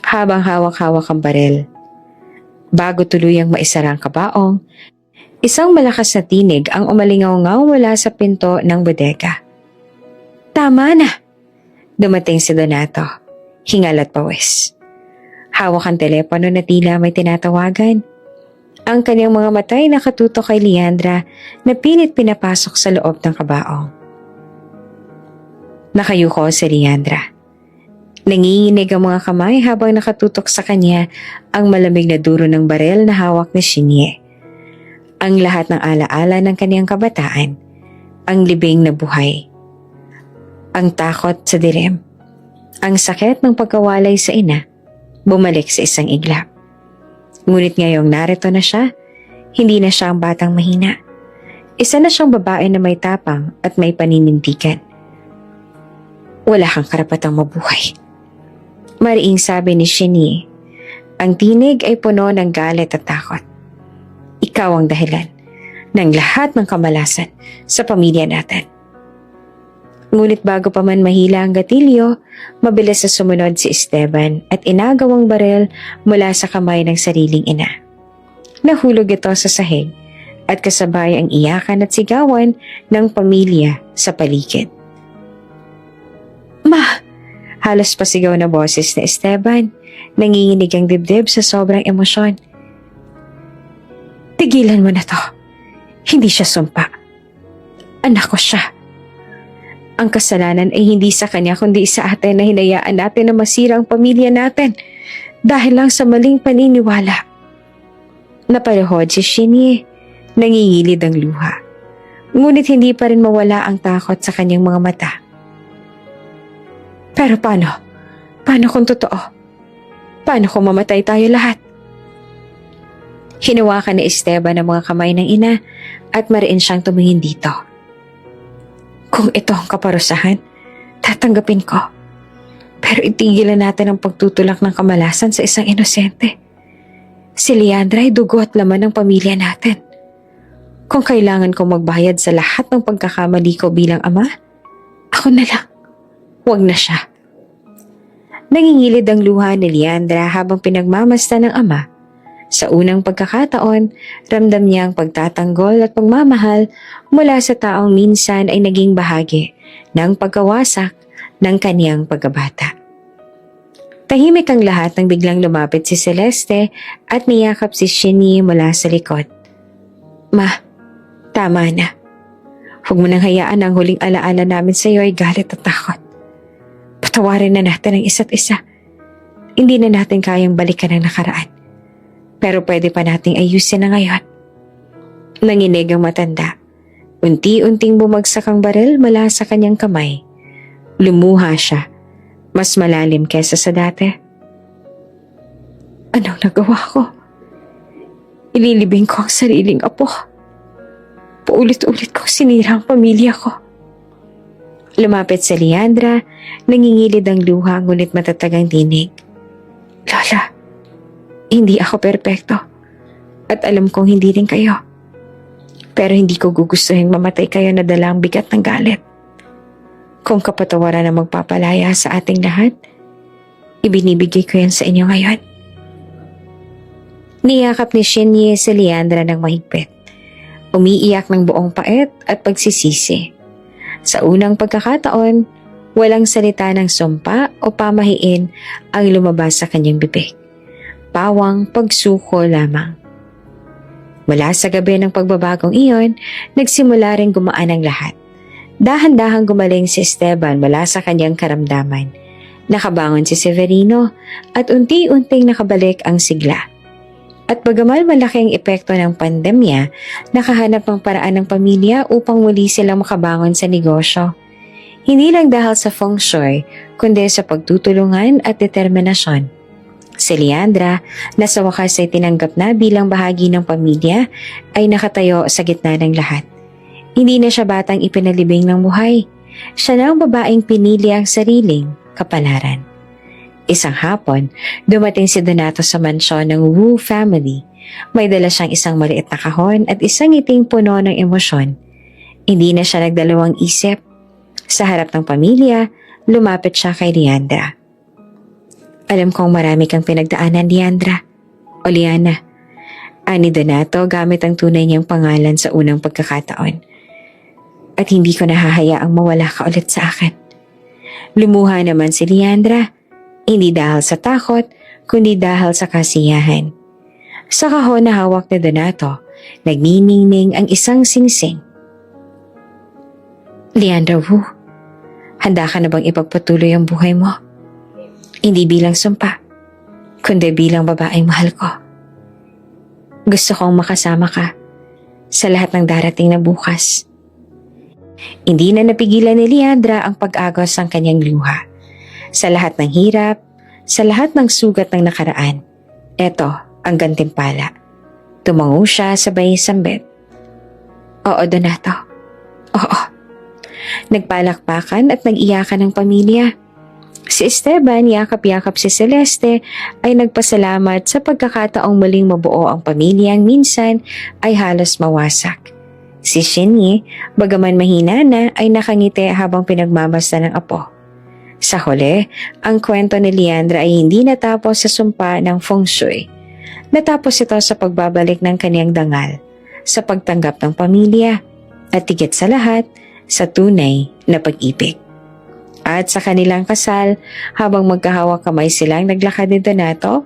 Habang hawak-hawak ang baril. Bago tuluyang maisara ang kabaong, isang malakas na tinig ang umalingaw-ngaw mula sa pinto ng bodega. Tama na! Dumating si Donato, hingal at pawis. Hawak ang telepono na tila may tinatawagan. Ang kanyang mga mata ay nakatutok kay Leandra na pilit pinapasok sa loob ng kabaong. Nakayuko si Leandra. Nanginginig ang mga kamay habang nakatutok sa kanya ang malamig na duro ng barel na hawak ni Shinye. Ang lahat ng alaala ng kanyang kabataan, ang libing na buhay, ang takot sa dilim, ang sakit ng pagkawalay sa ina, bumalik sa isang iglap. Ngunit ngayong narito na siya, hindi na siya ang batang mahina. Isa na siyang babae na may tapang at may paninindigan. Wala kang karapatang mabuhay. Mariing sabi ni Shinye, ang tinig ay puno ng galit at takot. Ikaw ang dahilan ng lahat ng kamalasan sa pamilya natin. Ngunit bago pa man mahila ang gatilyo, mabilis na sumunod si Esteban at inagawang barel mula sa kamay ng sariling ina. Nahulog ito sa sahig at kasabay ang iyakan at sigawan ng pamilya sa paligid. Ma! Halos pasigaw na boses ni Esteban, nanginginig ang dibdib sa sobrang emosyon. Tigilan mo na to. Hindi siya sumpa. Anak ko siya. Ang kasalanan ay hindi sa kanya kundi sa atin na hinayaan natin na masira ang pamilya natin dahil lang sa maling paniniwala. Napaluhod si Shinye, nangingilid ang luha. Ngunit hindi pa rin mawala ang takot sa kanyang mga mata. Pero paano? Paano kung totoo? Paano kung mamatay tayo lahat? Hinawakan ni Esteban ang mga kamay ng ina at mariin siyang tumingin dito. Kung ito ang kaparusahan, tatanggapin ko. Pero itigilan natin ang pagtutulak ng kamalasan sa isang inosente. Si Leandra ay dugo at laman ng pamilya natin. Kung kailangan kong magbayad sa lahat ng pagkakamali ko bilang ama, ako na lang. Huwag na siya. Nangingilid ang luha ni Leandra habang pinagmamasdan ng ama. Sa unang pagkakataon, ramdam niya ang pagtatanggol at pagmamahal mula sa taong minsan ay naging bahagi ng pagkawasak ng kaniyang pagkabata. Tahimik ang lahat nang biglang lumapit si Celeste at niyakap si Shinye mula sa likod. Ma, tama na. Huwag mo nang hayaan ang huling alaala namin sa iyo ay galit at takot. Patawarin na natin ang isa't isa. Hindi na natin kayang balikan ang nakaraan. Pero pwede pa nating ayusin na ngayon. Nanginig ang matanda. Unti-unting bumagsak ang baril mula sa kanyang kamay. Lumuha siya. Mas malalim kesa sa dati. Anong nagawa ko? Ililibing ko ang sariling apo. Paulit-ulit kong sinira ang pamilya ko. Lumapit si Leandra, nangingilid ang luha ngunit matatag ang tinig. Lola, hindi ako perpekto. At alam kong hindi rin kayo. Pero hindi ko gugustuhin mamatay kayo na dala ang bigat ng galit. Kung kapatawaran na magpapalaya sa ating lahat, ibinibigay ko yan sa inyo ngayon. Niyakap ni Shinye si Leandra ng mahigpit. Umiiyak ng buong pait at pagsisisi. Sa unang pagkakataon, walang salita ng sumpa o pamahiin ang lumabas sa kanyang bibig. Pawang pagsuko lamang. Mula sa gabi ng pagbabagong iyon, nagsimula rin gumaan ang lahat. Dahan-dahang gumaling si Esteban mula sa kanyang karamdaman. Nakabangon si Severino at unti-unting nakabalik ang sigla. At bagamal malaki ang epekto ng pandemya, nakahanap ng paraan ng pamilya upang muli silang makabangon sa negosyo. Hindi lang dahil sa feng shui, kundi sa pagtutulungan at determinasyon. Si Leandra, na sa wakas ay tinanggap na bilang bahagi ng pamilya, ay nakatayo sa gitna ng lahat. Hindi na siya batang ipinalibing ng buhay. Siya na ang babaeng pinili ang sariling kapalaran. Isang hapon, dumating si Donato sa mansyon ng Wu family. May dala siyang isang maliit na kahon at isang ngiting puno ng emosyon. Hindi na siya nagdalawang isip. Sa harap ng pamilya, lumapit siya kay Leandra. Alam kong marami kang pinagdaanan, Leandra. O Liana. Ani Donato gamit ang tunay niyang pangalan sa unang pagkakataon. At hindi ko nahahayaang mawala ka ulit sa akin. Lumuha naman si Leandra. Hindi dahil sa takot, kundi dahil sa kasiyahan. Sa kahon na hawak ni Donato, nagniningning ang isang singsing. Leandra Wu, handa ka na bang ipagpatuloy ang buhay mo? Hindi bilang sumpa, kundi bilang babaeng mahal ko. Gusto kong makasama ka sa lahat ng darating na bukas. Hindi na napigilan ni Leandra ang pag-agos ng kanyang luha. Sa lahat ng hirap, sa lahat ng sugat ng nakaraan, eto ang gantimpala. Tumango siya sabay sambit. Oo, Donato. Oo. Nagpalakpakan at nag-iyakan ng pamilya. Si Esteban, yakap-yakap si Celeste, ay nagpasalamat sa pagkakataong muling mabuo ang pamilyang minsan ay halos mawasak. Si Shinny, bagaman mahina na, ay nakangiti habang pinagmamasta ng apo. Sa huli, ang kwento ni Leandra ay hindi natapos sa sumpa ng feng shui. Natapos ito sa pagbabalik ng kanyang dangal, sa pagtanggap ng pamilya, at higit sa lahat, sa tunay na pag-ibig. At sa kanilang kasal, habang magkahawak kamay silang naglakad ni Donato,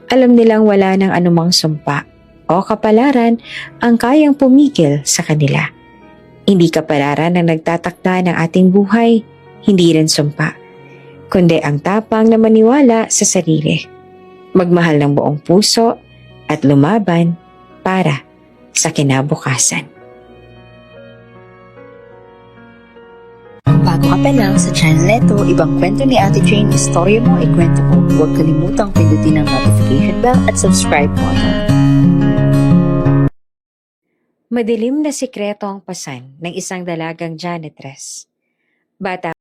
alam nilang wala ng anumang sumpa o kapalaran ang kayang pumigil sa kanila. Hindi kapalaran ang nagtatakda ng ating buhay, hindi rin sumpa, kundi ang tapang na maniwala sa sarili, magmahal ng buong puso at lumaban para sa kinabukasan. Bago ka pa lang sa channel neto, ibang kwento ni Ate Jane, istorya mo, ikwento ko. Huwag kalimutang pindutin ang notification bell at subscribe button. Madilim na sikreto ang pasan ng isang dalagang janitress. Bata